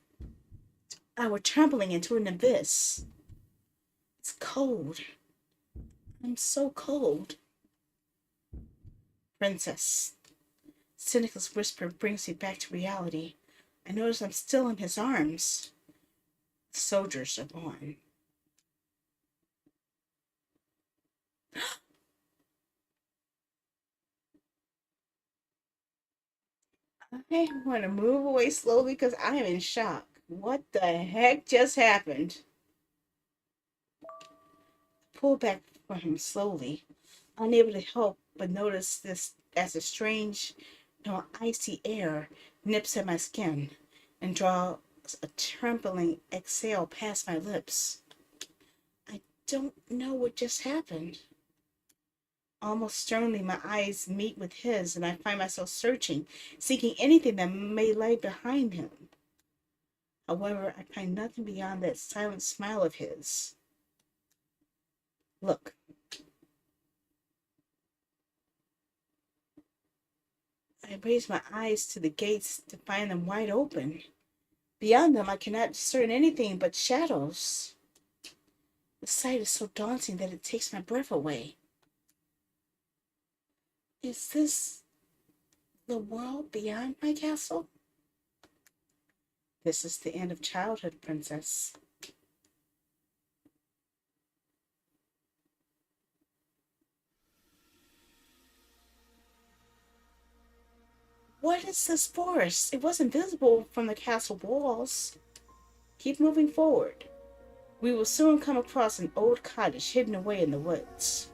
I were tumbling into an abyss. It's cold. I'm so cold. Princess. Seneca's whisper brings me back to reality. I notice I'm still in his arms. The soldiers are gone. I want to move away slowly because I am in shock. What the heck just happened? Pull back from him slowly, unable to help but notice this as a strange, icy air nips at my skin and draws a trembling exhale past my lips. I don't know what just happened. Almost sternly, my eyes meet with his, and I find myself searching, seeking anything that may lie behind him. However, I find nothing beyond that silent smile of his. Look. I raise my eyes to the gates to find them wide open. Beyond them, I cannot discern anything but shadows. The sight is so daunting that it takes my breath away. Is this the world beyond my castle? This is the end of childhood, Princess. What is this forest? It wasn't visible from the castle walls. Keep moving forward. We will soon come across an old cottage hidden away in the woods.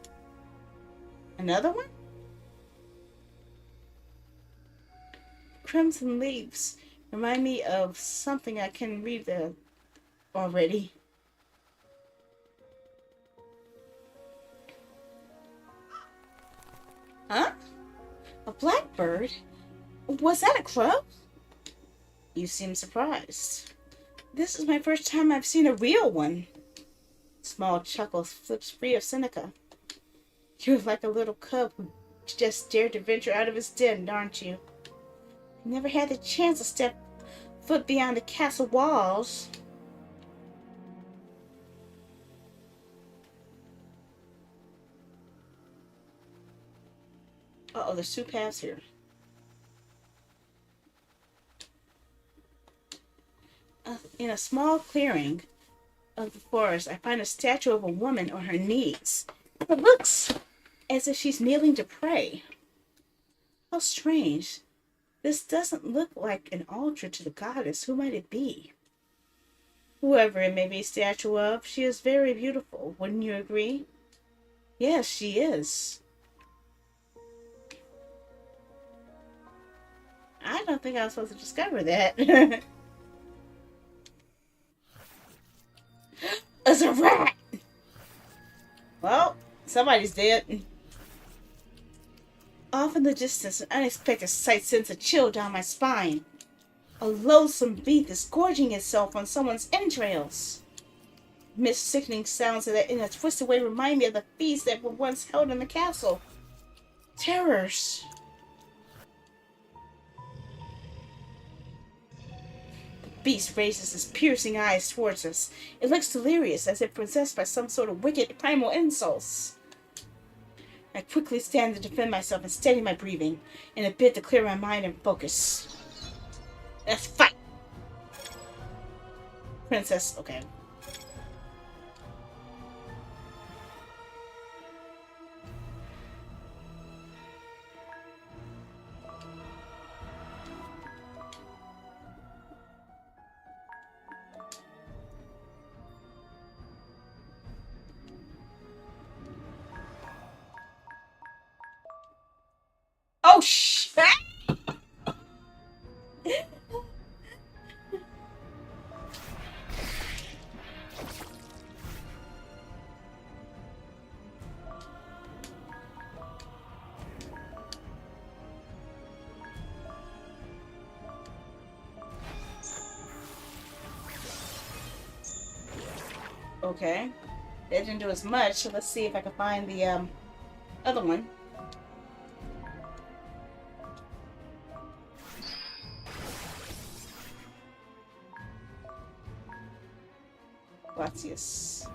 Another one? Crimson leaves remind me of something I can read there already. Huh? A blackbird? Was that a crow? You seem surprised. This is my first time I've seen a real one. Small chuckle flips free of Seneca. You're like a little cub who just dared to venture out of his den, aren't you? I never had the chance to step foot beyond the castle walls. Uh-oh, there's two paths here. In a small clearing of the forest, I find a statue of a woman on her knees. It looks as if she's kneeling to pray. How strange. This doesn't look like an altar to the goddess. Who might it be? Whoever it may be a statue of, she is very beautiful. Wouldn't you agree? Yes, she is. I don't think I was supposed to discover that. It's a rat! Well, somebody's dead. Off in the distance, an unexpected sight sends a chill down my spine. A loathsome beast is gorging itself on someone's entrails. Mist sickening sounds that in a twisted way remind me of the feasts that were once held in the castle. Terrors. The beast raises its piercing eyes towards us. It looks delirious, as if possessed by some sort of wicked primal impulse. I quickly stand to defend myself and steady my breathing, in a bid to clear my mind and focus. Let's fight! Princess, okay. Oh, shit! Okay. They didn't do as much, so let's see if I can find the other one. Gratias.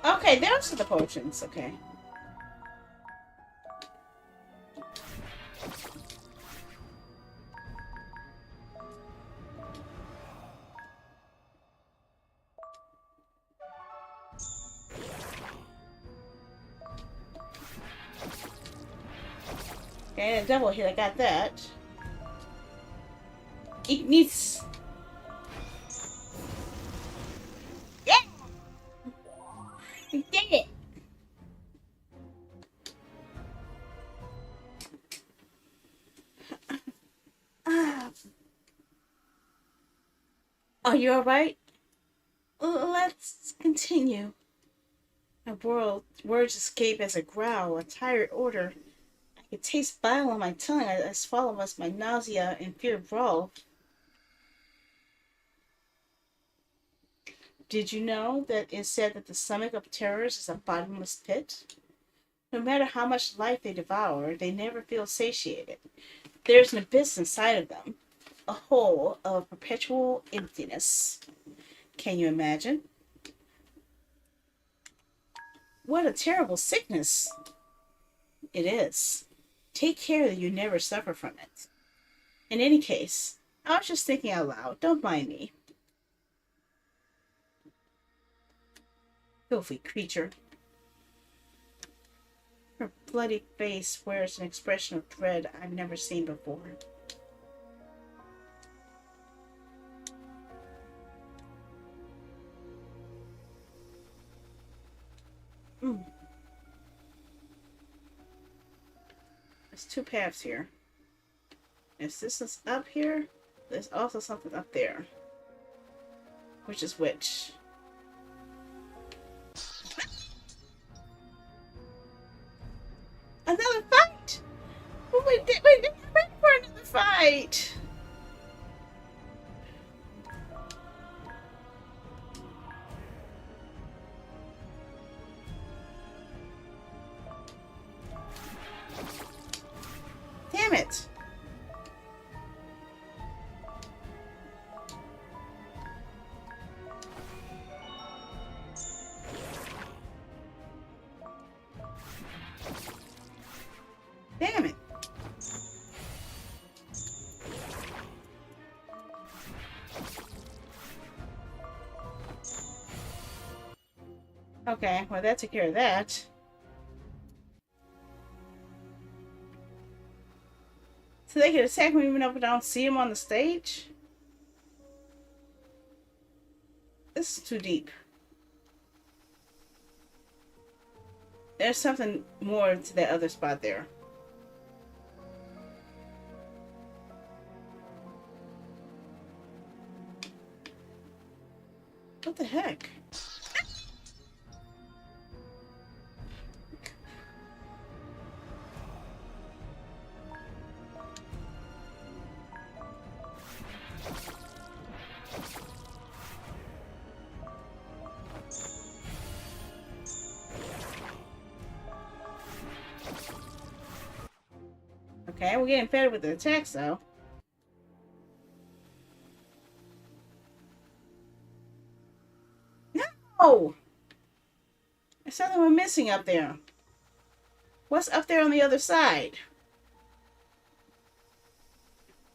Okay, those are the potions. Okay. Okay, a double hit. I got that. It needs. Yeah! We did it! Are you alright? Let's continue. My words escape as a growl, a tired order. I could taste bile on my tongue as swallow us my nausea and fear brawl. Did you know that it's said that the stomach of terrors is a bottomless pit? No matter how much life they devour, they never feel satiated. There's an abyss inside of them. a hole of perpetual emptiness. Can you imagine? What a terrible sickness it is. Take care that you never suffer from it. In any case, I was just thinking out loud. Don't mind me. Filthy creature. Her bloody face wears an expression of dread I've never seen before. There's two paths here. If this is up here, there's also something up there. Which is which? Another fight! We didn't wait for another fight! Damn it! Damn it! Okay, well that took care of that. So they can attack me even if I don't see him on the stage? This is too deep. There's something more to that other spot there. What the heck? Okay, we're getting better with the attacks though. No! There's something we're missing up there. What's up there on the other side?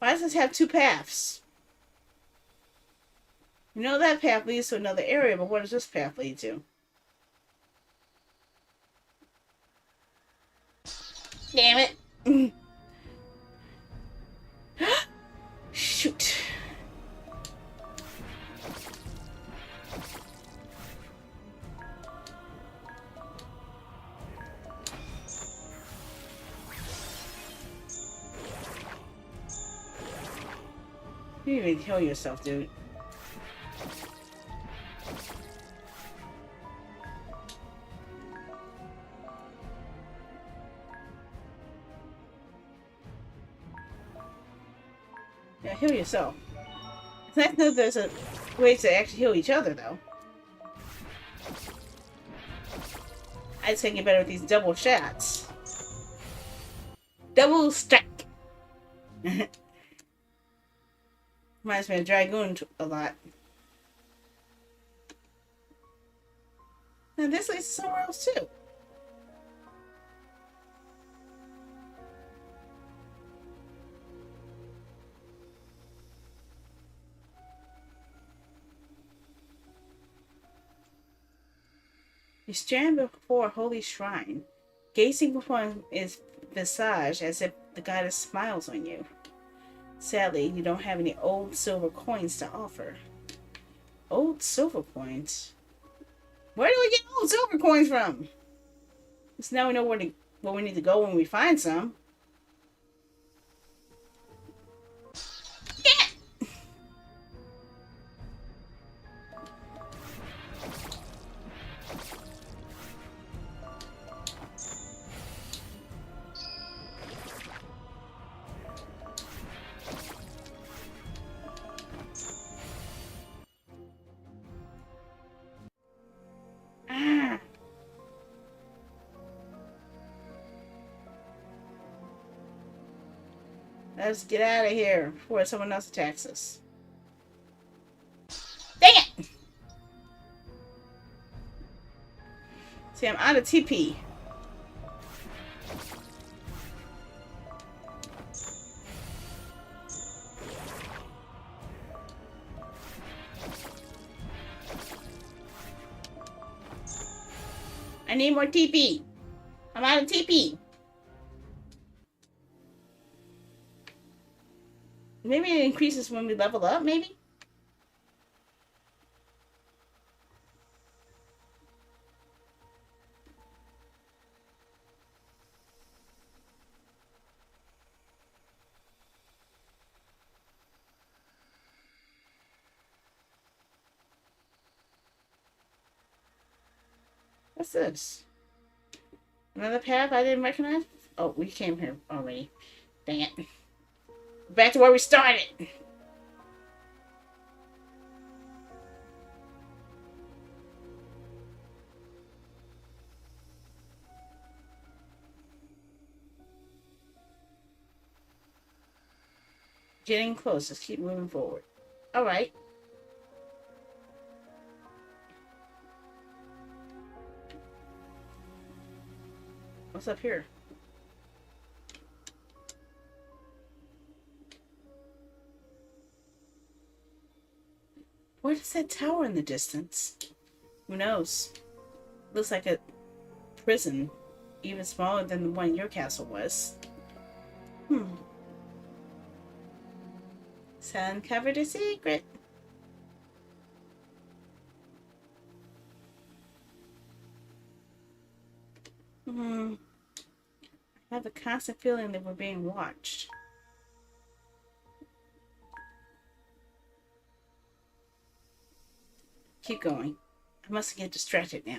Why does this have two paths? You know that path leads to another area, but what does this path lead to? Damn it! Shoot. You didn't even kill yourself, dude. Yeah, heal yourself. I know there's a way to actually heal each other, though. I just think it better with these double shots. Double strike! Reminds me of Dragoon a lot. Now this leads to somewhere else too. You stand before a holy shrine, gazing upon his visage as if the goddess smiles on you. Sadly, you don't have any old silver coins to offer. Old silver coins? Where do we get old silver coins from? Because now we know where we need to go when we find some. Let's get out of here before someone else attacks us. Dang it! See, I'm out of TP. I need more TP. I'm out of TP. Maybe it increases when we level up, maybe? What's this? Another path I didn't recognize? Oh, we came here already. Dang it. Back to where we started. Getting close. Let's keep moving forward. Alright. What's up here? What is that tower in the distance? Who knows? Looks like a prison. Even smaller than the one your castle was. So uncovered a secret. I have a constant feeling that we're being watched. Keep going. I must get distracted now.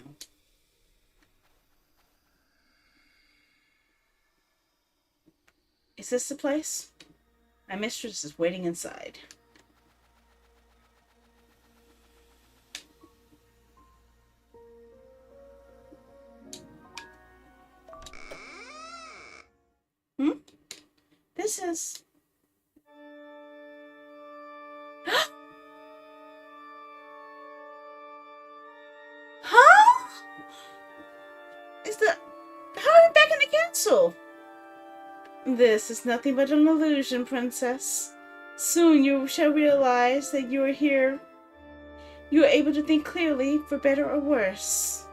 Is this the place? My mistress is waiting inside. This is... Huh? Is the... How are we back in the castle? This is nothing but an illusion, princess. Soon you shall realize that you are here. You are able to think clearly, for better or worse.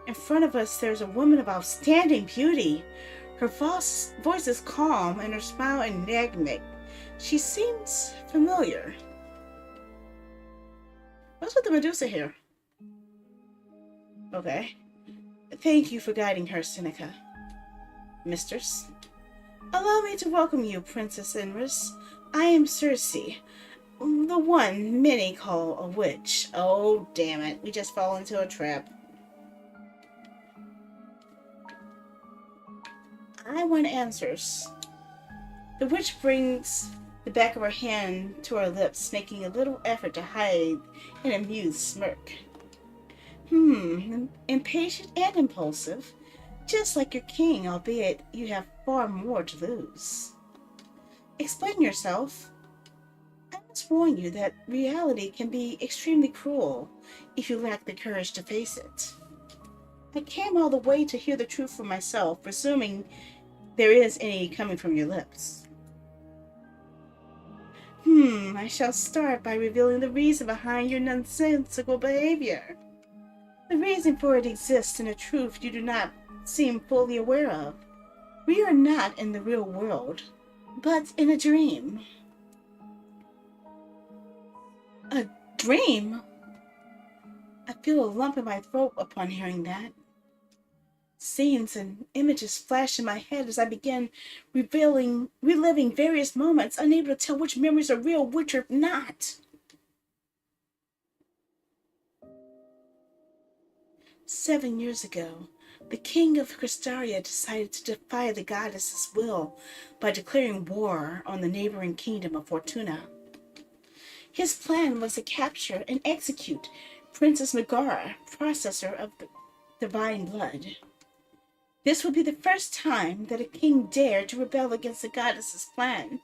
In front of us there is a woman of outstanding beauty. Her voice is calm and her smile enigmatic. She seems familiar. What's with the Medusa here? Okay. Thank you for guiding her, Seneca. Mistress. Allow me to welcome you, Princess Inris. I am Circe, the one many call a witch. Oh, damn it. We just fall into a trap. I want answers. The witch brings the back of her hand to her lips, making a little effort to hide an amused smirk. Impatient and impulsive. Just like your king, albeit you have far more to lose. Explain yourself. I must warn you that reality can be extremely cruel if you lack the courage to face it. I came all the way to hear the truth for myself, presuming there is any coming from your lips. I shall start by revealing the reason behind your nonsensical behavior. The reason for it exists in a truth you do not seem fully aware of. We are not in the real world, but in a dream. A dream? I feel a lump in my throat upon hearing that. Scenes and images flash in my head as I begin reliving various moments, unable to tell which memories are real, which are not. 7 years ago, the king of Cristaria decided to defy the goddess's will by declaring war on the neighboring kingdom of Fortuna. His plan was to capture and execute Princess Megara, processor of the divine blood. This would be the first time that a king dared to rebel against the goddess's plan.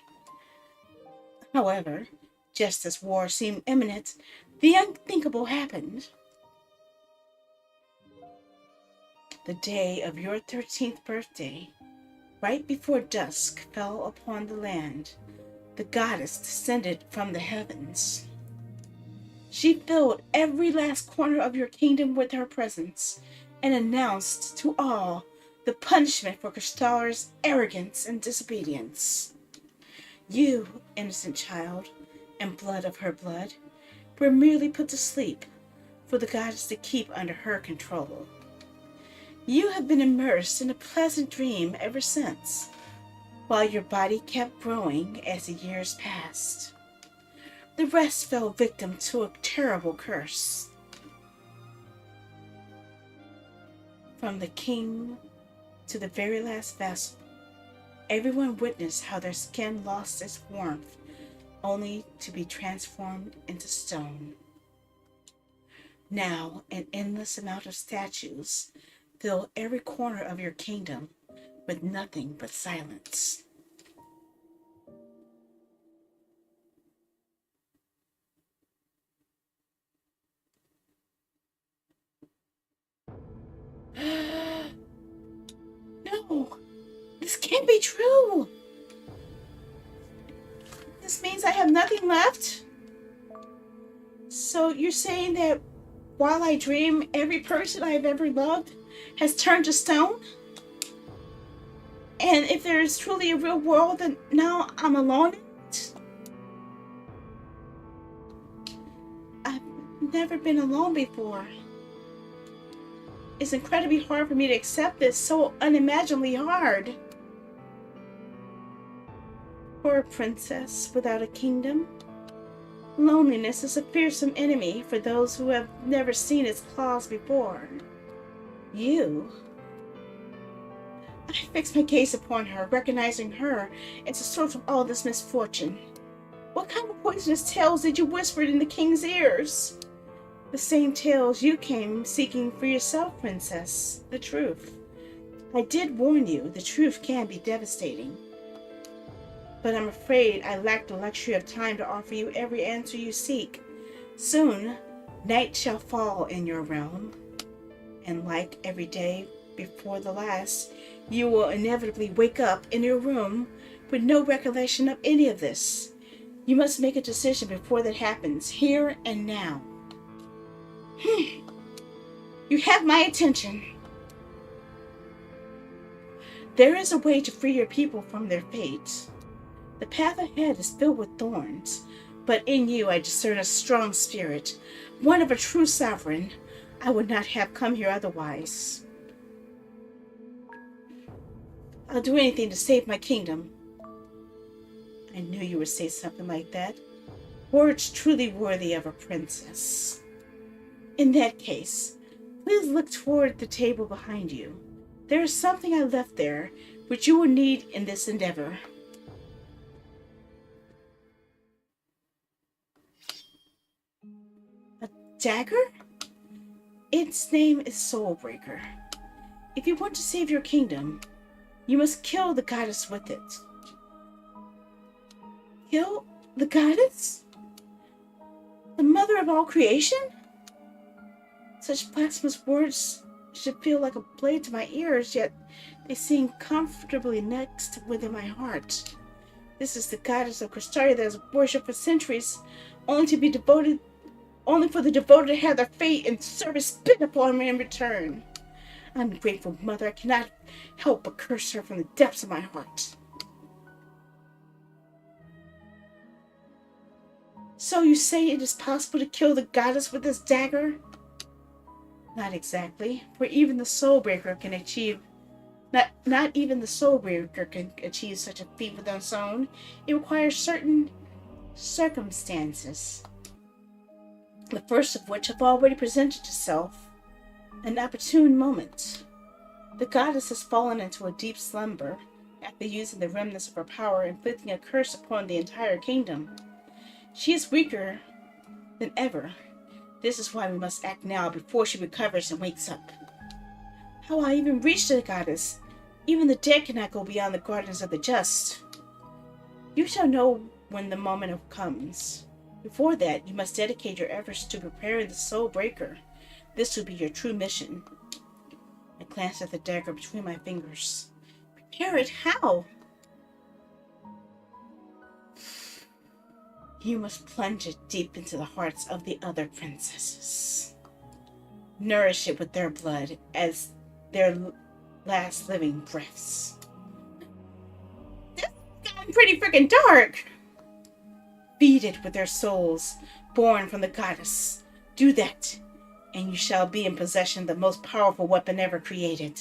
However, just as war seemed imminent, the unthinkable happened. The day of your 13th birthday, right before dusk fell upon the land, the goddess descended from the heavens. She filled every last corner of your kingdom with her presence and announced to all the punishment for Kristal's arrogance and disobedience. You, innocent child, and blood of her blood, were merely put to sleep for the goddess to keep under her control. You have been immersed in a pleasant dream ever since, while your body kept growing as the years passed. The rest fell victim to a terrible curse. From the king to the very last vessel, everyone witnessed how their skin lost its warmth, only to be transformed into stone. Now, an endless amount of statues fill every corner of your kingdom with nothing but silence. No, this can't be true. This means I have nothing left? So you're saying that while I dream, every person I've ever loved has turned to stone? And if there is truly a real world, then now I'm alone in it? I've never been alone before. It's incredibly hard for me to accept this, so unimaginably hard. For a princess without a kingdom, loneliness is a fearsome enemy for those who have never seen its claws before. You. I fixed my gaze upon her, recognizing her as the source of all this misfortune. What kind of poisonous tales did you whisper in the king's ears? The same tales you came seeking for yourself, princess. The truth. I did warn you, the truth can be devastating. But I'm afraid I lack the luxury of time to offer you every answer you seek. Soon, night shall fall in your realm, and like every day before the last, you will inevitably wake up in your room with no recollection of any of this. You must make a decision before that happens, here and now. You have my attention. There is a way to free your people from their fate. The path ahead is filled with thorns, but in you I discern a strong spirit, one of a true sovereign. I would not have come here otherwise. I'll do anything to save my kingdom. I knew you would say something like that. Words truly worthy of a princess. In that case, please look toward the table behind you. There is something I left there, which you will need in this endeavor. A dagger? Its name is Soulbreaker. If you want to save your kingdom, you must kill the goddess with it. Kill the goddess? The mother of all creation? Such blasphemous words should feel like a blade to my ears, yet they seem comfortably next within my heart. This is the goddess of Kristal that is worshipped for centuries, only for the devoted to have their fate and service spit upon me in return. Ungrateful mother, I cannot help but curse her from the depths of my heart. So you say it is possible to kill the goddess with this dagger? Not exactly, for even the Soulbreaker can achieve not even the Soulbreaker can achieve such a feat with its own. It requires certain circumstances, the first of which have already presented itself. An opportune moment. The goddess has fallen into a deep slumber after using the remnants of her power, inflicting a curse upon the entire kingdom. She is weaker than ever. This is why we must act now before she recovers and wakes up. How will I even reach the goddess? Even the dead cannot go beyond the gardens of the just. You shall know when the moment comes. Before that, you must dedicate your efforts to preparing the soul breaker. This will be your true mission. I glanced at the dagger between my fingers. Prepare it? How? You must plunge it deep into the hearts of the other princesses. Nourish it with their blood as their last living breaths. This is getting pretty freaking dark. Feed it with their souls, born from the goddess. Do that, and you shall be in possession of the most powerful weapon ever created.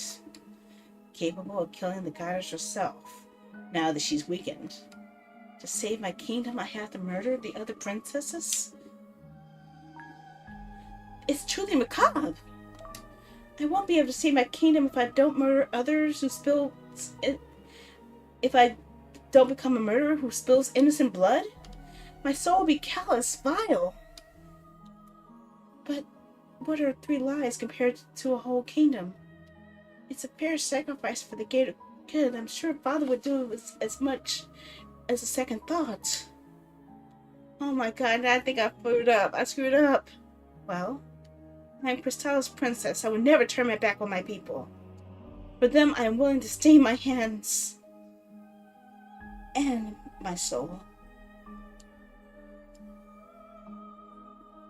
Capable of killing the goddess herself, now that she's weakened. To save my kingdom, I have to murder the other princesses? It's truly macabre. I won't be able to save my kingdom if I don't murder others who spill... If I don't become a murderer who spills innocent blood? My soul will be callous, vile. But what are 3 lives compared to a whole kingdom? It's a fair sacrifice for the greater good. I'm sure Father would do as much as a second thought. Oh my god, I think I screwed up. I screwed up. Well, I'm Crystal's princess. I would never turn my back on my people. For them, I am willing to stain my hands and my soul.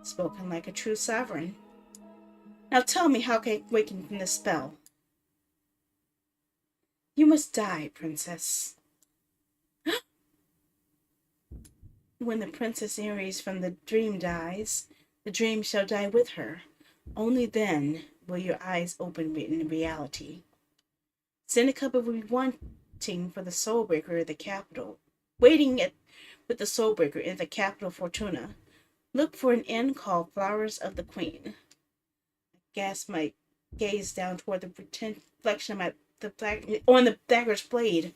Spoken like a true sovereign. Now tell me, how can I awaken from this spell? You must die, princess. When the Princess Aries from the dream dies, the dream shall die with her. Only then will your eyes open in reality. Seneca will be waiting for the Soulbreaker at the capital. With the Soulbreaker in the capital Fortuna. Look for an inn called Flowers of the Queen. I cast my gaze down toward the reflection of on the dagger's blade.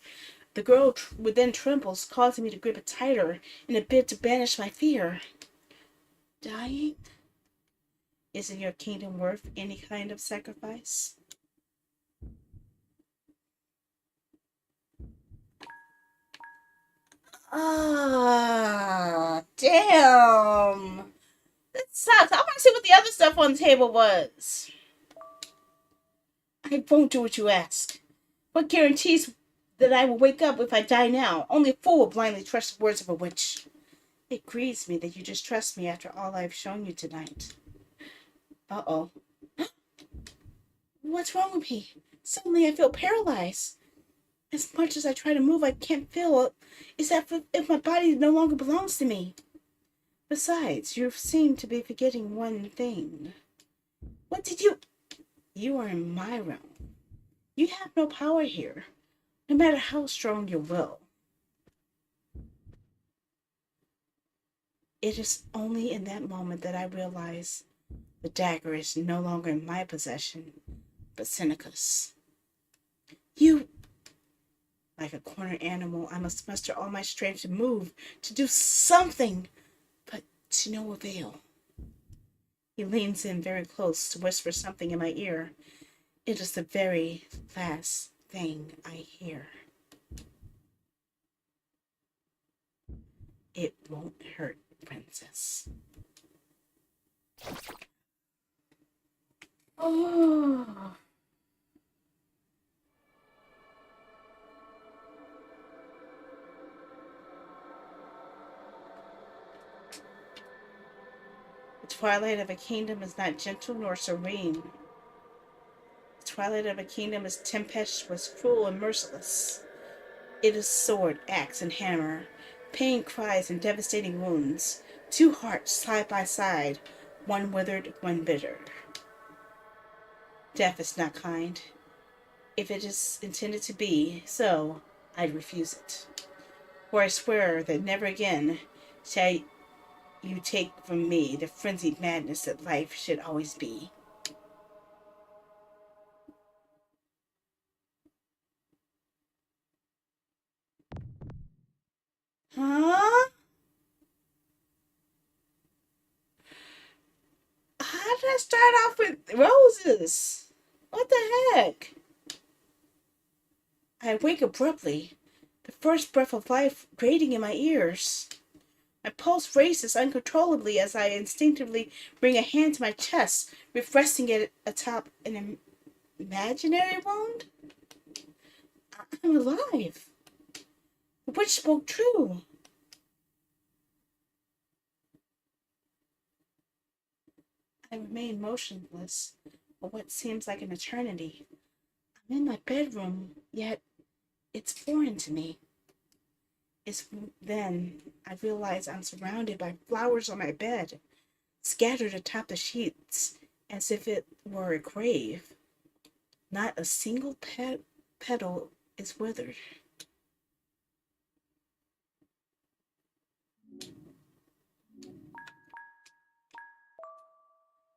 The girl within trembles, causing me to grip it tighter in a bid to banish my fear. Dying? Isn't your kingdom worth any kind of sacrifice? Ah, damn. That sucks. I want to see what the other stuff on the table was. I won't do what you ask. What guarantees that I will wake up if I die now? Only a fool will blindly trust the words of a witch. It grieves me that you just trust me after all I've shown you tonight. Uh-oh. What's wrong with me? Suddenly I feel paralyzed. As much as I try to move, I can't feel it. Is that if my body no longer belongs to me? Besides, you seem to be forgetting one thing. What did you... You are in my realm. You have no power here, no matter how strong your will. It is only in that moment that I realize the dagger is no longer in my possession, but Seneca's. You... Like a cornered animal, I must muster all my strength to move, to do something, but to no avail. He leans in very close to whisper something in my ear. It is the very last thing I hear. It won't hurt, princess. Oh. The twilight of a kingdom is not gentle nor serene. The twilight of a kingdom is tempestuous, cruel, and merciless. It is sword, axe, and hammer, pain cries, and devastating wounds. 2 hearts side by side, one withered, one bitter. Death is not kind. If it is intended to be so, I refuse it. For I swear that never again shall you take from me the frenzied madness that life should always be. Huh? How did I start off with roses? What the heck? I wake abruptly. The first breath of life grating in my ears. My pulse races uncontrollably as I instinctively bring a hand to my chest, resting it atop an imaginary wound. I'm alive. The witch spoke true. I remain motionless for what seems like an eternity. I'm in my bedroom, yet it's foreign to me. It's then I realize I'm surrounded by flowers on my bed, scattered atop the sheets as if it were a grave. Not a single petal is withered.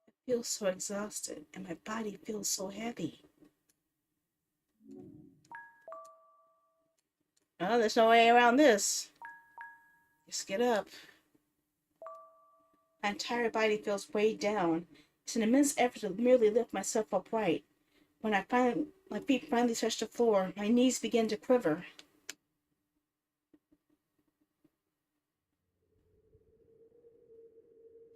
I feel so exhausted, and my body feels so heavy. Oh, there's no way around this. Just get up. My entire body feels weighed down. It's an immense effort to merely lift myself upright. When my feet finally touch the floor, my knees begin to quiver.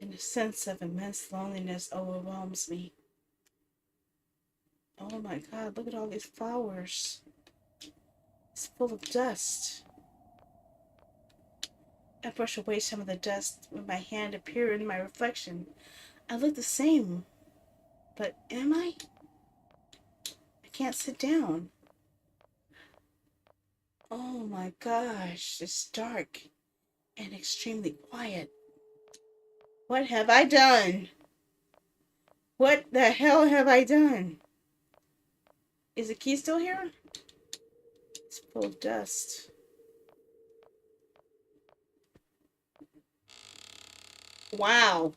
And a sense of immense loneliness overwhelms me. Oh my God, look at all these flowers. It's full of dust. I brush away some of the dust with my hand and peer in my reflection. I look the same, but am I? I can't sit down. Oh my gosh, it's dark and extremely quiet. What have I done? What the hell have I done? Is the key still here? It's full of dust. Wow.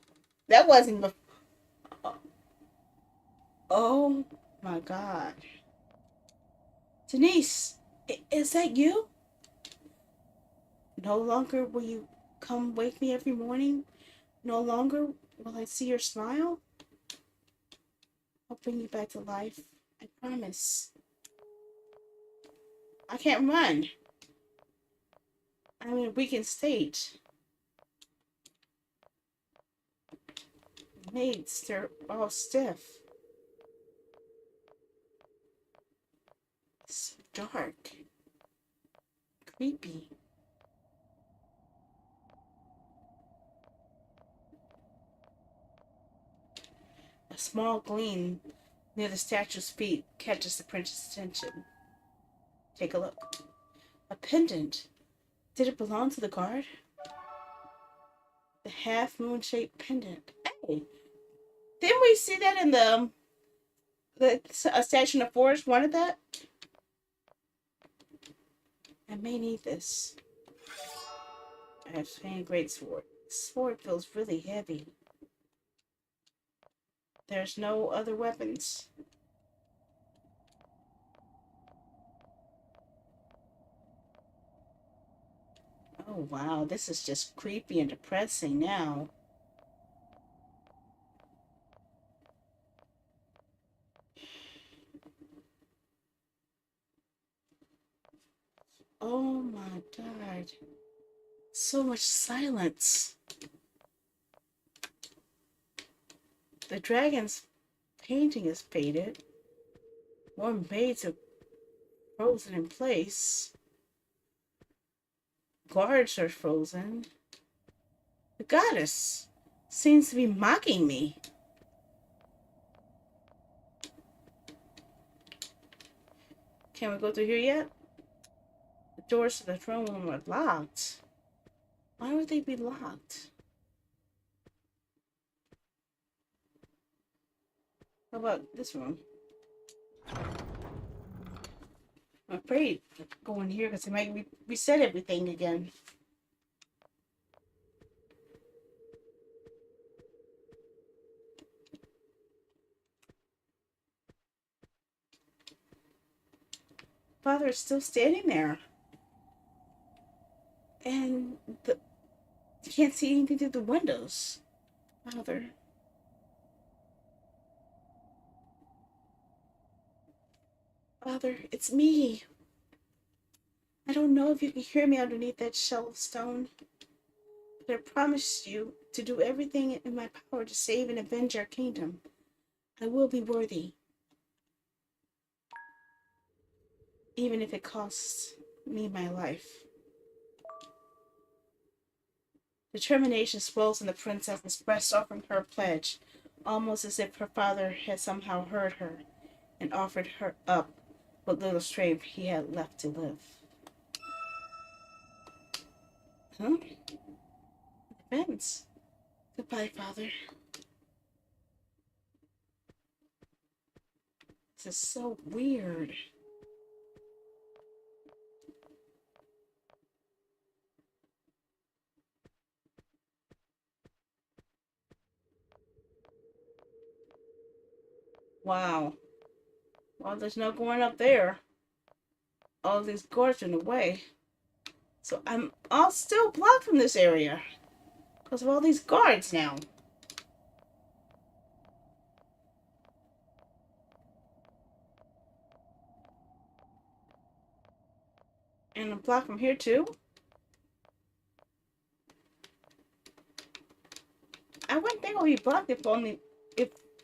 That wasn't the... Oh my God. Denise, is that you? No longer will you come wake me every morning? No longer will I see your smile? I'll bring you back to life. I promise. I can't run. I'm in a weakened state. Maids, they're all stiff. It's so dark. Creepy. A small gleam near the statue's feet catches the prince's attention. Take a look. A pendant. Did it belong to the guard? The half-moon-shaped pendant. Hey, didn't we see that in the statue in the forest wanted that? I may need this. I have a great sword. The sword feels really heavy. There's no other weapons. Oh wow, this is just creepy and depressing now. Oh my God. So much silence. The dragon's painting is faded. More maids are frozen in place. Guards are frozen. The goddess seems to be mocking me. Can we go through here yet? The doors to the throne room are locked. Why would they be locked? How about this room? I'm afraid to go in here because they might reset everything again. Father is still standing there. And you can't see anything through the windows. Father. Father, it's me. I don't know if you can hear me underneath that shell of stone, but I promise you to do everything in my power to save and avenge our kingdom. I will be worthy, even if it costs me my life. Determination swells in the princess's breast, offering her a pledge, almost as if her father had somehow heard her and offered her up what little strength he had left to live. Huh? Defense. Goodbye, father. This is so weird. Wow. Well, there's no going up there. All these guards in the way. So I'm all still blocked from this area because of all these guards now. And I'm blocked from here too. I wouldn't think I would be blocked if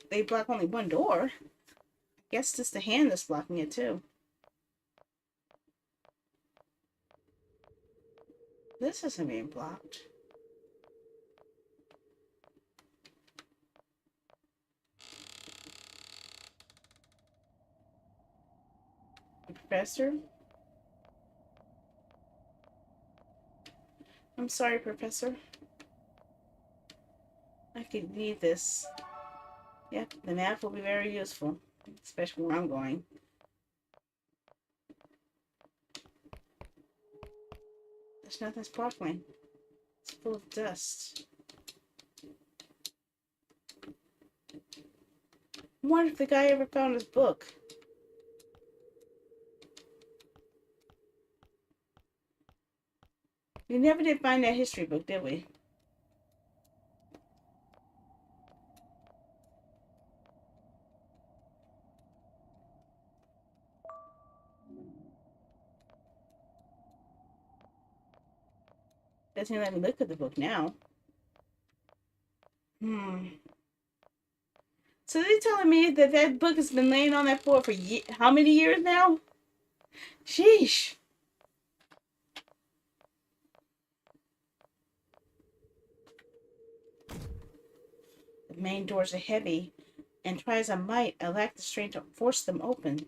they block only one door. I guess it's the hand that's blocking it too. This isn't being blocked. Professor? I'm sorry, Professor. I could need this. Yep, the map will be very useful, especially where I'm going. There's nothing sparkling. It's full of dust. I wonder if the guy ever found his book. We never did find that history book, did we? Doesn't let me look at the book now. So they're telling me that that book has been laying on that floor for how many years now? Sheesh. The main doors are heavy, and try as I might, I lack the strength to force them open.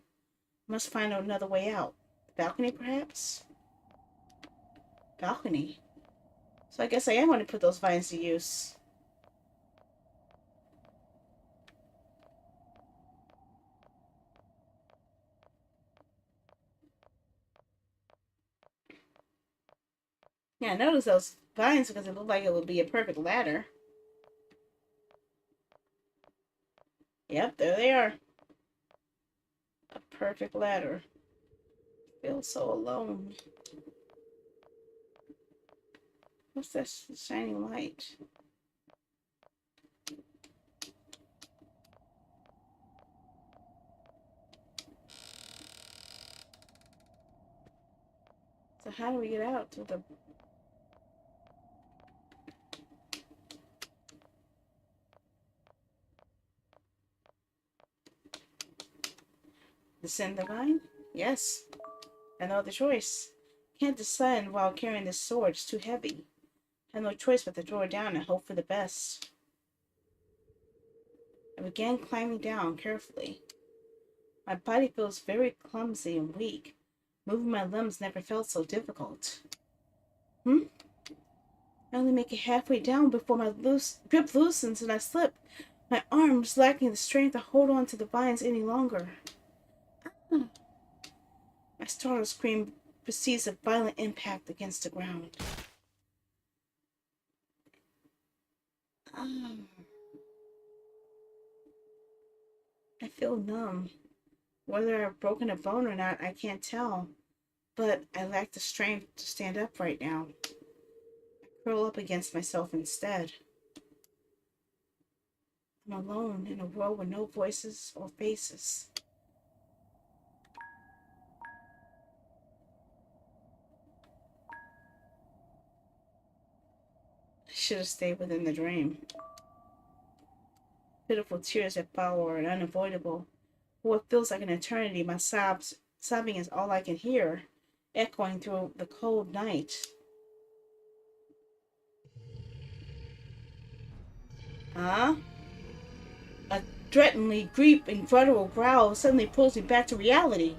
Must find another way out. The balcony, perhaps? Balcony. So I guess I am going to put those vines to use. Yeah, I noticed those vines because it looked like it would be a perfect ladder. Yep, there they are. A perfect ladder. I feel so alone. What's that shining light? So how do we get out to the... Descend the vine? Yes. I no other choice. Can't descend while carrying this sword. It's too heavy. I have no choice but to throw it down and hope for the best. I began climbing down carefully. My body feels very clumsy and weak. Moving my limbs never felt so difficult. I only make it halfway down before my grip loosens and I slip. My arms lacking the strength to hold on to the vines any longer. My startled scream precedes a violent impact against the ground. I feel numb. Whether I've broken a bone or not, I can't tell. But I lack the strength to stand up right now. I curl up against myself instead. I'm alone in a world with no voices or faces. should have stayed within the dream. Pitiful tears that follow are unavoidable. For what feels like an eternity, my sobbing is all I can hear, echoing through the cold night. Huh? A threateningly deep and guttural growl suddenly pulls me back to reality.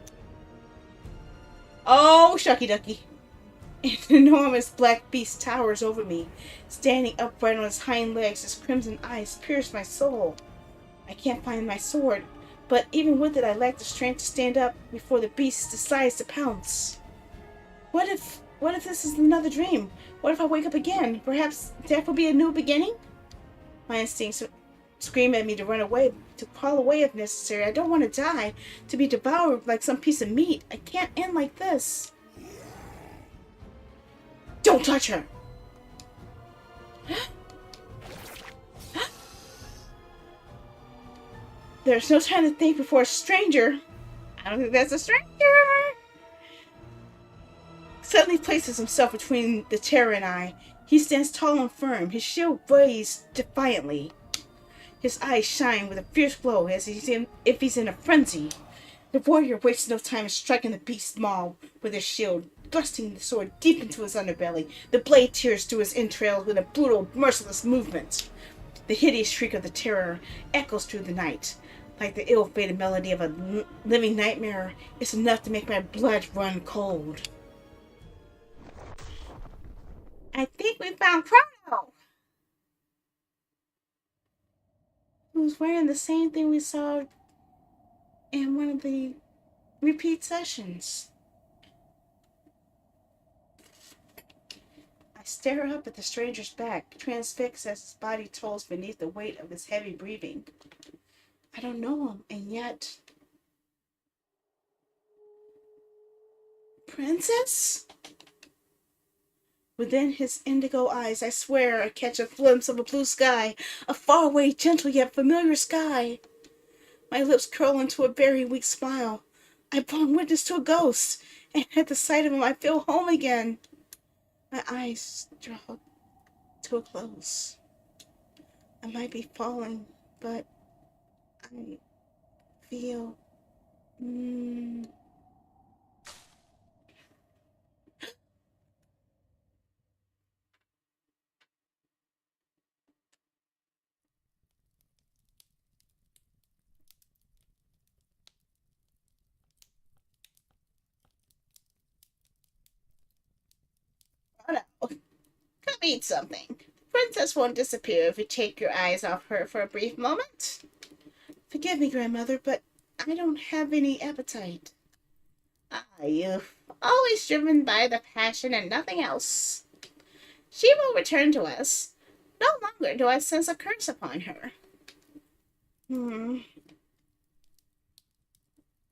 Oh, shucky ducky. An enormous black beast towers over me, standing upright on his hind legs. His crimson eyes pierce my soul. I can't find my sword, but even with it, I lack the strength to stand up before the beast decides to pounce. What if this is another dream? What if I wake up again? Perhaps death will be a new beginning? My instincts scream at me to run away, to crawl away if necessary. I don't want to die, to be devoured like some piece of meat. I can't end like this. Don't touch her! There's no time to think before a stranger. I don't think that's a stranger. Suddenly places himself between the terror and I. He stands tall and firm, his shield raised defiantly. His eyes shine with a fierce glow as if he's in a frenzy. The warrior wastes no time in striking the beast's maw with his shield, thrusting the sword deep into his underbelly. The blade tears through his entrails with a brutal, merciless movement. The hideous shriek of the terror echoes through the night. Like the ill-fated melody of a living nightmare, it's enough to make my blood run cold. I think we found Chrono! He was wearing the same thing we saw in one of the repeat sessions. I stare up at the stranger's back, transfixed as his body tolls beneath the weight of his heavy breathing. I don't know him, and yet... Princess? Within his indigo eyes, I swear I catch a glimpse of a blue sky, a faraway, gentle yet familiar sky. My lips curl into a very weak smile. I've borne witness to a ghost, and at the sight of him I feel home again. My eyes draw to a close. I might be falling, but I feel... Oh no. Come eat something. Princess won't disappear if you take your eyes off her for a brief moment. Forgive me, grandmother, but I don't have any appetite. Ah, you've always driven by the passion and nothing else. She will return to us. No longer do I sense a curse upon her.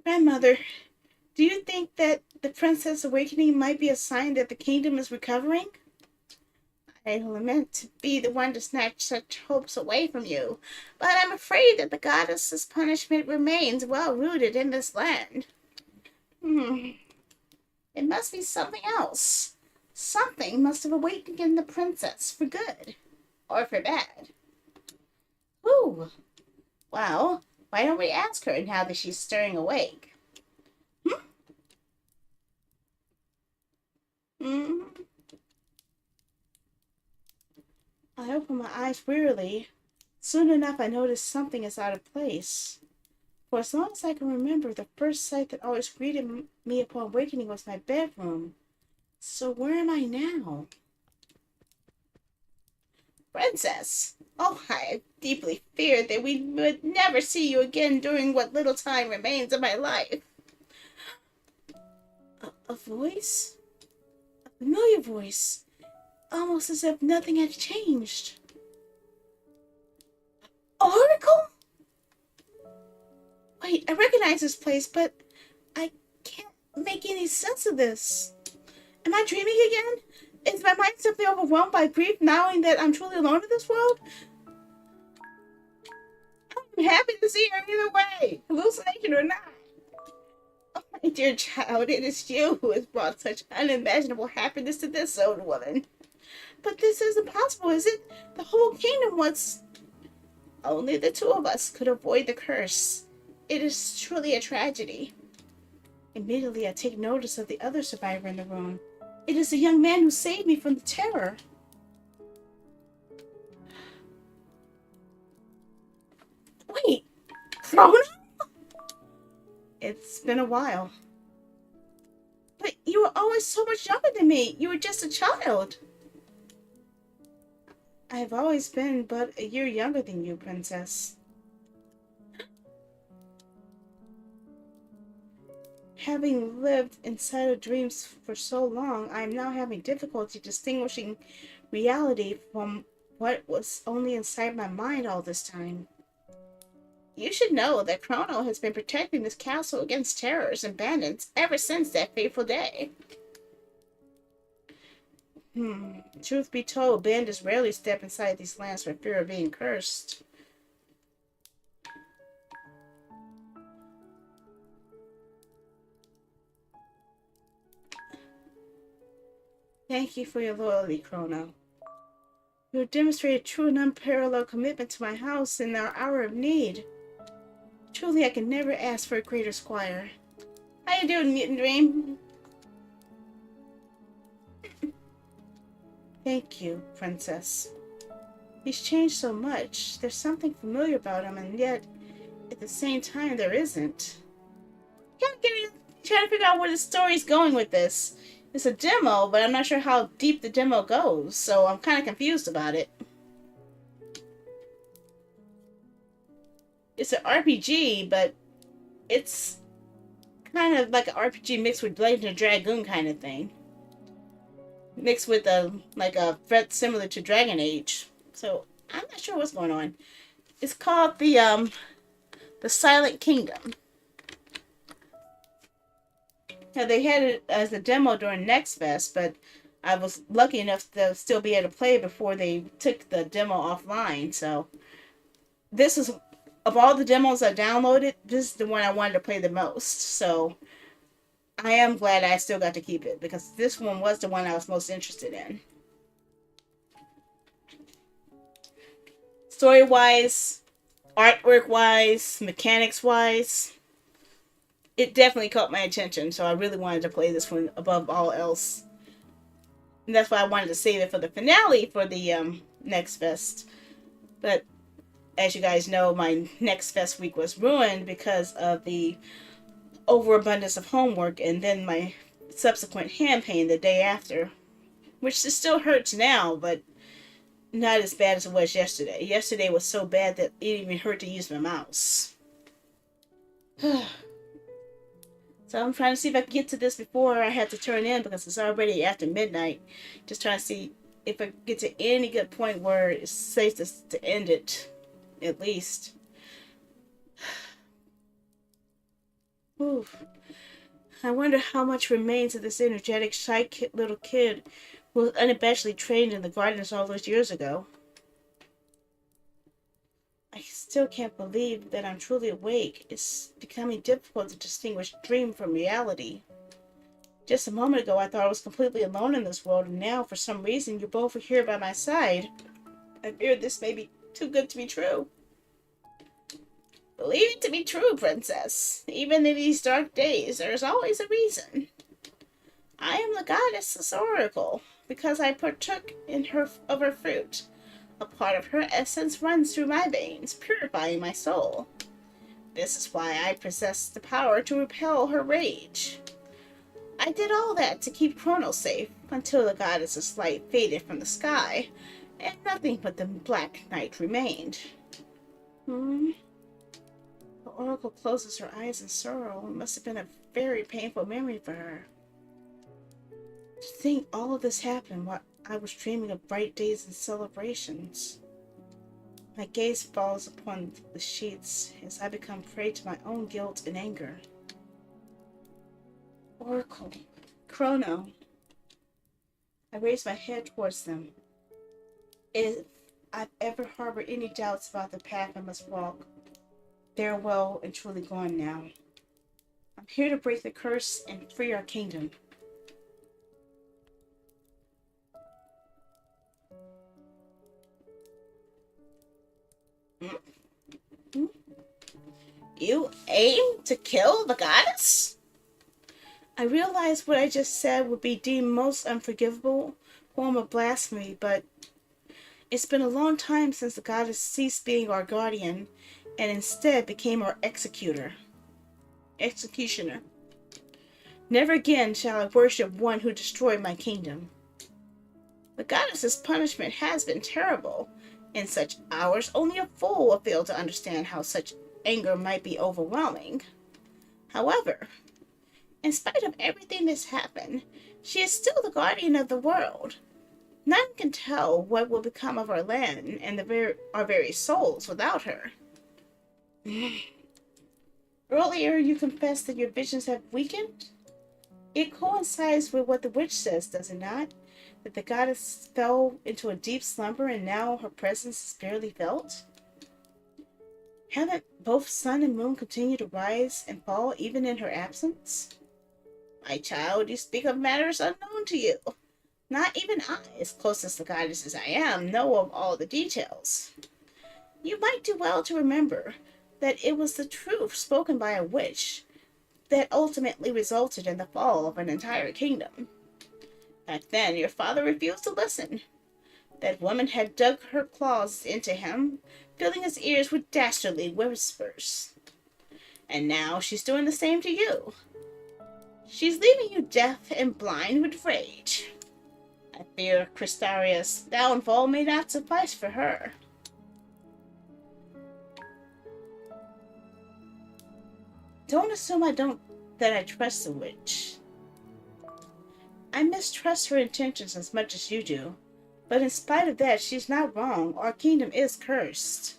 Grandmother, do you think that the princess awakening might be a sign that the kingdom is recovering? I lament to be the one to snatch such hopes away from you, but I'm afraid that the goddess's punishment remains well rooted in this land. It must be something else. Something must have awakened the princess for good, or for bad. Ooh. Well, why don't we ask her now that she's stirring awake? I open my eyes wearily. Soon enough, I notice something is out of place. For as long as I can remember, the first sight that always greeted me upon awakening was my bedroom. So where am I now? Princess! Oh, I deeply feared that we would never see you again during what little time remains of my life. A voice? A familiar voice. Almost as if nothing had changed. Oracle? Wait, I recognize this place, but I can't make any sense of this. Am I dreaming again? Is my mind simply overwhelmed by grief, knowing that I'm truly alone in this world? I'm happy to see her either way, hallucination or not. Oh, my dear child, it is you who has brought such unimaginable happiness to this old woman. But this isn't possible, is it? The whole kingdom was... Only the two of us could avoid the curse. It is truly a tragedy. Immediately, I take notice of the other survivor in the room. It is the young man who saved me from the terror. Wait, Chrono? It's been a while. But you were always so much younger than me. You were just a child. I've always been but a year younger than you, Princess. Having lived inside of dreams for so long, I am now having difficulty distinguishing reality from what was only inside my mind all this time. You should know that Chrono has been protecting this castle against terrors and bandits ever since that fateful day. Truth be told, bandits rarely step inside these lands for fear of being cursed. Thank you for your loyalty, Chrono. You have demonstrated true and unparalleled commitment to my house in our hour of need. Truly, I can never ask for a greater squire. How you doing, Mutant Dream? Thank you, Princess. He's changed so much. There's something familiar about him, and yet, at the same time, there isn't. Trying to figure out where the story's going with this. It's a demo, but I'm not sure how deep the demo goes, so I'm kind of confused about it. It's an RPG, but it's kind of like an RPG mixed with Blade and Dragoon kind of thing. Mixed with a threat similar to Dragon Age. So I'm not sure what's going on. It's called the Silent Kingdom. Now they had it as a demo during NextFest, but I was lucky enough to still be able to play before they took the demo offline. So this is, of all the demos I downloaded, this is the one I wanted to play the most. So I am glad I still got to keep it, because this one was the one I was most interested in. Story-wise, artwork-wise, mechanics-wise, it definitely caught my attention, so I really wanted to play this one above all else. And that's why I wanted to save it for the finale for the NextFest. But as you guys know, my NextFest week was ruined because of the overabundance of homework and then my subsequent hand pain the day after, which still hurts now, but not as bad as it was yesterday. Yesterday was so bad that it even hurt to use my mouse. So I'm trying to see if I can get to this before I have to turn in, because it's already after midnight. Just trying to see if I get to any good point where it's safe to end it, at least. Oof. I wonder how much remains of this energetic, shy little kid who was unabashedly trained in the gardens all those years ago. I still can't believe that I'm truly awake. It's becoming difficult to distinguish dream from reality. Just a moment ago, I thought I was completely alone in this world, and now, for some reason, you both are here by my side. I fear this may be too good to be true. Believe it to be true, Princess. Even in these dark days, there is always a reason. I am the goddess's oracle, because I partook of her fruit. A part of her essence runs through my veins, purifying my soul. This is why I possess the power to repel her rage. I did all that to keep Chrono safe, until the goddess's light faded from the sky, and nothing but the black night remained. The oracle closes her eyes in sorrow. It must have been a very painful memory for her. To think all of this happened while I was dreaming of bright days and celebrations. My gaze falls upon the sheets as I become prey to my own guilt and anger. Oracle, Chrono. I raise my head towards them. If I've ever harbored any doubts about the path I must walk, they're well and truly gone now. I'm here to break the curse and free our kingdom. You aim to kill the goddess? I realize what I just said would be deemed most unforgivable form of blasphemy, but it's been a long time since the goddess ceased being our guardian and instead became our executioner. Never again shall I worship one who destroyed my kingdom. The goddess's punishment has been terrible. In such hours, only a fool will fail to understand how such anger might be overwhelming. However, in spite of everything that's happened, she is still the guardian of the world. None can tell what will become of our land and our very souls without her. Earlier, you confessed that your visions have weakened. It coincides with what the witch says, does it not? That the goddess fell into a deep slumber and now her presence is barely felt? Haven't both sun and moon continued to rise and fall even in her absence? My child, you speak of matters unknown to you. Not even I, as close as the goddess as I am, know of all the details. You might do well to remember that it was the truth spoken by a witch that ultimately resulted in the fall of an entire kingdom. Back then, your father refused to listen. That woman had dug her claws into him, filling his ears with dastardly whispers. And now she's doing the same to you. She's leaving you deaf and blind with rage. I fear Crystaria's downfall may not suffice for her. Don't assume that I trust the witch. I mistrust her intentions as much as you do, but in spite of that, she's not wrong. Our kingdom is cursed.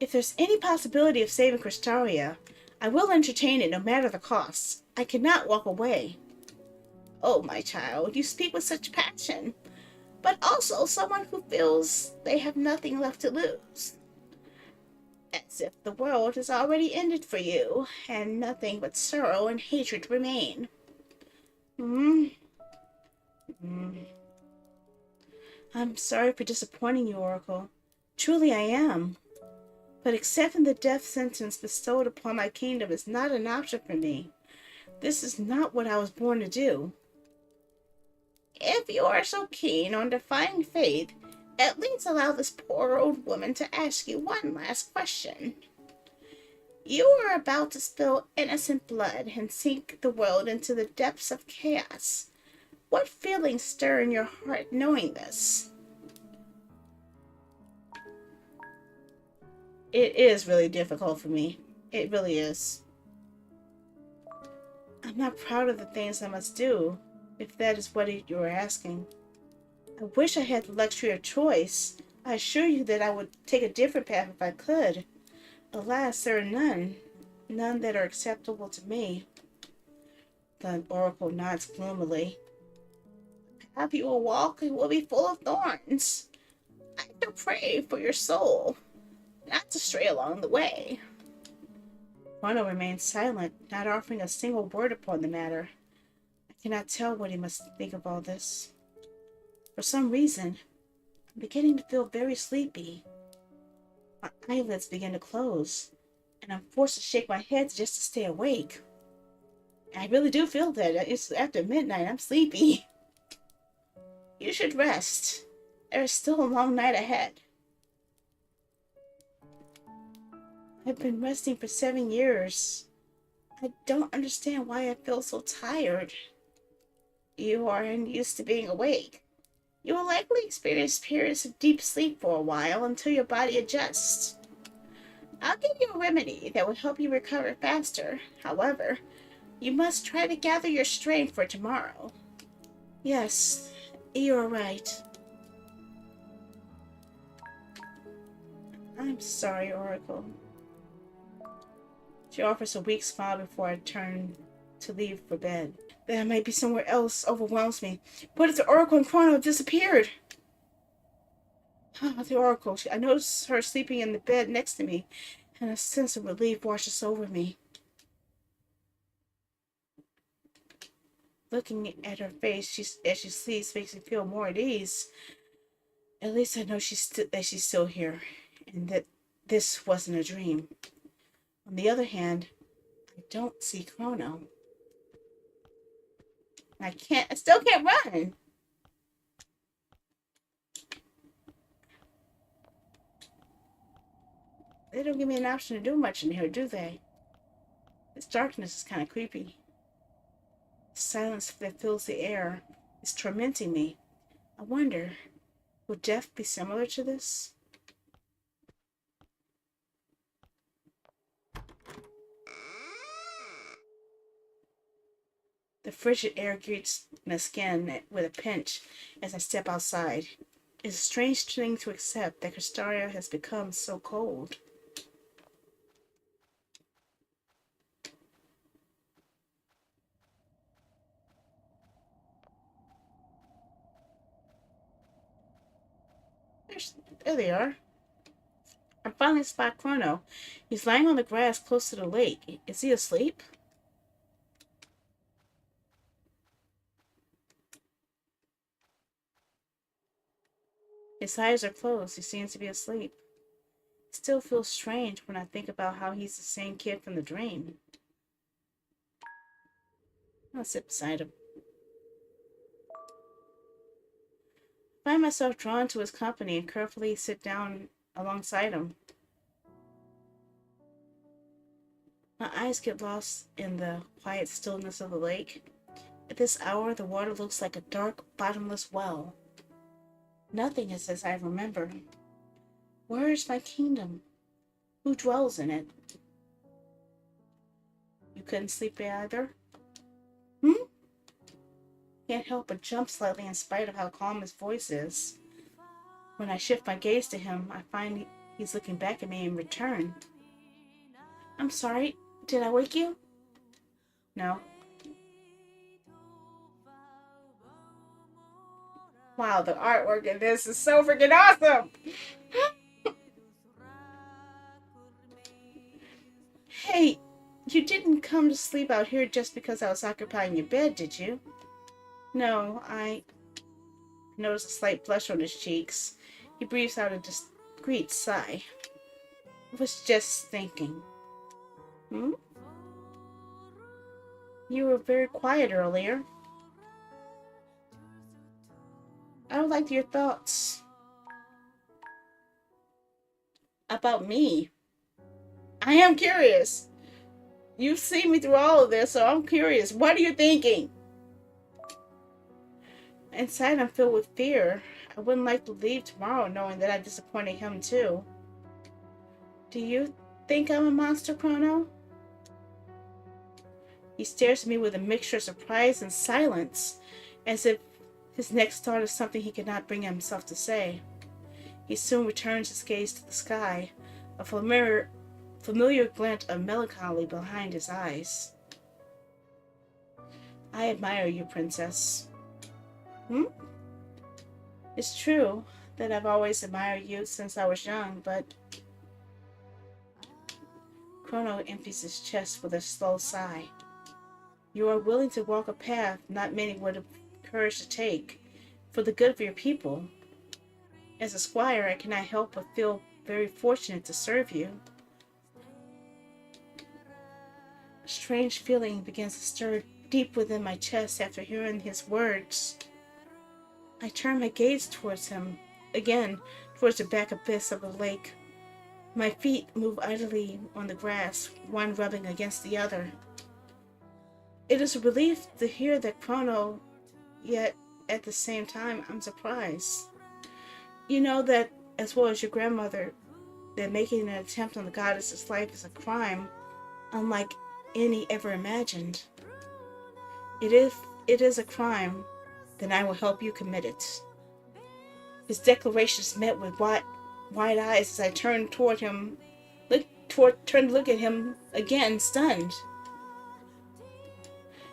If there's any possibility of saving Crystaria, I will entertain it no matter the cost. I cannot walk away. Oh, my child, you speak with such passion, but also someone who feels they have nothing left to lose. As if the world has already ended for you, and nothing but sorrow and hatred remain. I'm sorry for disappointing you, Oracle. Truly I am. But accepting the death sentence bestowed upon my kingdom is not an option for me. This is not what I was born to do. If you are so keen on defying fate, at least allow this poor old woman to ask you one last question. You are about to spill innocent blood and sink the world into the depths of chaos. What feelings stir in your heart knowing this? It is really difficult for me. It really is. I'm not proud of the things I must do, if that is what you are asking. I wish I had the luxury of choice. I assure you that I would take a different path if I could. Alas, there are none. None that are acceptable to me. The oracle nods gloomily. The path you will walk will be full of thorns. I have to pray for your soul, not to stray along the way. Juano remains silent, not offering a single word upon the matter. I cannot tell what he must think of all this. For some reason, I'm beginning to feel very sleepy. My eyelids begin to close, and I'm forced to shake my head just to stay awake. I really do feel that. It's after midnight. I'm sleepy. You should rest. There is still a long night ahead. I've been resting for 7 years. I don't understand why I feel so tired. You aren't used to being awake. You will likely experience periods of deep sleep for a while until your body adjusts. I'll give you a remedy that will help you recover faster. However, you must try to gather your strength for tomorrow. Yes, you're right. I'm sorry, Oracle. She offers a weak smile before I turn to leave for bed. That I might be somewhere else overwhelms me. What if the Oracle and Chrono have disappeared? The Oracle. I notice her sleeping in the bed next to me, and a sense of relief washes over me. Looking at her face as she sleeps makes me feel more at ease. At least I know that she's still here, and that this wasn't a dream. On the other hand, I don't see Chrono. I still can't run. They don't give me an option to do much in here, do they? This darkness is kind of creepy. The silence that fills the air is tormenting me. I wonder, would death be similar to this? The frigid air greets my skin with a pinch as I step outside. It's a strange thing to accept that Castaria has become so cold. There they are. I finally spot Chrono. He's lying on the grass close to the lake. Is he asleep? His eyes are closed. He seems to be asleep. It still feels strange when I think about how he's the same kid from the dream. I'll sit beside him. I find myself drawn to his company and carefully sit down alongside him. My eyes get lost in the quiet stillness of the lake. At this hour, the water looks like a dark, bottomless well. Nothing is as I remember. Where is my kingdom? Who dwells in it? You couldn't sleep either? Can't help but jump slightly in spite of how calm his voice is. When I shift my gaze to him, I find he's looking back at me in return. I'm sorry, did I wake you? No. Wow, the artwork in this is so freaking awesome! Hey, you didn't come to sleep out here just because I was occupying your bed, did you? No, I noticed a slight blush on his cheeks. He breathes out a discreet sigh. I was just thinking. You were very quiet earlier. I would like your thoughts. About me. I am curious. You've seen me through all of this, so I'm curious. What are you thinking? Inside, I'm filled with fear. I wouldn't like to leave tomorrow knowing that I disappointed him too. Do you think I'm a monster, Chrono? He stares at me with a mixture of surprise and silence, as if his next thought is something he cannot bring himself to say. He soon returns his gaze to the sky, a familiar glint of melancholy behind his eyes. I admire you, princess. It's true that I've always admired you since I was young, but... Chrono empties his chest with a slow sigh. You are willing to walk a path not many would have courage to take, for the good of your people. As a squire, I cannot help but feel very fortunate to serve you. A strange feeling begins to stir deep within my chest after hearing his words. I turn my gaze towards him, again towards the back abyss of the lake. My feet move idly on the grass, one rubbing against the other. It is a relief to hear that Chrono, yet at the same time I'm surprised. You know that, as well as your grandmother, that making an attempt on the goddess's life is a crime unlike any ever imagined. If it is a crime, then I will help you commit it. His declaration is met with wide eyes as I turn toward him, turn to look at him again, stunned.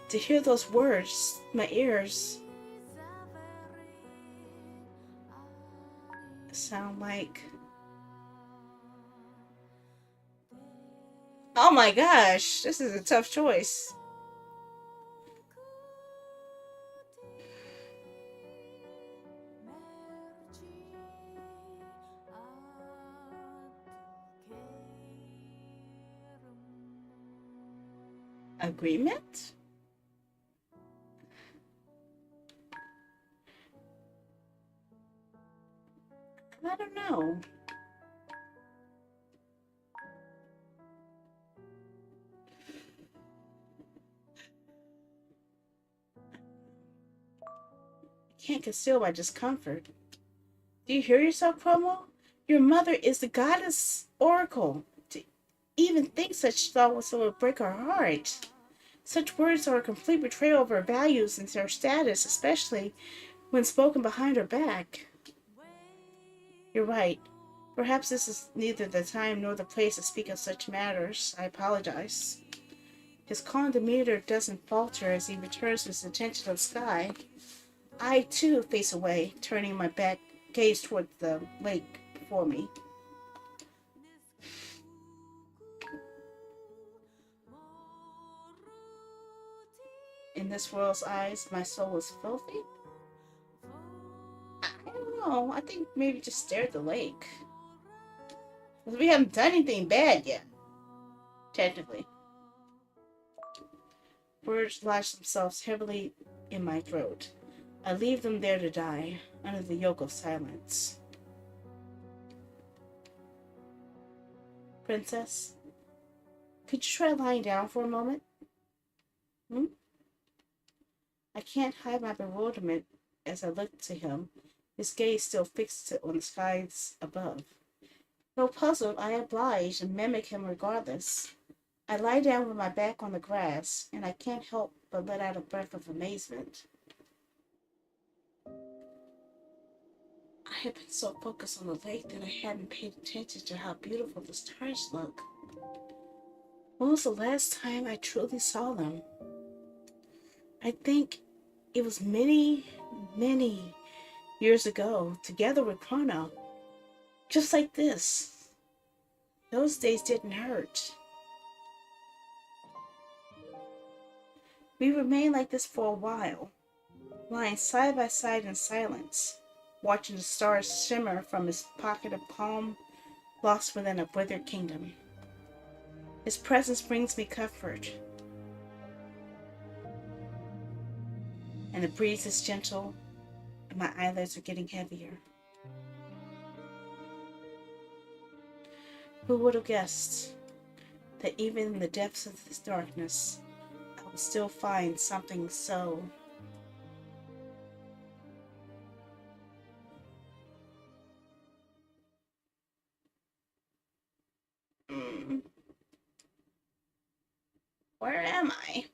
To hear those words, my ears sound like... Oh my gosh, this is a tough choice. Agreement? I don't know. I can't conceal my discomfort. Do you hear yourself, Promo? Your mother is the goddess Oracle. To even think such thoughts would break her heart. Such words are a complete betrayal of her values and her status, especially when spoken behind her back. You're right. Perhaps this is neither the time nor the place to speak of such matters. I apologize. His calm demeanor doesn't falter as he returns his attention to the sky. I, too, face away, turning my back gaze toward the lake before me. In this world's eyes, my soul is filthy? I don't know. I think maybe just stare at the lake. Because we haven't done anything bad yet. Technically. Words lodge themselves heavily in my throat. I leave them there to die, under the yoke of silence. Princess, could you try lying down for a moment? I can't hide my bewilderment as I look to him, his gaze still fixed on the skies above. Though puzzled, I oblige and mimic him regardless. I lie down with my back on the grass, and I can't help but let out a breath of amazement. I had been so focused on the lake that I hadn't paid attention to how beautiful the stars look. When was the last time I truly saw them? I think it was many, many years ago, together with Chrono. Just like this. Those days didn't hurt. We remained like this for a while, lying side by side in silence, watching the stars shimmer from his pocket of calm, lost within a withered kingdom. His presence brings me comfort, and the breeze is gentle, and my eyelids are getting heavier. Who would have guessed that even in the depths of this darkness, I would still find something so... Where am I?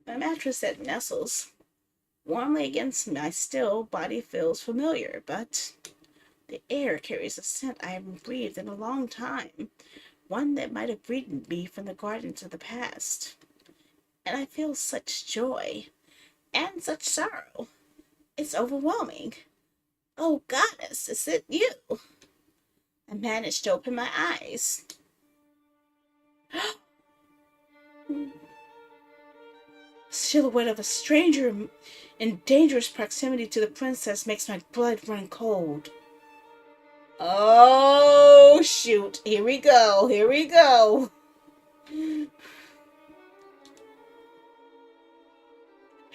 My mattress that nestles warmly against my still body feels familiar, but the air carries a scent I haven't breathed in a long time, one that might have greeted me from the gardens of the past. And I feel such joy and such sorrow. It's overwhelming. Oh, goddess, is it you? I managed to open my eyes. Silhouette of a stranger in dangerous proximity to the princess makes my blood run cold. Oh, shoot. Here we go. Here we go.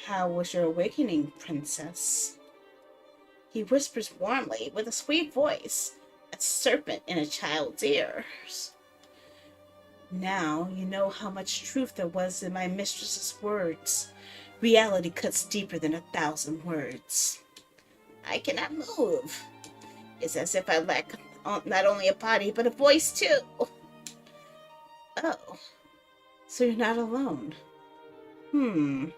How was your awakening, princess? He whispers warmly with a sweet voice, a serpent in a child's ears. Now you know how much truth there was in my mistress's words. Reality cuts deeper than 1,000 words. I cannot move. It's as if I lack not only a body, but a voice too. Oh, so you're not alone. Don't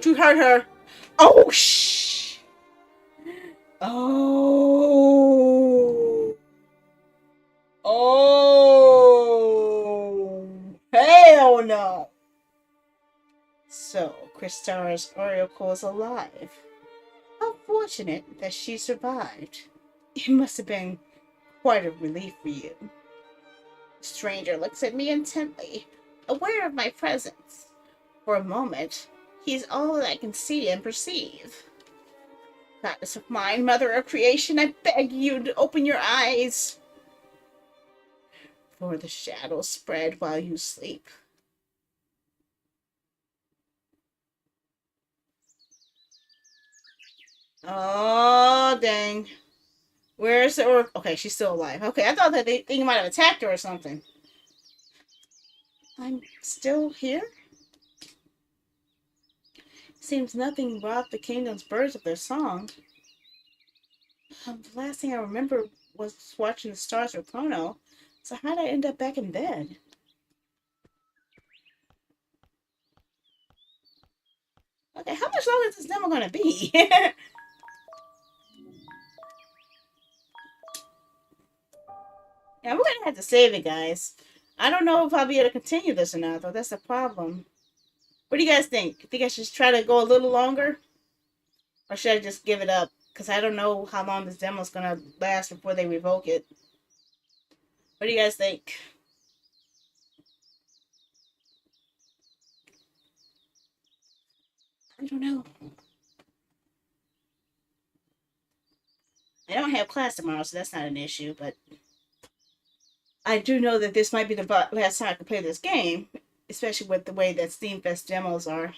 you hurt her. Oh, shh. Oh. Oh. Hell no. So, Kristara's oracle is alive. How fortunate that she survived. It must have been quite a relief for you. The stranger looks at me intently, aware of my presence. For a moment, he is all that I can see and perceive. Goddess of mine, mother of creation, I beg you to open your eyes. For the shadows spread while you sleep. Oh, dang. Where's the Oracle? Okay, she's still alive. Okay, I thought that they think might have attacked her or something. I'm still here? Seems nothing robbed the kingdom's birds of their song. The last thing I remember was watching the stars with Chrono. So how did I end up back in bed? Okay, how much longer is this demo gonna be? Yeah, we're gonna have to save it, guys. I don't know if I'll be able to continue this or not, though. That's the problem. What do you guys think? Think I should try to go a little longer? Or should I just give it up? Because I don't know how long this demo is gonna last before they revoke it. What do you guys think? I don't know. I don't have class tomorrow, so that's not an issue, but I do know that this might be the last time I can play this game, especially with the way that Steam Fest demos are.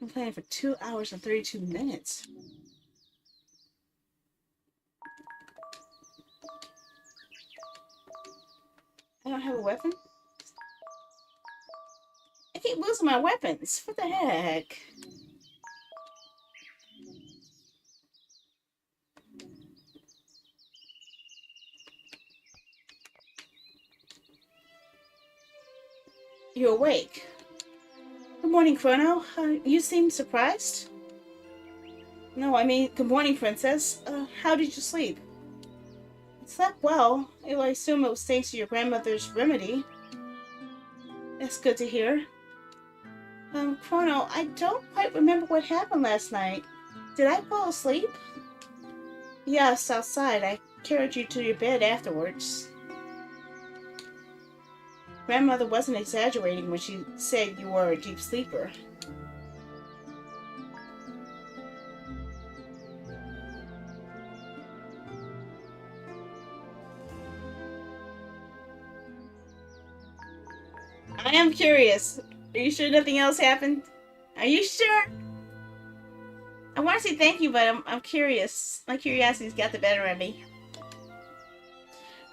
I'm playing for 2 hours and 32 minutes. I don't have a weapon? I keep losing my weapons. What the heck? You're awake. Good morning, Chrono. You seem surprised? No, I mean, good morning, Princess. How did you sleep? I slept well. I assume it was thanks to your grandmother's remedy. That's good to hear. Chrono, I don't quite remember what happened last night. Did I fall asleep? Yes, outside. I carried you to your bed afterwards. Grandmother wasn't exaggerating when she said you were a deep sleeper. I am curious. Are you sure nothing else happened? Are you sure? I want to say thank you, but I'm curious. My curiosity's got the better of me.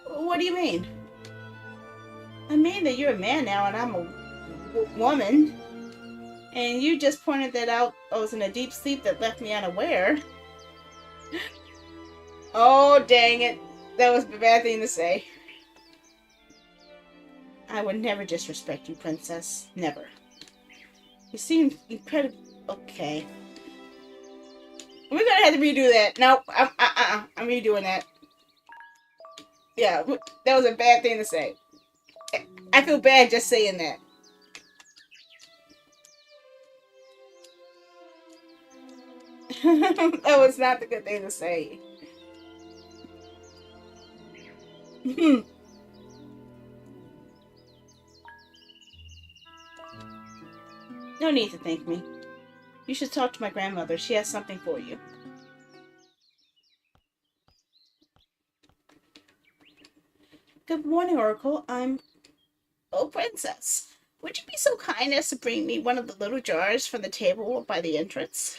What do you mean? I mean that you're a man now and I'm a woman. And you just pointed that out. I was in a deep sleep that left me unaware. Oh, dang it. That was a bad thing to say. I would never disrespect you, Princess. Never. You seem incredible. Okay. We're gonna have to redo that. Nope. I'm redoing that. Yeah, that was a bad thing to say. I feel bad just saying that. That was not the good thing to say. No need to thank me. You should talk to my grandmother. She has something for you. Good morning, Oracle. Oh, Princess. Would you be so kind as to bring me one of the little jars from the table by the entrance?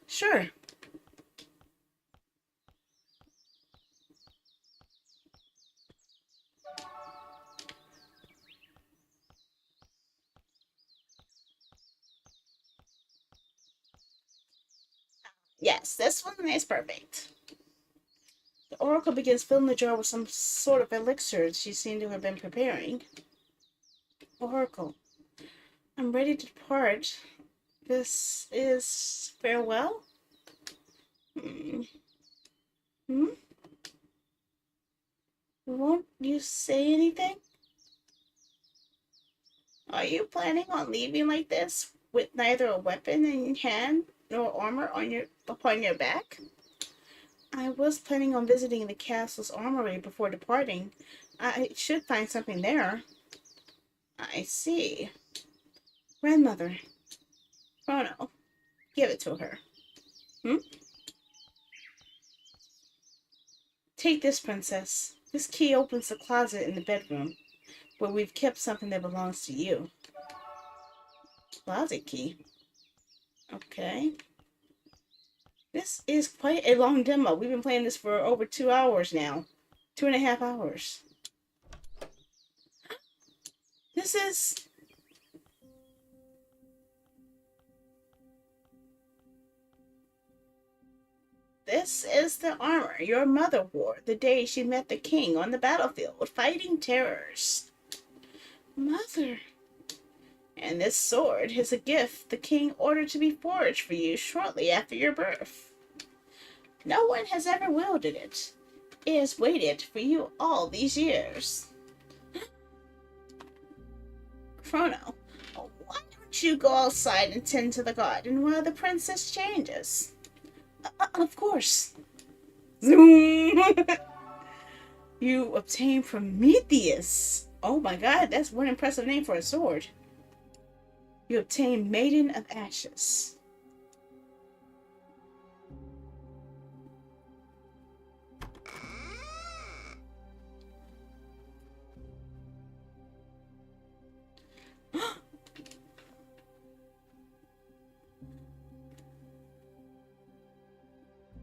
Sure. Yes, this one is perfect. The Oracle begins filling the jar with some sort of elixir she seemed to have been preparing. Oracle, I'm ready to depart. This is farewell? Hmm. Hmm? Won't you say anything? Are you planning on leaving like this, with neither a weapon in hand nor armor upon your back? I was planning on visiting the castle's armory before departing. I should find something there. I see. Grandmother. Chrono. Give it to her. Hmm? Take this, Princess. This key opens the closet in the bedroom. where we've kept something that belongs to you. Closet key. Okay. This is quite a long demo. We've been playing this for over 2 hours now. 2.5 hours. This is... This is the armor your mother wore the day she met the king on the battlefield, fighting terrors. Mother. And this sword is a gift the king ordered to be forged for you shortly after your birth. No one has ever wielded it. It has waited for you all these years. Chrono, why don't you go outside and tend to the garden while the princess changes? Of course. Zoom! You obtained Prometheus. Oh my god, that's one impressive name for a sword. You obtained Maiden of Ashes.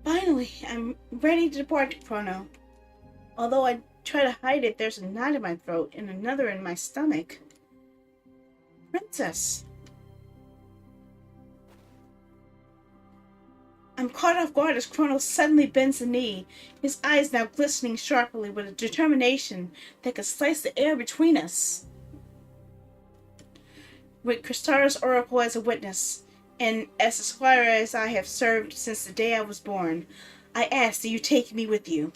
Finally, I'm ready to depart, Chrono. Although I try to hide it, there's a knot in my throat and another in my stomach. Princess. I'm caught off guard as Chrono suddenly bends the knee, his eyes now glistening sharply with a determination that could slice the air between us. With Kristara's oracle as a witness, and as a squire as I have served since the day I was born, I ask that you take me with you.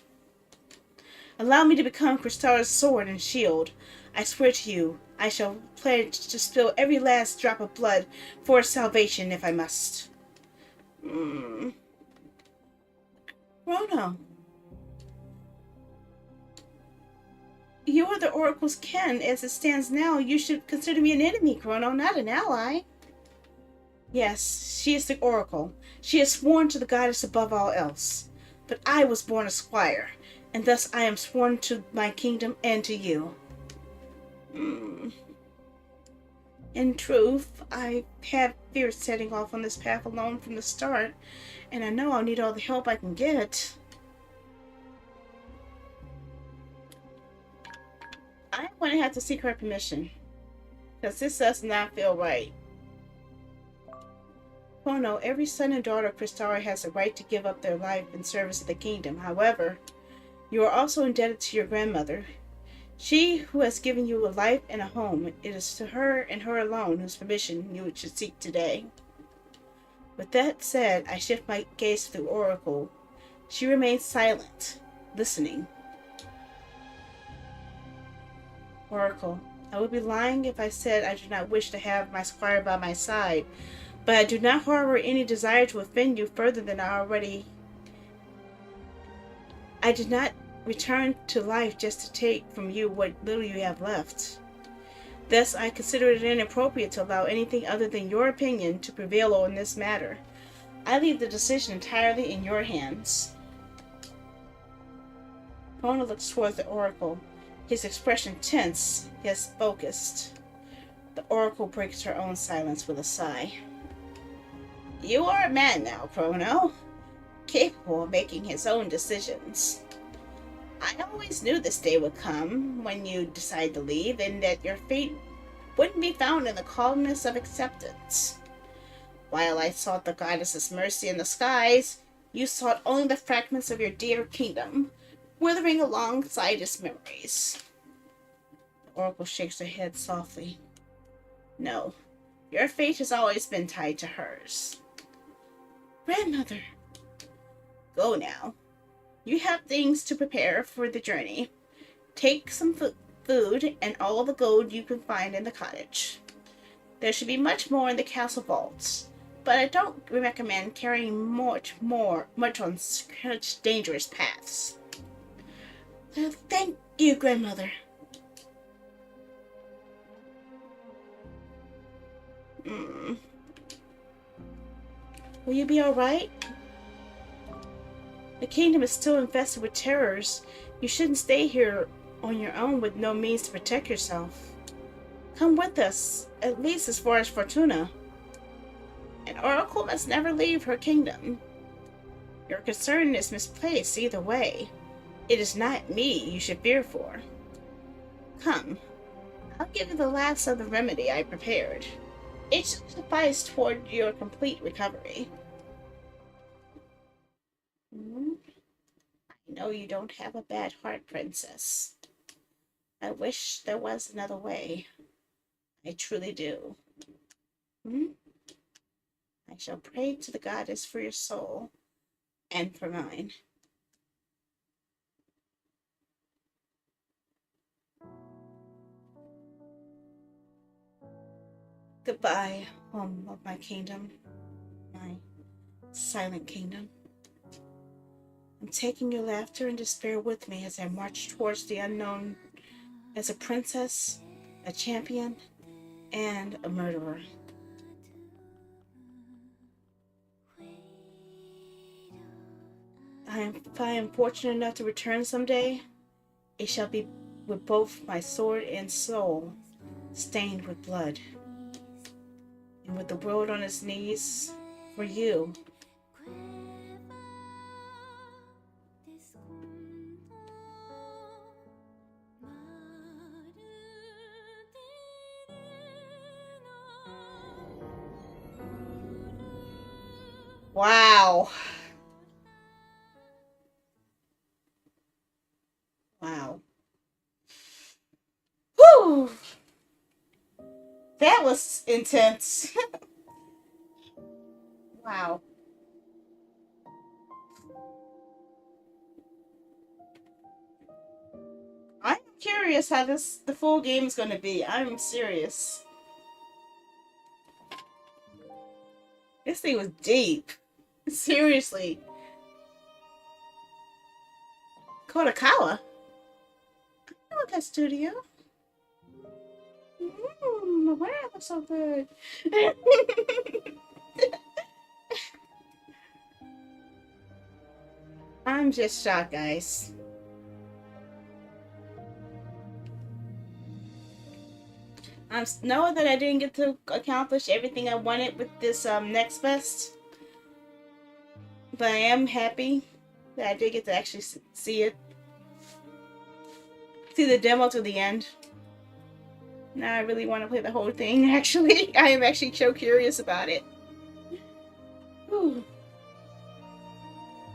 Allow me to become Kristara's sword and shield. I swear to you, I shall pledge to spill every last drop of blood for its salvation if I must. Chrono. You are the Oracle's kin. As it stands now, you should consider me an enemy, Chrono, not an ally. Yes, she is the Oracle. She is sworn to the goddess above all else. But I was born a squire, and thus I am sworn to my kingdom and to you. In truth, I have feared setting off on this path alone from the start, and I know I'll need all the help I can get. I'm going to have to seek her permission, because this does not feel right. Chrono, every son and daughter of Kristara has the right to give up their life in service of the kingdom. However, you are also indebted to your grandmother. She who has given you a life and a home. It is to her and her alone whose permission you should seek today. With that said, I shift my gaze to the Oracle. She remains silent, listening. Oracle, I would be lying if I said I do not wish to have my squire by my side, but I do not harbor any desire to offend you further than I already... I did not return to life just to take from you what little you have left. Thus, I consider it inappropriate to allow anything other than your opinion to prevail on this matter. I leave the decision entirely in your hands. Chrono looks towards the Oracle, his expression tense, yet focused. The Oracle breaks her own silence with a sigh. You are a man now, Chrono, capable of making his own decisions. I always knew this day would come when you decide to leave, and that your fate wouldn't be found in the calmness of acceptance. While I sought the goddess's mercy in the skies, you sought only the fragments of your dear kingdom, withering alongside its memories. The Oracle shakes her head softly. No, your fate has always been tied to hers. Grandmother! Go now. You have things to prepare for the journey. Take some food and all the gold you can find in the cottage. There should be much more in the castle vaults, but I don't recommend carrying much on such dangerous paths. Thank you, Grandmother. Will you be alright? The kingdom is still infested with terrors. You shouldn't stay here on your own with no means to protect yourself. Come with us, at least as far as Fortuna. An oracle must never leave her kingdom. Your concern is misplaced either way. It is not me you should fear for. Come, I'll give you the last of the remedy I prepared. It should suffice toward your complete recovery. I know you don't have a bad heart, princess. I wish there was another way. I truly do. I shall pray to the goddess for your soul and for mine. Goodbye, home of my kingdom, my silent kingdom. I'm taking your laughter and despair with me as I march towards the unknown as a princess, a champion, and a murderer. If I am fortunate enough to return someday, it shall be with both my sword and soul stained with blood, and with the world on its knees for you. Wow. Wow. Whew. That was intense. Wow. I'm curious how the full game is going to be. I'm serious. This thing was deep. Seriously. Kodakawa? I know that studio. Wow, that's so good. I'm just shocked, guys. I'm knowing that I didn't get to accomplish everything I wanted with this NextFest, but I am happy that I did get to actually see it, see the demo to the end. Now I really want to play the whole thing. Actually, I am actually so curious about it. Whew.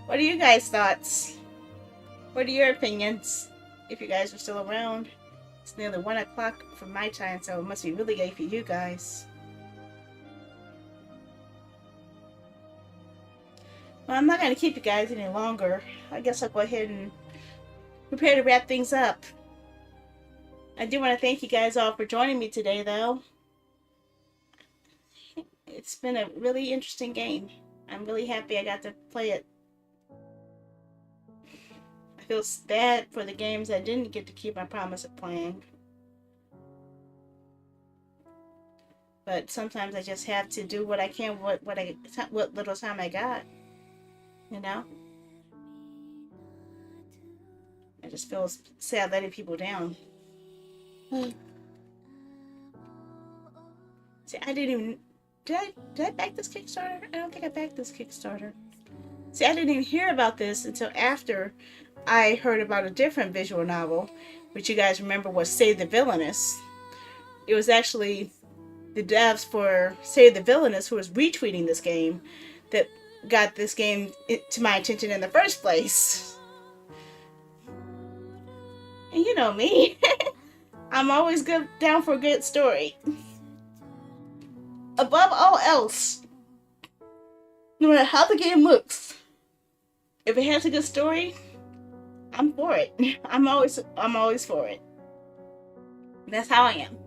What are you guys' thoughts? What are your opinions? If you guys are still around. It's nearly 1 o'clock for my time, so it must be really late for you guys. Well, I'm not going to keep you guys any longer. I guess I'll go ahead and prepare to wrap things up. I do want to thank you guys all for joining me today, though. It's been a really interesting game. I'm really happy I got to play it. I feel bad for the games I didn't get to keep my promise of playing. But sometimes I just have to do what I can, what little time I got. You know? I just feel sad letting people down. See, I didn't even... Did I back this Kickstarter? I don't think I backed this Kickstarter. See, I didn't even hear about this until after I heard about a different visual novel, which you guys remember was Save the Villainous. It was actually the devs for Save the Villainous who was retweeting this game that got this game to my attention in the first place. And you know me. I'm always down for a good story. Above all else, no matter how the game looks, if it has a good story, I'm for it. I'm always for it. That's how I am.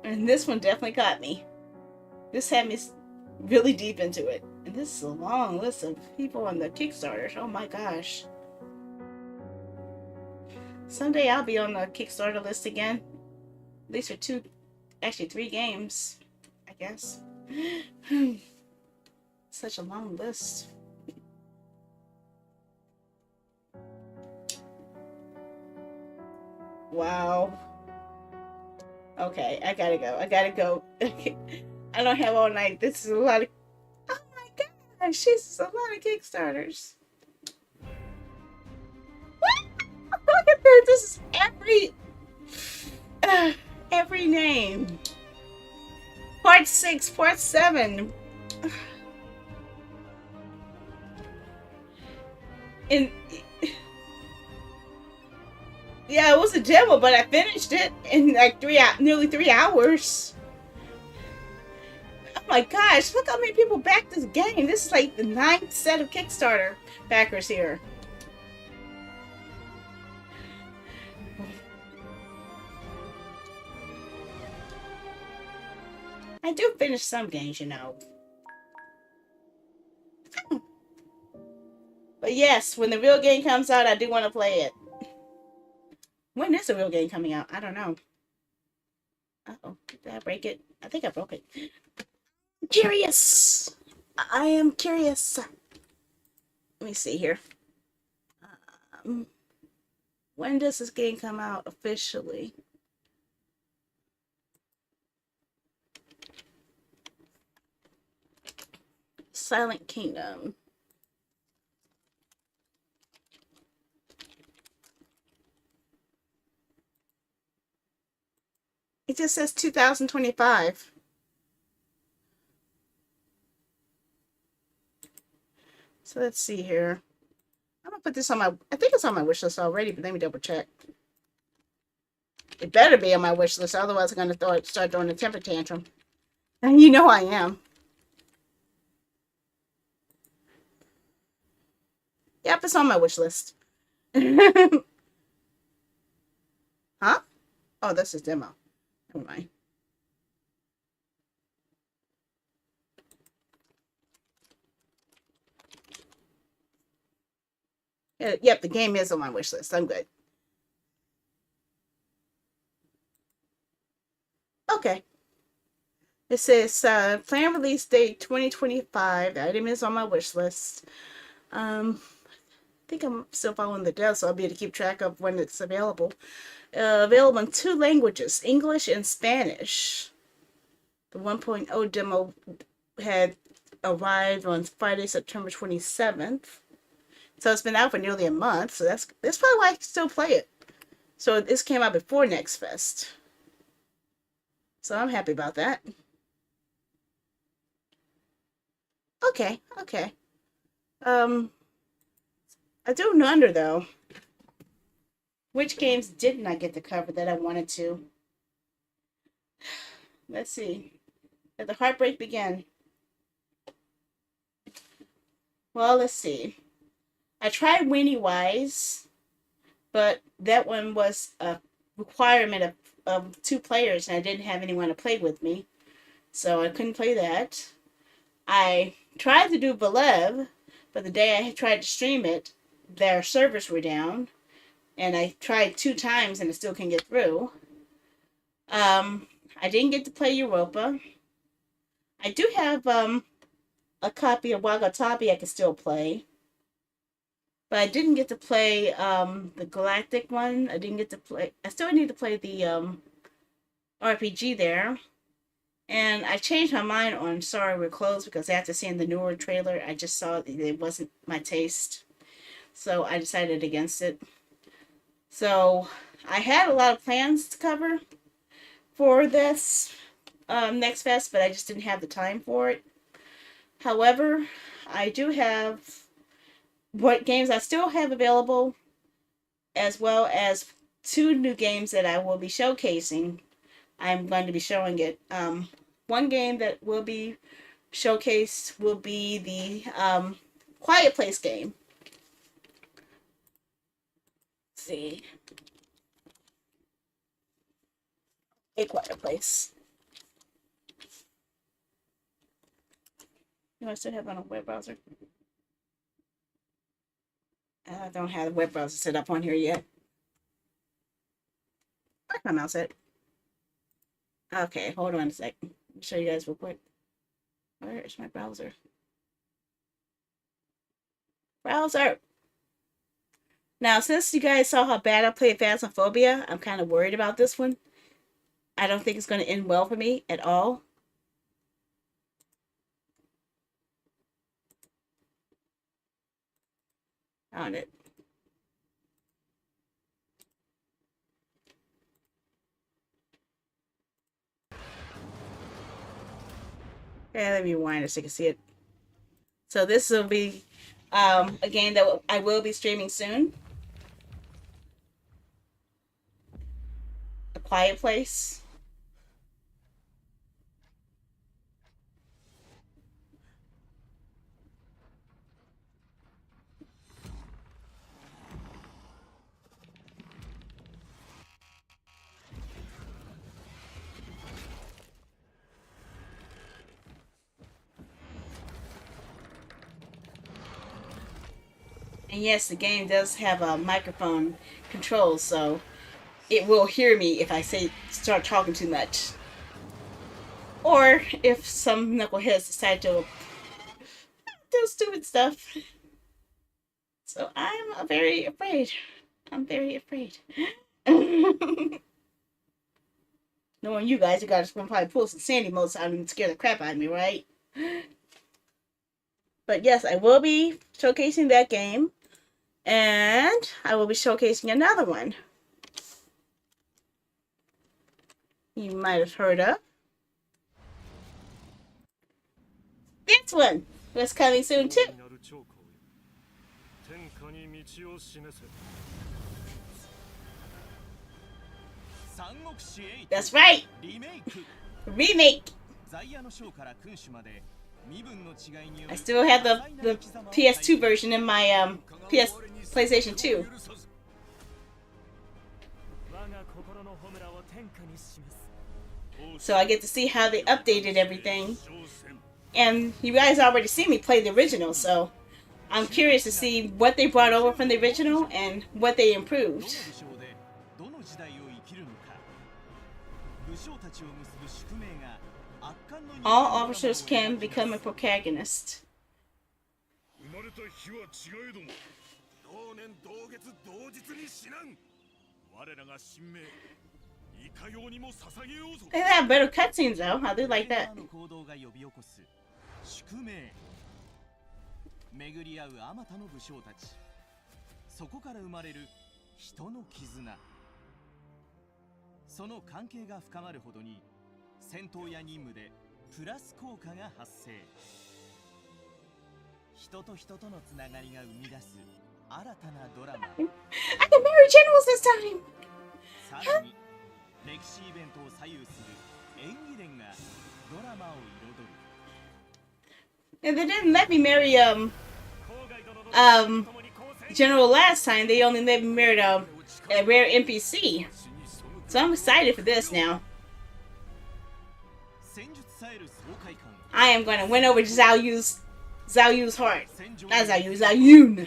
And this one definitely got me. This had me really deep into it. And this is a long list of people on the Kickstarter. Oh my gosh. Someday I'll be on the Kickstarter list again. At least for 3 games, I guess. Such a long list. Wow. Okay, I gotta go. I gotta go. I don't have all night. This is a lot of. Oh my gosh, this is a lot of Kickstarters. Look at this. This is uh, every name. Part 6, part 7. And yeah, it was a demo, but I finished it in like nearly 3 hours. Oh my gosh, look how many people backed this game. This is like the 9th set of Kickstarter backers here. I do finish some games, you know. But yes, when the real game comes out, I do want to play it. When is the real game coming out? I don't know. Uh-oh, did I break it? I think I broke it. Curious! I am curious. Let me see here. Um, when does this game come out officially? Silent Kingdom. It just says 2025. So let's see here. I'm gonna put this on my. I think it's on my wish list already, but let me double check. It better be on my wish list, otherwise I'm gonna start throwing a temper tantrum. And you know I am. Yep, it's on my wish list. Huh? Oh, this is demo. Never mind. Yep, the game is on my wish list. I'm good. Okay. It says planned release date 2025. The item is on my wish list. I think I'm still following the dev, so I'll be able to keep track of when it's available. Available in 2 languages, English and Spanish. The 1.0 demo had arrived on Friday, September 27th. So it's been out for nearly a month, so that's probably why I can still play it. So this came out before NextFest. So I'm happy about that. Okay, okay. I do wonder though, which games didn't I get to cover that I wanted to? Let's see. Let the heartbreak begin. Well, let's see. I tried Weenie Wise, but that one was a requirement of 2 players, and I didn't have anyone to play with me, so I couldn't play that. I tried to do Belev, but the day I tried to stream it, their servers were down, and I tried 2 times and it still couldn't get through. I didn't get to play Europa. I do have a copy of Wagatabi I can still play. But I didn't get to play the Galactic one. I didn't get to play. I still need to play the RPG there. And I changed my mind on Sorry We're Closed because after seeing the newer trailer, I just saw it wasn't my taste. So I decided against it. So I had a lot of plans to cover for this NextFest, but I just didn't have the time for it. However, I do have what games I still have available, as well as 2 new games that I will be showcasing. I'm going to be showing it. One game that will be showcased will be the Quiet Place game. Let's see. A Quiet Place. Do I still have it on a web browser? I don't have the web browser set up on here yet. Where's my mouse at? Okay, hold on a sec. Let me show you guys real quick. Where is my browser? Browser! Now, since you guys saw how bad I played Phasmophobia, I'm kind of worried about this one. I don't think it's going to end well for me at all. On it. Okay, let me rewind it so you can see it. So this will be a game that I will be streaming soon. A Quiet Place. And yes, the game does have a microphone control, so it will hear me if I start talking too much. Or if some knuckleheads decide to do stupid stuff. So I'm very afraid. I'm very afraid. Knowing you guys gonna probably pull some Sandy modes out and scare the crap out of me, right? But yes, I will be showcasing that game. And I will be showcasing another one you might have heard of. This one was coming soon too. That's right. Remake. I still have the PS2 version in my PlayStation 2. So I get to see how they updated everything. And you guys already see me play the original, so I'm curious to see what they brought over from the original and what they improved. All officers can become a protagonist. They have better cutscenes though. I do like that. 巡り合うあまたの武将たち、そこから生まれる人の絆、その関係が深まるほどに戦闘や任務でプラス効果が発生。人と人とのつながりが生み出す新たなドラマ。I can marry generals this time. さらに歴史イベントを左右する演技伝がドラマを彩る。And they didn't let me marry General last time. They only let me marry a rare NPC. So I'm excited for this now. I am going to win over Zhao Yu's heart. Not Zhao Yu, Zhao Yun.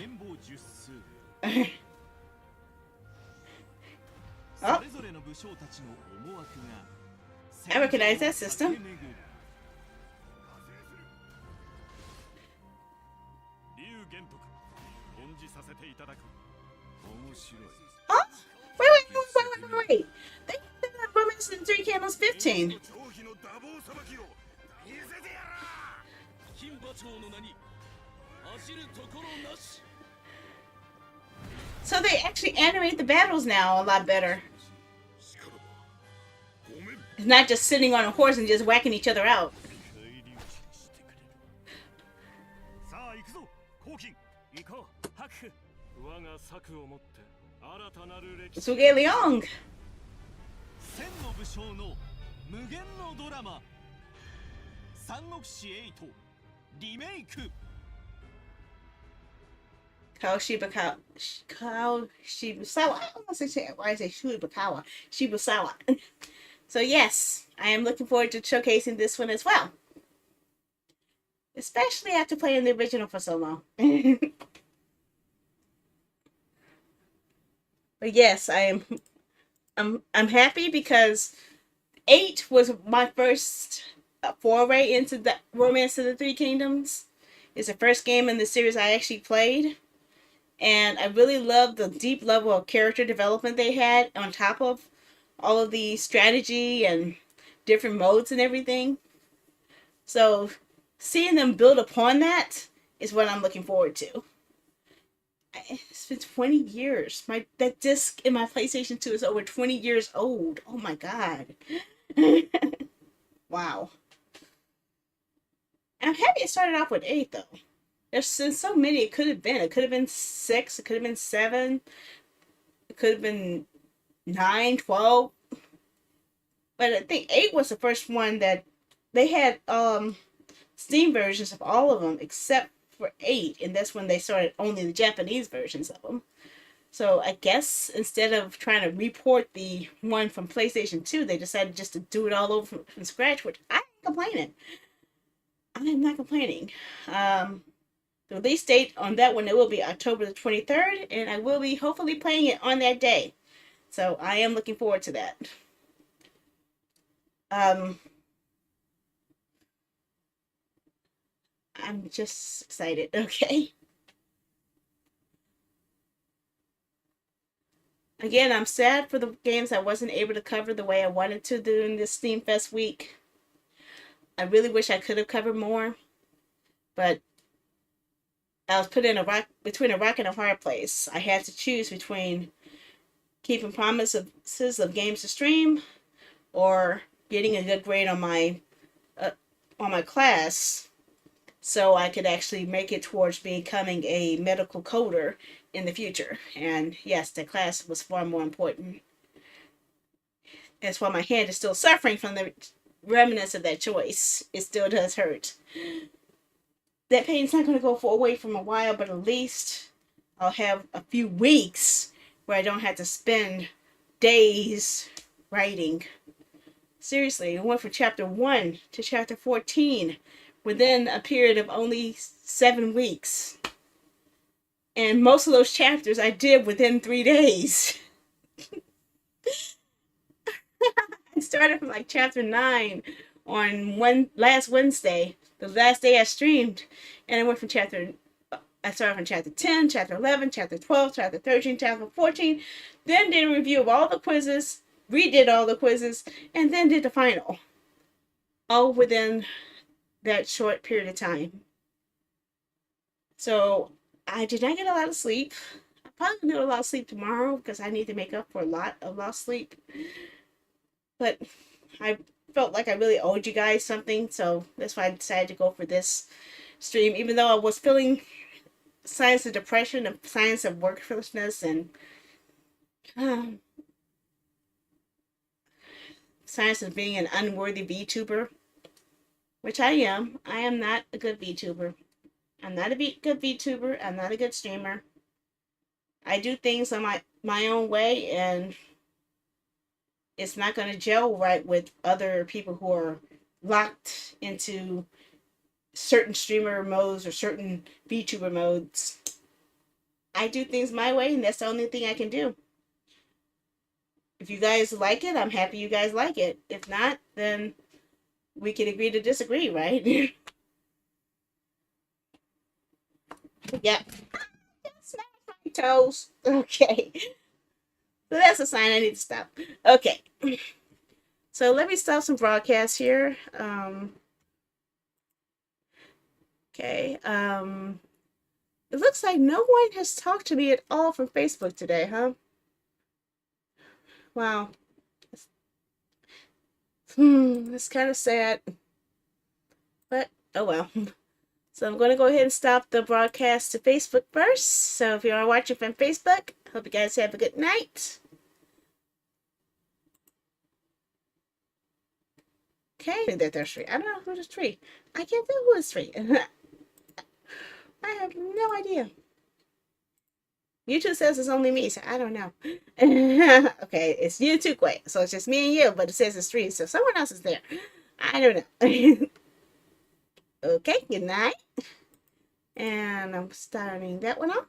Oh. I recognize that system. Oh? Wait. They did that Romance in 3 Candles 15. So they actually animate the battles now a lot better. It's not just sitting on a horse and just whacking each other out. Suge Leong. Shibusawa. I don't want to say why I say Shibukawa. Shibusawa. So yes, I am looking forward to showcasing this one as well. Especially after playing the original for so long. But yes, I'm happy because 8 was my first foray into the Romance of the Three Kingdoms. It's the first game in the series I actually played. And I really love the deep level of character development they had on top of all of the strategy and different modes and everything. So seeing them build upon that is what I'm looking forward to. It's been 20 years. That disc in my PlayStation 2 is over 20 years old. Oh my god. Wow. I'm happy it started off with 8 though. There's been so many it could have been. It could have been 6, it could have been 7, it could have been 9, 12. But I think 8 was the first one that they had Steam versions of all of them except for 8, and that's when they started only the Japanese versions of them. So I guess instead of trying to report the one from PlayStation 2, they decided just to do it all over from scratch, which I ain't complaining. I am not complaining. The release date on that one, it will be October the 23rd, and I will be hopefully playing it on that day. So I am looking forward to that. I'm just excited, okay? Again, I'm sad for the games I wasn't able to cover the way I wanted to during this Steam Fest week. I really wish I could have covered more, but I was put in between a rock and a hard place. I had to choose between keeping promises of games to stream or getting a good grade on my class so I could actually make it towards becoming a medical coder in the future. And yes, the class was far more important. That's why my hand is still suffering from the remnants of that choice. It still does hurt. That pain's not going to go away for a while, but at least I'll have a few weeks where I don't have to spend days writing. Seriously, I went from chapter 1 to chapter 14 within a period of only 7 weeks. And most of those chapters I did within 3 days. I started from like chapter 9 on last Wednesday, the last day I streamed, and I started from chapter 10, chapter 11, chapter 12, chapter 13, chapter 14, then did a review of all the quizzes, redid all the quizzes, and then did the final. All within that short period of time. So I did not get a lot of sleep. I'm probably gonna get a lot of sleep tomorrow because I need to make up for a lot of lost sleep. But I felt like I really owed you guys something, so that's why I decided to go for this stream, even though I was feeling signs of depression and signs of worthlessness and signs of being an unworthy VTuber, which I am. I am not a good VTuber. I'm not a good VTuber. I'm not a good streamer. I do things on my own way, and it's not going to gel right with other people who are locked into certain streamer modes or certain VTuber modes. I do things my way, and that's the only thing I can do. If you guys like it, I'm happy you guys like it. If not, then we can agree to disagree, right? Yep. Smash my toes. Okay. So that's a sign I need to stop. Okay. So let me stop some broadcasts here. Okay. It looks like no one has talked to me at all from Facebook today, huh? Wow. It's kind of sad. But, oh well. So I'm going to go ahead and stop the broadcast to Facebook first. So if you are watching from Facebook, hope you guys have a good night. Okay, there's three. I don't know who's three. I can't tell who is three. I have no idea. YouTube says it's only me, so I don't know. Okay, it's you too, quick. So it's just me and you, but it says it's three, so someone else is there. I don't know. Okay, good night. And I'm starting that one off.